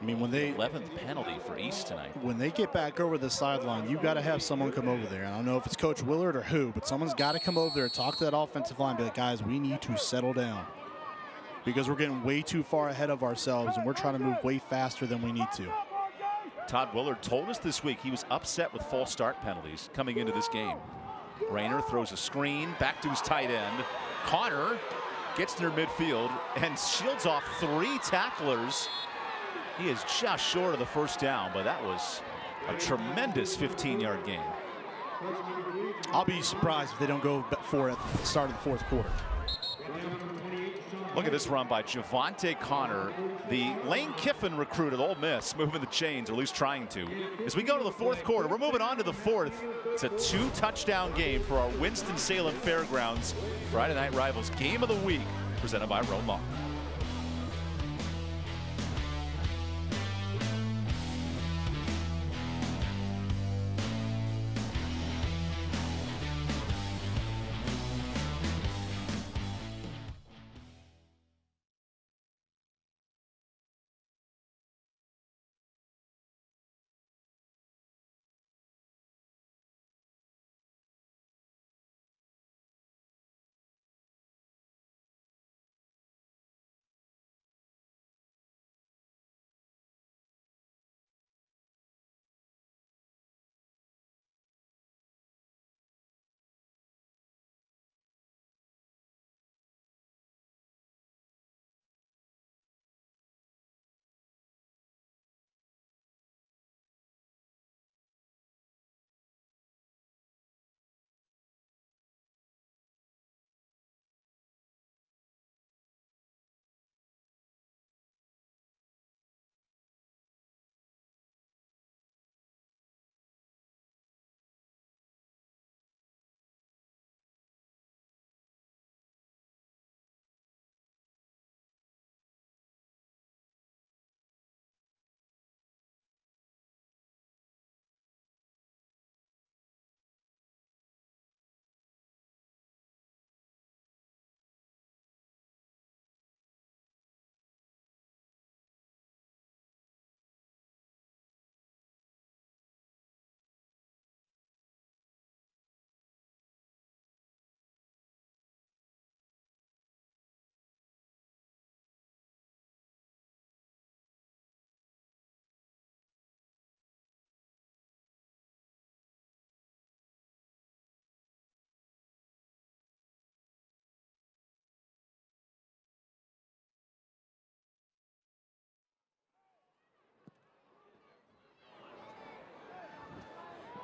I mean, when they 11th penalty for East tonight. When they get back over the sideline, you've got to have someone come over there. I don't know if it's Coach Willard or who, but someone's got to come over there, talk to that offensive line, be like, guys, we need to settle down because we're getting way too far ahead of ourselves and we're trying to move way faster than we need to. Todd Willard told us this week he was upset with false start penalties coming into this game. Rayner throws a screen back to his tight end. Connor gets near midfield and shields off 3 tacklers. He is just short of the first down, but that was a tremendous 15-yard gain. I'll be surprised if they don't go for it at the start of the fourth quarter. Look at this run by Javante Connor, the Lane Kiffin recruit at Ole Miss, moving the chains, or at least trying to. As we go to the fourth quarter, we're moving on to the fourth. It's a 2-touchdown game for our Winston-Salem Fairgrounds Friday Night Rivals Game of the Week, presented by Roan Law.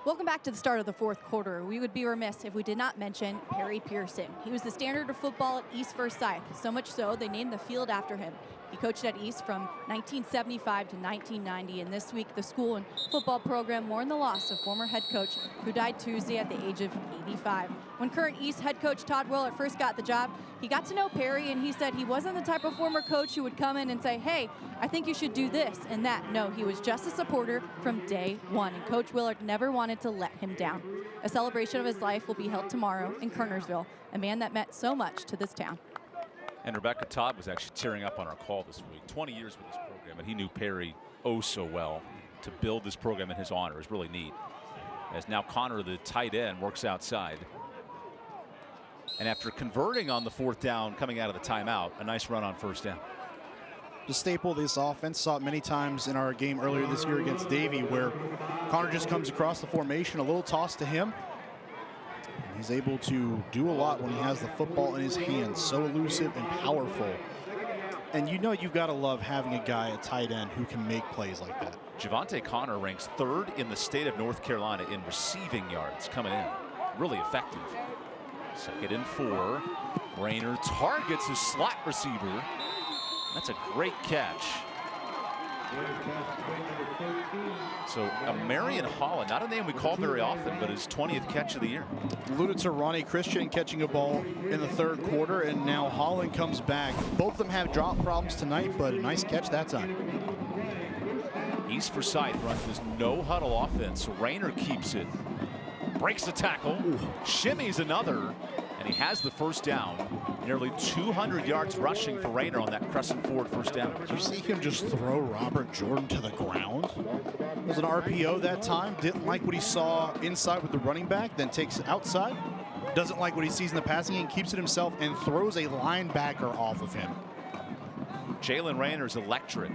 Welcome back to the start of the fourth quarter. We would be remiss if we did not mention Perry Pearson. He was the standard of football at East Forsyth, so much so they named the field after him. He coached at East from 1975 to 1990, and this week the school and football program mourned the loss of former head coach who died Tuesday at the age of 85. When current East head coach Todd Willard first got the job, he got to know Perry, and he said he wasn't the type of former coach who would come in and say, hey, I think you should do this and that. No, he was just a supporter from day one, and Coach Willard never wanted to let him down. A celebration of his life will be held tomorrow in Kernersville, a man that meant so much to this town. And Rebecca Todd was actually tearing up on our call this week. 20 years with this program, and he knew Perry oh so well. To build this program in his honor is really neat. As now Connor, the tight end, works outside. And after converting on the fourth down coming out of the timeout, a nice run on first down. The staple of this offense, saw it many times in our game earlier this year against Davie, where Connor just comes across the formation, a little toss to him. He's able to do a lot when he has the football in his hands, so elusive and powerful. And you know you've got to love having a guy at tight end who can make plays like that. Javante Connor ranks 3rd in the state of North Carolina in receiving yards coming in. Really effective. 2nd and 4. Rayner targets his slot receiver. That's a great catch. So Marion Holland, not a name we call very often, but his 20th catch of the year. Alluded to Ronnie Christian catching a ball in the third quarter, and now Holland comes back. Both of them have drop problems tonight, but a nice catch that time. East Forsyth runs this no-huddle offense. Rayner keeps it, breaks the tackle, shimmies another, and he has the first down. Nearly 200 yards rushing for Rayner on that Crescent Ford first down. Did you see him just throw Robert Jordan to the ground? It was an RPO that time. Didn't like what he saw inside with the running back, then takes it outside. Doesn't like what he sees in the passing game, keeps it himself, and throws a linebacker off of him. Jalen Rayner's electric,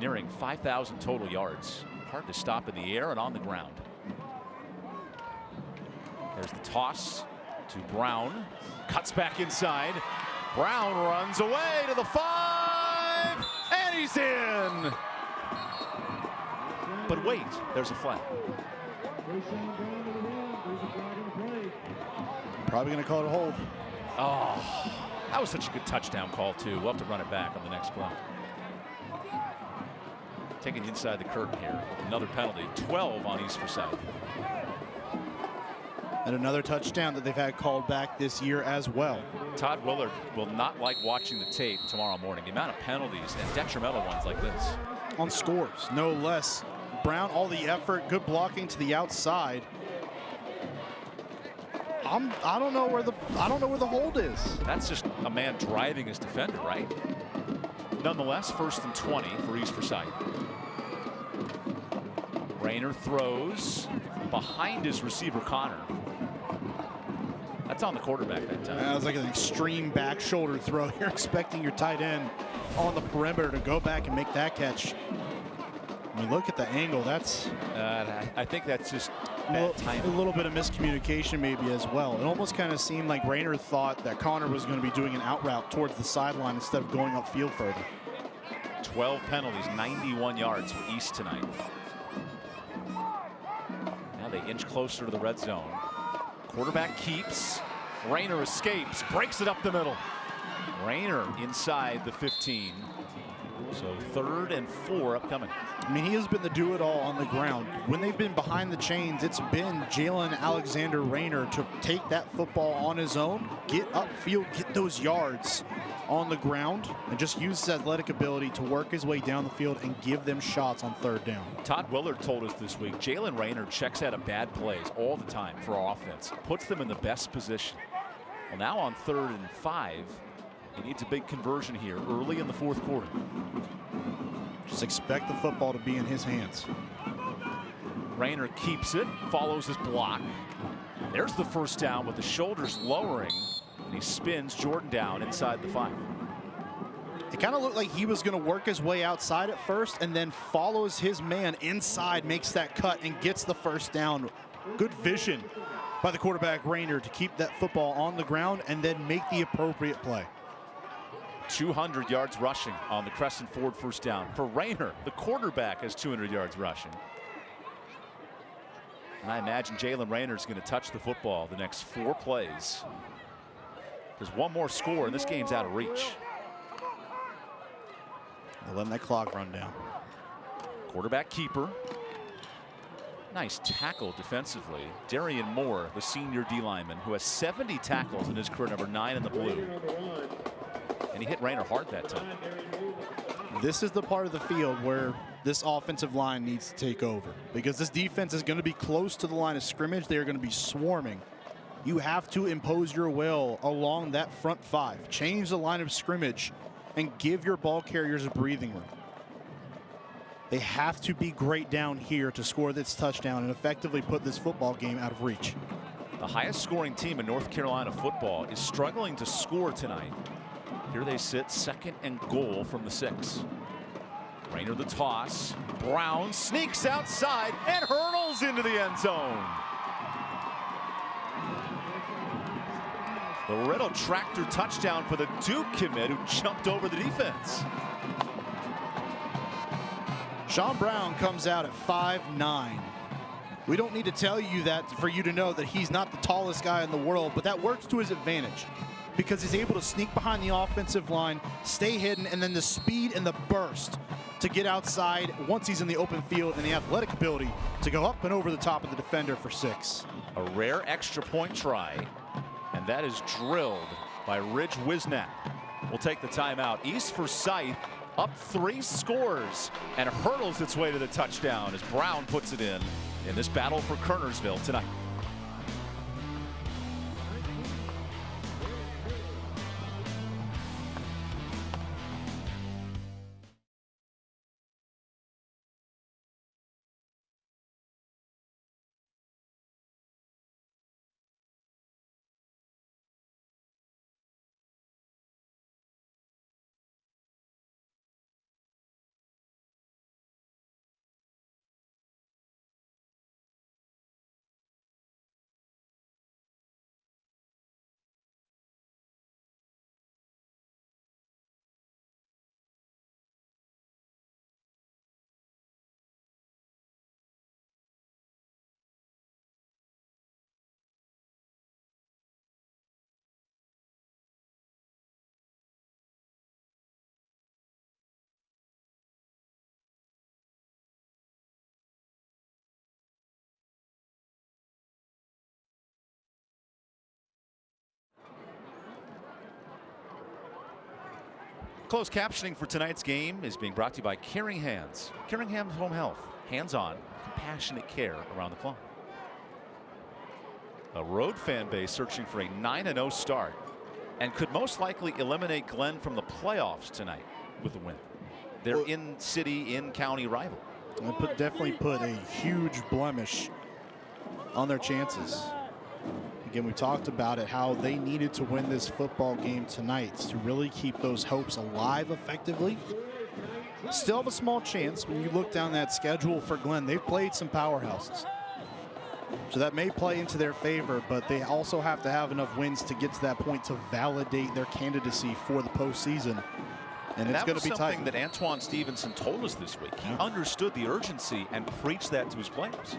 nearing 5,000 total yards. Hard to stop in the air and on the ground. There's the toss to Brown. Cuts back inside. Brown runs away to the 5, and he's in. But wait, there's a flag. Probably going to call it a hold. Oh, that was such a good touchdown call, too. We'll have to run it back on the next play. Taking inside the curtain here. Another penalty. 12 on East Forsyth. And another touchdown that they've had called back this year as well. Todd Willard will not like watching the tape tomorrow morning. The amount of penalties and detrimental ones like this. On scores, no less. Brown, all the effort, good blocking to the outside. I don't know where the hold is. That's just a man driving his defender, right? Nonetheless, 1st and 20 for East Forsyth. Rayner throws behind his receiver Connor. That's on the quarterback that time. That was like an extreme back shoulder throw. You're expecting your tight end on the perimeter to go back and make that catch. When you look at the angle, that's... I think that's just a little bit of miscommunication maybe as well. It almost kind of seemed like Rayner thought that Connor was going to be doing an out route towards the sideline instead of going upfield further. 12 penalties, 91 yards for East tonight. Now they inch closer to the red zone. Quarterback keeps. Rayner escapes, breaks it up the middle. Rayner inside the 15. So 3rd and 4 upcoming. I mean, he has been the do-it-all on the ground. When they've been behind the chains, it's been Jalen Alexander Rayner to take that football on his own, get upfield, get those yards on the ground, and just use his athletic ability to work his way down the field and give them shots on 3rd down. Todd Willard told us this week, Jalen Rayner checks out of bad plays all the time for our offense, puts them in the best position. Well, now on 3rd and 5, he needs a big conversion here early in the 4th quarter. Just expect the football to be in his hands. Rayner keeps it, follows his block. There's the first down with the shoulders lowering, and he spins Jordan down inside the 5. It kind of looked like he was going to work his way outside at first and then follows his man inside, makes that cut, and gets the first down. Good vision by the quarterback Rayner to keep that football on the ground and then make the appropriate play. 200 yards rushing on the Crescent Ford first down. For Rayner, the quarterback has 200 yards rushing. And I imagine Jalen Rayner is going to touch the football the next 4 plays. There's one more score, and this game's out of reach. They're letting that clock run down. Quarterback keeper. Nice tackle defensively. Darian Moore, the senior D lineman, who has 70 tackles in his career, number 9 in the blue. And he hit Rayner hard that time. This is the part of the field where this offensive line needs to take over, because this defense is going to be close to the line of scrimmage. They're going to be swarming. You have to impose your will along that front 5. Change the line of scrimmage and give your ball carriers a breathing room. They have to be great down here to score this touchdown and effectively put this football game out of reach. The highest scoring team in North Carolina football is struggling to score tonight. Here they sit, 2nd and goal from the 6. Rayner the toss. Brown sneaks outside and hurtles into the end zone. The Riddle tractor touchdown for the Duke commit who jumped over the defense. Sean Brown comes out at 5'9". We don't need to tell you that for you to know that he's not the tallest guy in the world, but that works to his advantage, because he's able to sneak behind the offensive line, stay hidden, and then the speed and the burst to get outside once he's in the open field, and the athletic ability to go up and over the top of the defender for 6. A rare extra point try, and that is drilled by Ridge Wisnat. We'll take the timeout. East Forsyth up 3 scores and hurdles its way to the touchdown as Brown puts it in this battle for Kernersville tonight. Closed captioning for tonight's game is being brought to you by Caring Hands. Caring Hands Home Health. Hands-on, compassionate care around the clock. A road fan base searching for a 9-0 start and could most likely eliminate Glenn from the playoffs tonight with a win. They're in-city, in-county rival. Definitely put a huge blemish on their chances. Again, we talked about it, how they needed to win this football game tonight to really keep those hopes alive effectively. Still have a small chance when you look down that schedule for Glenn. They've played some powerhouses, so that may play into their favor, but they also have to have enough wins to get to that point to validate their candidacy for the postseason. And it's going to be tight. That was something that Antoine Stevenson told us this week. He understood the urgency and preached that to his players.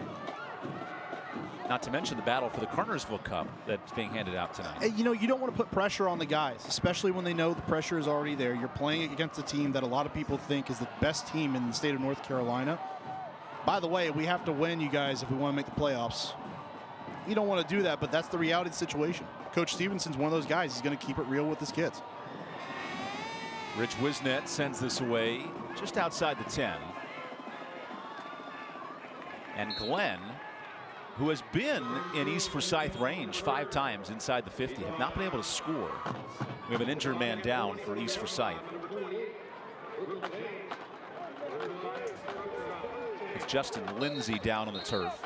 Not to mention the battle for the Cartersville Cup that's being handed out tonight. And, you know, you don't want to put pressure on the guys, especially when they know the pressure is already there. You're playing against a team that a lot of people think is the best team in the state of North Carolina. By the way, we have to win, you guys, if we want to make the playoffs. You don't want to do that, but that's the reality of the situation. Coach Stevenson's one of those guys. He's going to keep it real with his kids. Rich Wisnet sends this away just outside the 10. And Glenn, who has been in East Forsyth range 5 times inside the 50, have not been able to score. We have an injured man down for East Forsyth. It's Justin Lindsay down on the turf.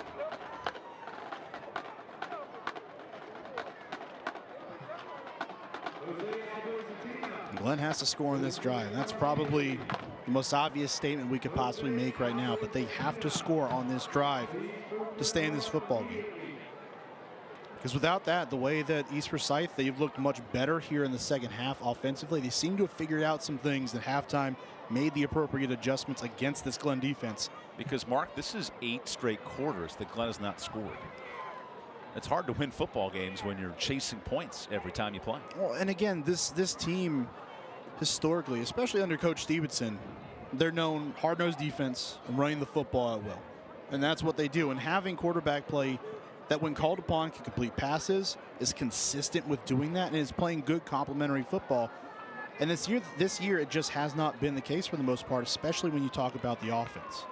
Glenn has to score in this drive. That's probably the most obvious statement we could possibly make right now, but they have to score on this drive to stay in this football game. Because without that, the way that East Forsyth, they've looked much better here in the second half offensively. They seem to have figured out some things at halftime, made the appropriate adjustments against this Glenn defense. Because, Mark, this is 8 straight quarters that Glenn has not scored. It's hard to win football games when you're chasing points every time you play. Well, and again, this team historically, especially under Coach Stevenson, they're known hard-nosed defense and running the football at will. And that's what they do. And having quarterback play that when called upon can complete passes, is consistent with doing that, and is playing good complementary football. And this year it just has not been the case for the most part, especially when you talk about the offense.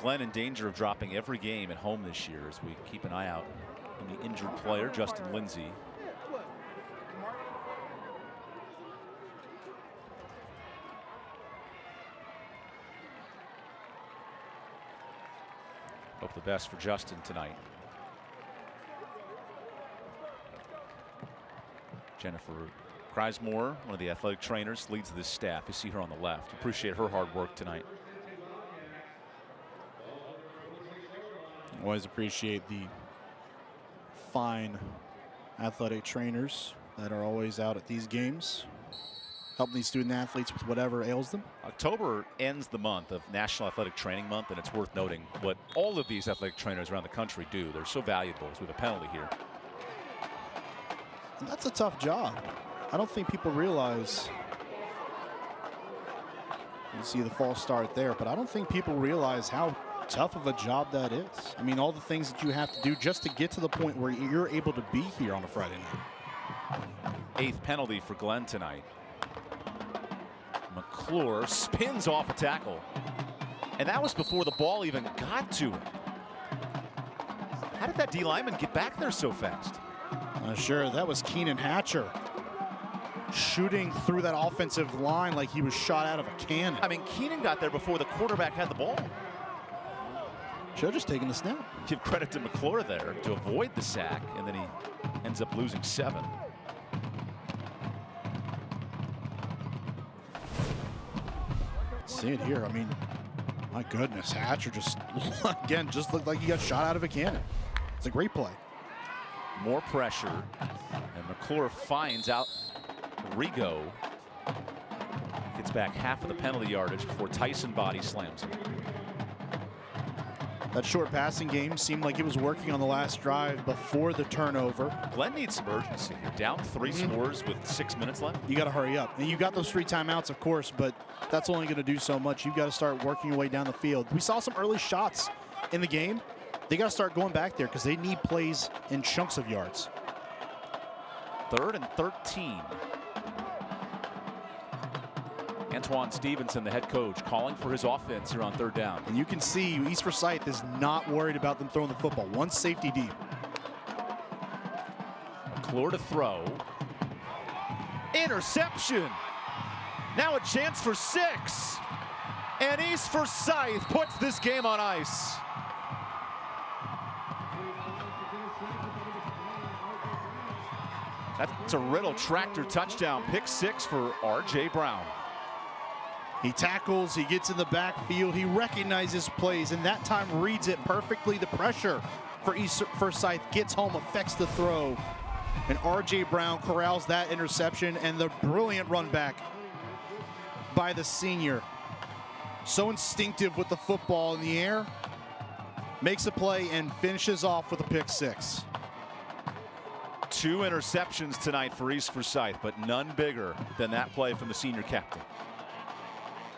Glenn in danger of dropping every game at home this year as we keep an eye out on the injured player, Justin Lindsay. Hope the best for Justin tonight. Jennifer Kreismore, one of the athletic trainers, leads this staff. You see her on the left. Appreciate her hard work tonight. Always appreciate the fine athletic trainers that are always out at these games, helping these student athletes with whatever ails them. October ends the month of National Athletic Training Month, and it's worth noting what all of these athletic trainers around the country do. They're so valuable as we have a penalty here. And that's a tough job. I don't think people realize. You see the false start there, but I don't think people realize how tough of a job that is. I mean, all the things that you have to do just to get to the point where you're able to be here on a Friday night. 8th penalty for Glenn tonight. McClure spins off a tackle, and that was before the ball even got to him. How did that D lineman get back there so fast? Sure, that was Keenan Hatcher shooting through that offensive line like he was shot out of a cannon. I mean, Keenan got there before the quarterback had the ball. Should have just taken the snap. Give credit to McClure there to avoid the sack, and then he ends up losing 7. See it here. I mean, my goodness, Hatcher just, again, just looked like he got shot out of a cannon. It's a great play. More pressure, and McClure finds out Rigo. Gets back half of the penalty yardage before Tyson body slams him. That short passing game seemed like it was working on the last drive before the turnover. Glenn needs some urgency. You're down 3 scores with 6 minutes left. You got to hurry up. And you got those 3 timeouts, of course, but that's only going to do so much. You've got to start working your way down the field. We saw some early shots in the game. They got to start going back there because they need plays in chunks of yards. 3rd and 13. Antoine Stevenson, the head coach, calling for his offense here on 3rd down. And you can see East Forsyth is not worried about them throwing the football. One safety deep. McClure to throw. Interception. Now a chance for 6. And East Forsyth puts this game on ice. That's a Riddle tractor touchdown. Pick 6 for R.J. Brown. He tackles, he gets in the backfield, he recognizes plays, and that time reads it perfectly. The pressure for East Forsyth gets home, affects the throw. And R.J. Brown corrals that interception, and the brilliant run back by the senior. So instinctive with the football in the air. Makes a play and finishes off with a pick 6. 2 interceptions tonight for East Forsyth, but none bigger than that play from the senior captain.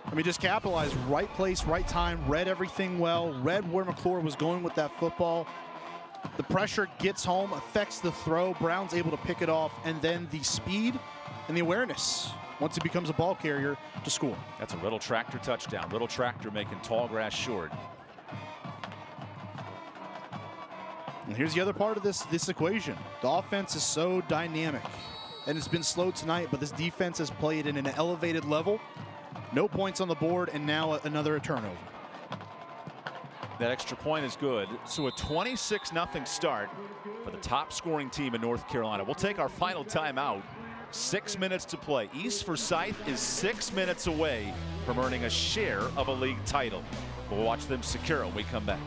I mean, just capitalize, right place, right time, read everything well, read where McClure was going with that football. The pressure gets home, affects the throw. Brown's able to pick it off, and then the speed and the awareness once he becomes a ball carrier to score. That's a Riddle tractor touchdown. Riddle tractor making tall grass short. And here's the other part of this equation. The offense is so dynamic, and it's been slow tonight, but this defense has played in an elevated level. No points on the board, and now another turnover. That extra point is good. So a 26-0 start for the top scoring team in North Carolina. We'll take our final timeout. 6 minutes to play. East Forsyth is 6 minutes away from earning a share of a league title. We'll watch them secure when we come back.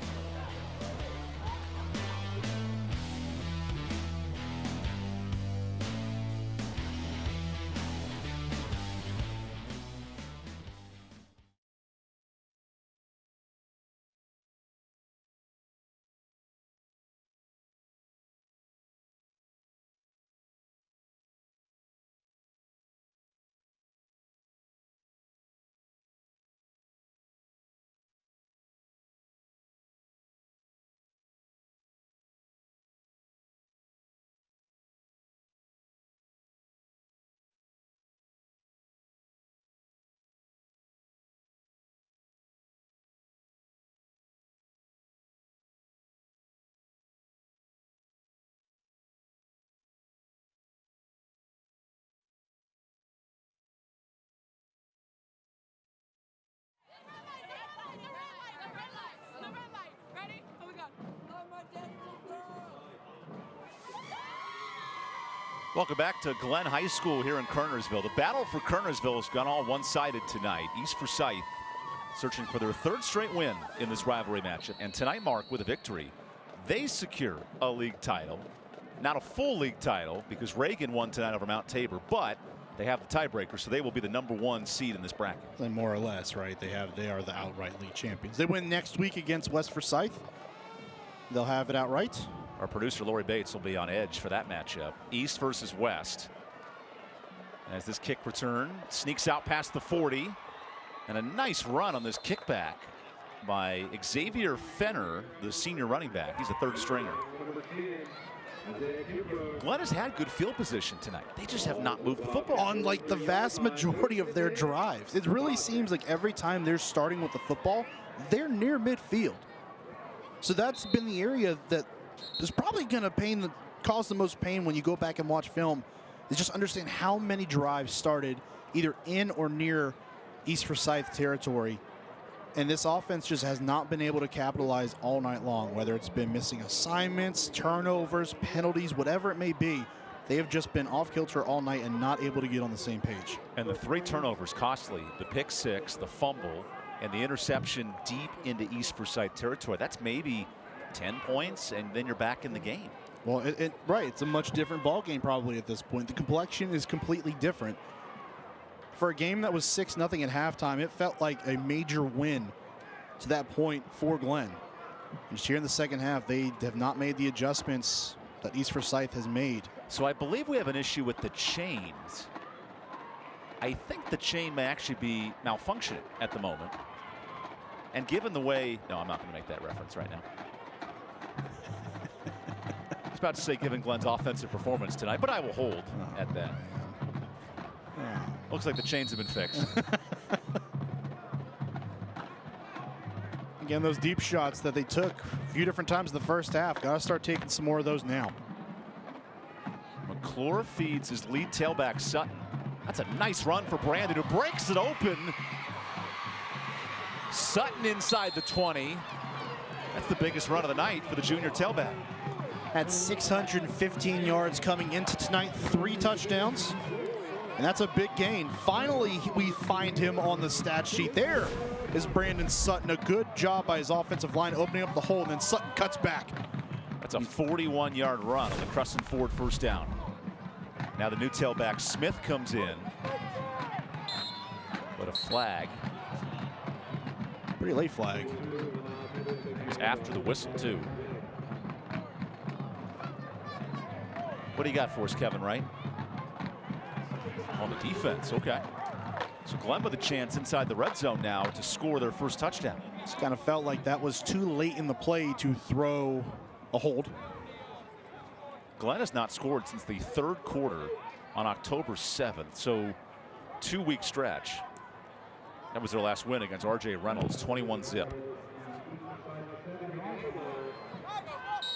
Welcome back to Glenn High School here in Kernersville. The battle for Kernersville has gone all one-sided tonight. East Forsyth searching for their 3rd straight win in this rivalry matchup. And tonight, Mark, with a victory, they secure a league title. Not a full league title because Reagan won tonight over Mount Tabor, but they have the tiebreaker, so they will be the #1 seed in this bracket. And more or less, right? They are the outright league champions. They win next week against West Forsyth. They'll have it outright. Our producer, Lori Bates, will be on edge for that matchup. East versus West. As this kick return sneaks out past the 40. And a nice run on this kickback by Xavier Fenner, the senior running back. He's a 3rd stringer. Glenn has had good field position tonight. They just have not moved the football. On like the vast majority of their drives. It really seems like every time they're starting with the football, they're near midfield. So that's been the area that is probably going to cause the most pain when you go back and watch film, is just understand how many drives started either in or near East Forsyth territory. And this offense just has not been able to capitalize all night long, whether it's been missing assignments, turnovers, penalties, whatever it may be. They have just been off kilter all night and not able to get on the same page. And the 3 turnovers costly. The pick 6, the fumble, and the interception deep into East Forsyth territory. That's maybe 10 points, and then you're back in the game. Well, right. It's a much different ball game probably at this point. The complexion is completely different. For a game that was 6-0 at halftime, it felt like a major win to that point for Glenn. And just here in the second half, they have not made the adjustments that East Forsyth has made. So I believe we have an issue with the chains. I think the chain may actually be malfunctioning at the moment. And given the way, no, I'm not going to make that reference right now. was about to say given Glenn's offensive performance tonight, but I will hold at that. Looks like the chains have been fixed. Again, those deep shots that they took a few different times in the first half. Got to start taking some more of those now. McClure feeds his lead tailback, Sutton. That's a nice run for Brandon, who breaks it open. Sutton inside the 20. That's the biggest run of the night for the junior tailback. Had 615 yards coming into tonight, 3 touchdowns. And that's a big gain. Finally, we find him on the stat sheet. There is Brandon Sutton. A good job by his offensive line opening up the hole, and then Sutton cuts back. That's a 41-yard run on the Crescent Ford first down. Now the new tailback, Smith, comes in. But a flag. Pretty late flag. It was after the whistle, too. What do you got for us, Kevin, right? On the defense, okay. So Glenn with a chance inside the red zone now to score their first touchdown. Just kind of felt like that was too late in the play to throw a hold. Glenn has not scored since the 3rd quarter on October 7th, so 2-week stretch. That was their last win against R.J. Reynolds, 21-zip.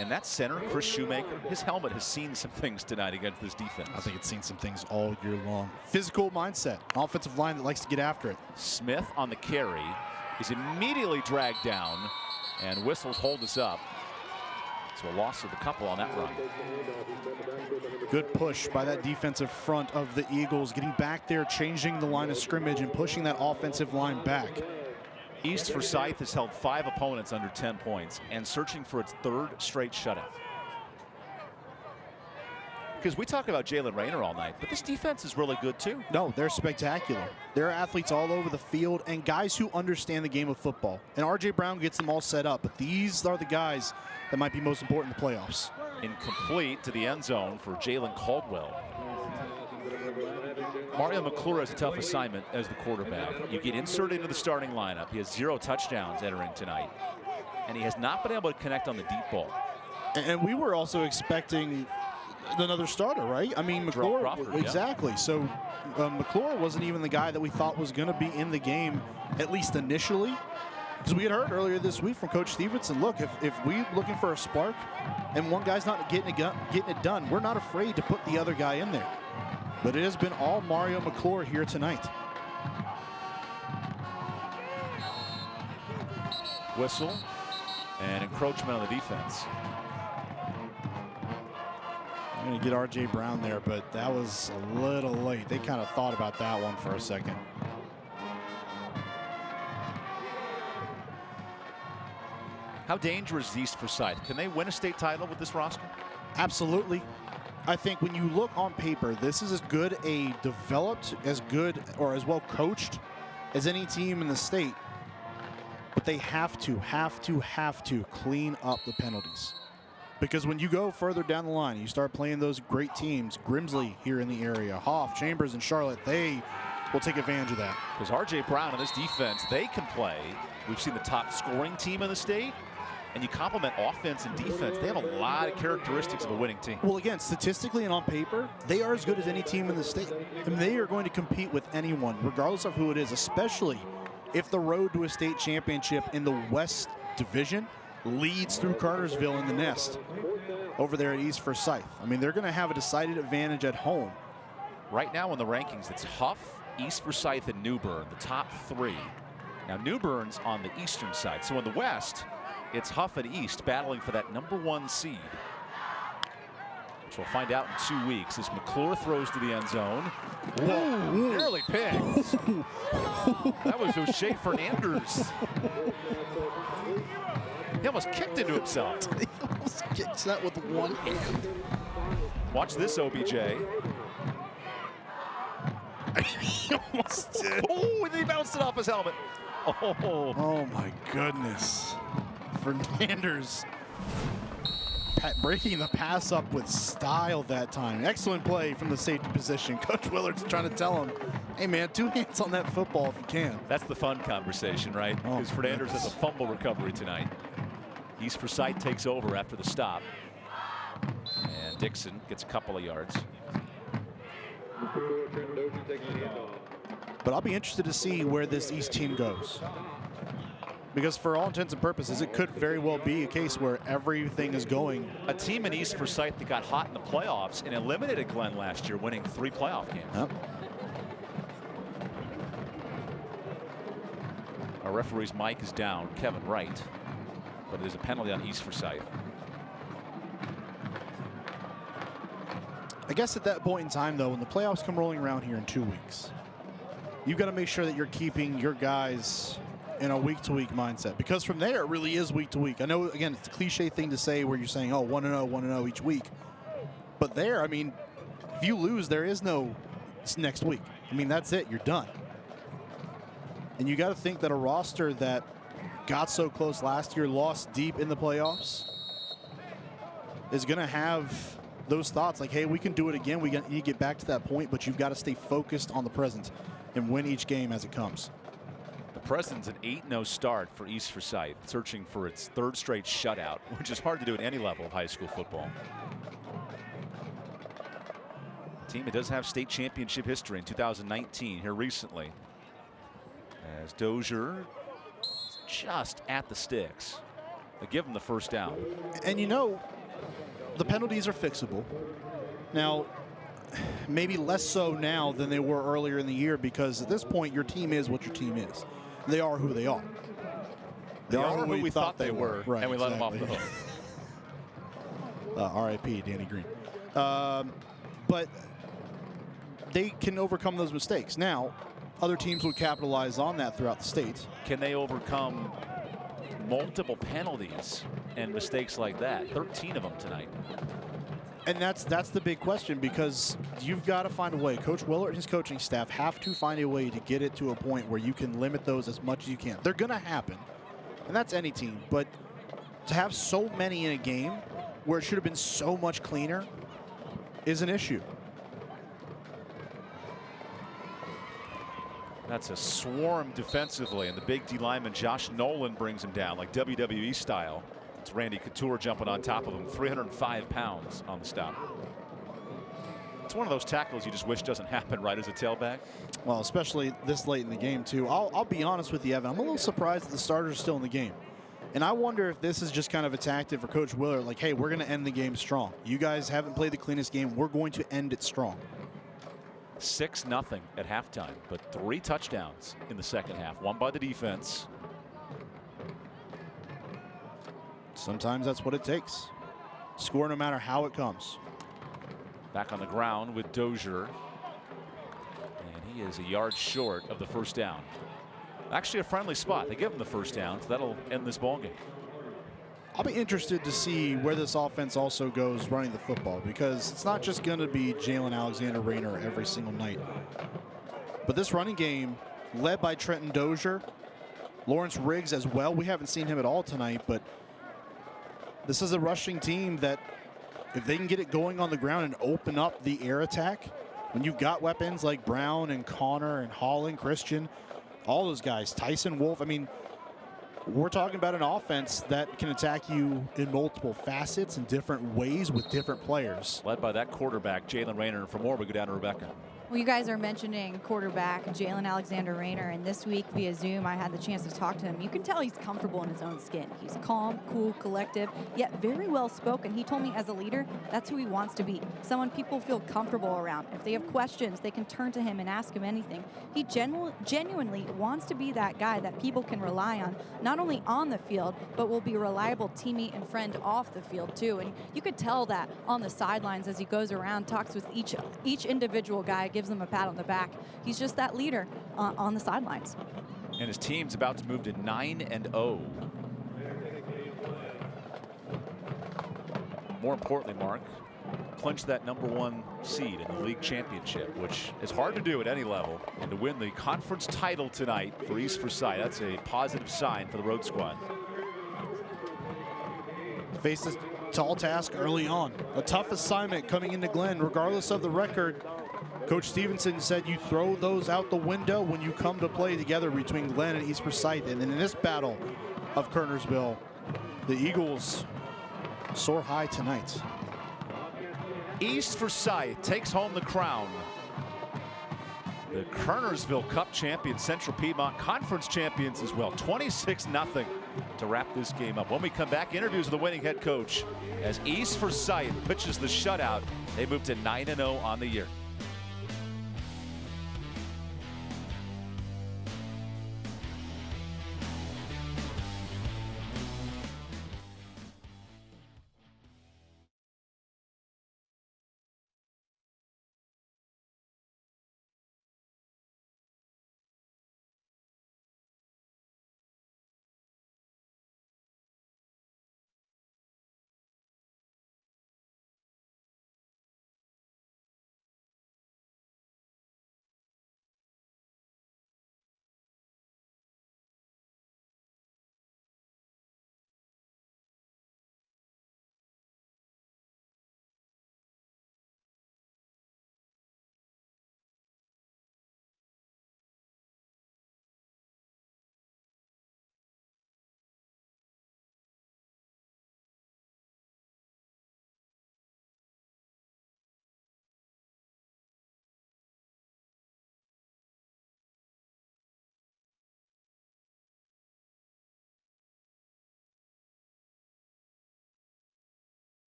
And that center, Chris Shoemaker, his helmet has seen some things tonight against this defense. I think it's seen some things all year long. Physical mindset, offensive line that likes to get after it. Smith on the carry is immediately dragged down, and whistles hold us up. So a loss of a couple on that run. Good push by that defensive front of the Eagles, getting back there, changing the line of scrimmage and pushing that offensive line back. East Forsyth has held 5 opponents under 10 points and searching for its 3rd straight shutout. Because we talk about Jalen Rayner all night, but this defense is really good too. No, they're spectacular. There are athletes all over the field and guys who understand the game of football. And R.J. Brown gets them all set up, but these are the guys that might be most important in the playoffs. Incomplete to the end zone for Jalen Caldwell. Mario McClure has a tough assignment as the quarterback. You get inserted into the starting lineup. He has 0 touchdowns entering tonight, and he has not been able to connect on the deep ball. And we were also expecting another starter, right? I mean, McClure, Crawford, exactly. Yeah. So McClure wasn't even the guy that we thought was going to be in the game, at least initially. Because we had heard earlier this week from Coach Stevenson, look, if we're looking for a spark and one guy's not getting it done, we're not afraid to put the other guy in there. But it has been all Mario McClure here tonight. Whistle and encroachment on the defense. I'm going to get R.J. Brown there, but that was a little late. They kind of thought about that one for a second. How dangerous is East Forsyth? Can they win a state title with this roster? Absolutely. I think when you look on paper, this is as good a developed, as good or as well coached as any team in the state. But they have to clean up the penalties. Because when you go further down the line, you start playing those great teams, Grimsley here in the area, Hoff, Chambers, and Charlotte, they will take advantage of that. Because R.J. Brown and this defense, they can play. We've seen the top scoring team in the state. And you complement offense and defense, they have a lot of characteristics of a winning team. Well, again, statistically and on paper, they are as good as any team in the state. And they are going to compete with anyone, regardless of who it is, especially if the road to a state championship in the West Division leads through Cartersville in the Nest over there at East Forsyth. I mean, they're going to have a decided advantage at home. Right now in the rankings, it's Huff, East Forsyth, and New Bern, the top 3. Now, New Bern's on the eastern side. So in the West, it's Huff and East battling for that #1 seed, which we'll find out in 2 weeks as McClure throws to the end zone. Whoa, nearly picked. That was O'Shea Fernandez. He almost kicked into himself. He almost kicks that with one hand. Watch this, OBJ. He almost did. Oh, and he bounced it off his helmet. Oh my goodness. Fernandez breaking the pass up with style that time. Excellent play from the safety position. Coach Willard's trying to tell him, hey man, 2 hands on that football if you can. That's the fun conversation, right? Because Fernandez has a fumble recovery tonight. East Forsyth takes over after the stop. Dixon gets a couple of yards. But I'll be interested to see where this East team goes. Because for all intents and purposes, it could very well be a case where everything is going. A team in East Forsyth that got hot in the playoffs and eliminated Glenn last year, winning 3 playoff games. Yep. Our referee's mic is down, Kevin Wright, but it is a penalty on East Forsyth. I guess at that point in time, though, when the playoffs come rolling around here in 2 weeks, you've got to make sure that you're keeping your guys in a week-to-week mindset, because from there it really is week-to-week. I know, again, it's a cliche thing to say where you're saying, oh, 1-0, 1-0 each week. But there, I mean, if you lose, there is no next week. I mean, that's it. You're done. And you got to think that a roster that got so close last year, lost deep in the playoffs, is going to have those thoughts like, hey, we can do it again. We need to get back to that point, but you've got to stay focused on the present and win each game as it comes. The present's an 8-0 start for East Forsyth, searching for its 3rd straight shutout, which is hard to do at any level of high school football. A team that does have state championship history in 2019 here recently, as Dozier just at the sticks. They give him the first down. And you know, the penalties are fixable. Now, maybe less so now than they were earlier in the year, because at this point your team is what your team is. They are who they are. They are who we thought they were, right, and we let them off the hook. R.I.P. Danny Green. But they can overcome those mistakes. Now, other teams would capitalize on that throughout the state. Can they overcome multiple penalties and mistakes like that? 13 of them tonight. And that's the big question, because you've got to find a way. Coach Willard and his coaching staff have to find a way to get it to a point where you can limit those as much as you can. They're going to happen, and that's any team. But to have so many in a game where it should have been so much cleaner is an issue. That's a swarm defensively, and the big D lineman Josh Nolan brings him down like WWE style. It's Randy Couture jumping on top of him, 305 pounds on the stop. It's one of those tackles you just wish doesn't happen right as a tailback. Well, especially this late in the game, too. I'll be honest with you, Evan. I'm a little surprised that the starters are still in the game. And I wonder if this is just kind of a tactic for Coach Willard, like, hey, we're going to end the game strong. You guys haven't played the cleanest game. We're going to end it strong. 6-0 at halftime, but 3 touchdowns in the second half. One by the defense. Sometimes that's what it takes. Score no matter how it comes. Back on the ground with Dozier. And he is a yard short of the first down. Actually a friendly spot. They give him the first down, so that'll end this ball game. I'll be interested to see where this offense also goes running the football, because it's not just going to be Jalen Alexander Rayner every single night. But this running game, led by Trenton Dozier, Lawrence Riggs as well. We haven't seen him at all tonight, but this is a rushing team that, if they can get it going on the ground and open up the air attack, when you've got weapons like Brown and Connor and Holland, Christian, all those guys, Tyson Wolf, I mean, we're talking about an offense that can attack you in multiple facets and different ways with different players. Led by that quarterback, Jalen Rayner. And for more, we go down to Rebecca. Well, you guys are mentioning quarterback Jalen Alexander Rayner, and this week via Zoom I had the chance to talk to him. You can tell he's comfortable in his own skin. He's calm, cool, collective, yet very well spoken. He told me as a leader, that's who he wants to be. Someone people feel comfortable around. If they have questions, they can turn to him and ask him anything. He genuinely wants to be that guy that people can rely on, not only on the field, but will be a reliable teammate and friend off the field too. And you could tell that on the sidelines as he goes around, talks with each individual guy, gives them a pat on the back. He's just that leader on the sidelines. And his team's about to move to 9-0. More importantly, Mark, clinch that #1 seed in the league championship, which is hard to do at any level. And to win the conference title tonight for East Forsyth, that's a positive sign for the road squad. Faced a tall task early on. A tough assignment coming into Glenn, regardless of the record. Coach Stevenson said you throw those out the window when you come to play together between Glenn and East Forsyth. And in this battle of Kernersville, the Eagles soar high tonight. East Forsyth takes home the crown. The Kernersville Cup champions, Central Piedmont Conference champions as well. 26-0 to wrap this game up. When we come back, interviews with the winning head coach as East Forsyth pitches the shutout. They move to 9-0 on the year.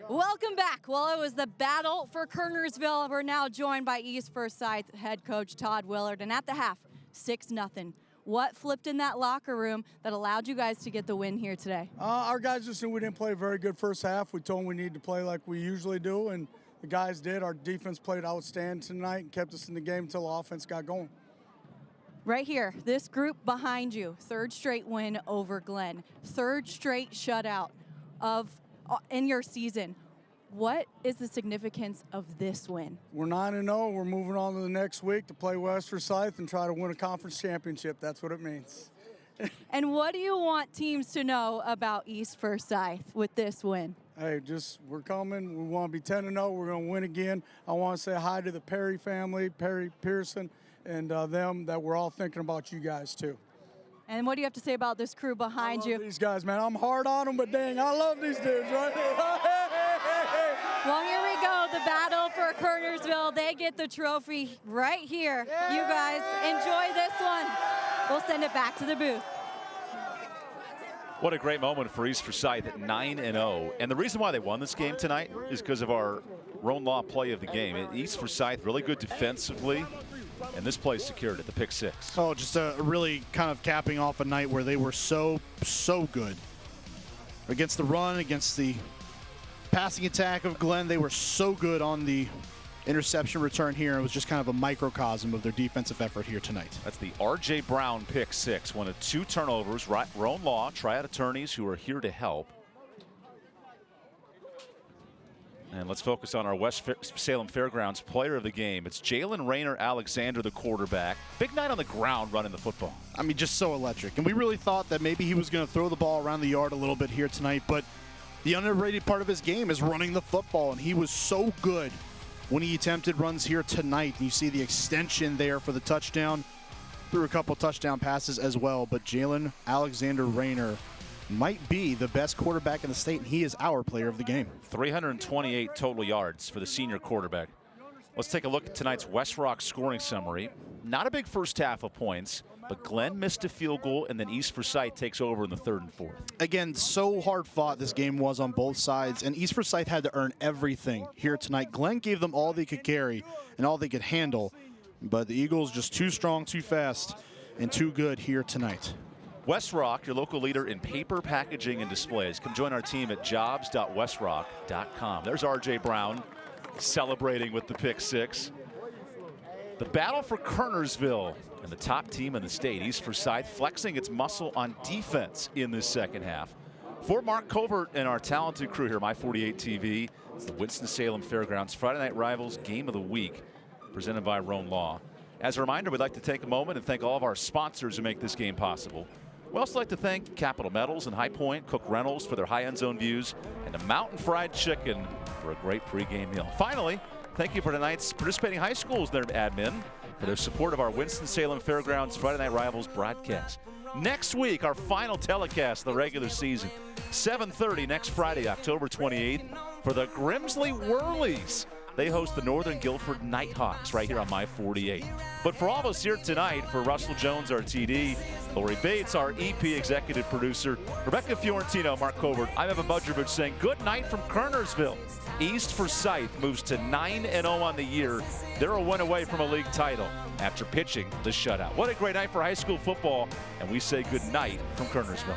Welcome back. Well, it was the battle for Kernersville. We're now joined by East Forsyth head coach Todd Willard, and at the half, 6-0. What flipped in that locker room that allowed you guys to get the win here today? Our guys just knew we didn't play a very good first half. We told them we needed to play like we usually do, and the guys did. Our defense played outstanding tonight and kept us in the game until the offense got going. Right here, this group behind you, third straight win over Glenn, third straight shutout in your season. What is the significance of this win? We're 9-0. We're moving on to the next week to play West Forsyth and try to win a conference championship. That's what it means. And what do you want teams to know about East Forsyth with this win? Hey, we're coming. We want to be 10-0. We're going to win again. I want to say hi to the Perry family, Perry Pearson, and them, that we're all thinking about you guys too. And what do you have to say about this crew behind you? These guys, man, I'm hard on them, but dang, I love these dudes, right? Well, here we go, the battle for Kernersville. They get the trophy right here. You guys enjoy this one. We'll send it back to the booth. What a great moment for East Forsyth at 9-0. And the reason why they won this game tonight is because of our Roan Law play of the game. East Forsyth really good defensively, and this play secured at the pick six. Oh, just a really kind of capping off a night where they were so good. Against the run, against the passing attack of Glenn, they were so good on the interception return here. It was just kind of a microcosm of their defensive effort here tonight. That's the R.J. Brown pick six, one of 2 turnovers. Roan Law, triad attorneys who are here to help. And let's focus on our West Salem Fairgrounds player of the game. It's Jalen Rayner Alexander, the quarterback. Big night on the ground running the football. I mean, just so electric. And we really thought that maybe he was going to throw the ball around the yard a little bit here tonight, but the underrated part of his game is running the football, and he was so good when he attempted runs here tonight. And you see the extension there for the touchdown. Threw a couple touchdown passes as well, but Jalen Alexander Rayner might be the best quarterback in the state, and he is our player of the game. 328 total yards for the senior quarterback. Let's take a look at tonight's West Rock scoring summary. Not a big first half of points. but Glenn missed a field goal, and then East Forsyth takes over in the 3rd and 4th. Again, so hard fought this game was on both sides, and East Forsyth had to earn everything here tonight. Glenn gave them all they could carry and all they could handle, but the Eagles just too strong, too fast, and too good here tonight. West Rock, your local leader in paper packaging and displays. Come join our team at jobs.westrock.com. There's R.J. Brown celebrating with the pick 6. The battle for Kernersville and the top team in the state, East Forsyth, flexing its muscle on defense in this second half. For Mark Covert and our talented crew here, My48TV, it's the Winston-Salem Fairgrounds Friday Night Rivals Game of the Week, presented by Roan Law. As a reminder, we'd like to take a moment and thank all of our sponsors who make this game possible. We also like to thank Capital Metals and High Point, Cook Reynolds for their high end zone views, and a Mountain Fried Chicken for a great pregame meal. Finally, thank you for tonight's participating high schools, their admin, for their support of our Winston-Salem Fairgrounds Friday Night Rivals broadcast. Next week, our final telecast of the regular season, 7:30 next Friday, October 28th, for the Grimsley Whirlies. They host the Northern Guilford Nighthawks right here on My48. But for all of us here tonight, for Russell Jones, our TD, Lori Bates, our EP executive producer, Rebecca Fiorentino, Mark Covert, I'm Evan Budrovich saying good night from Kernersville. East Forsyth moves to 9-0 on the year. They're a win away from a league title after pitching the shutout. What a great night for high school football, and we say good night from Kernersville.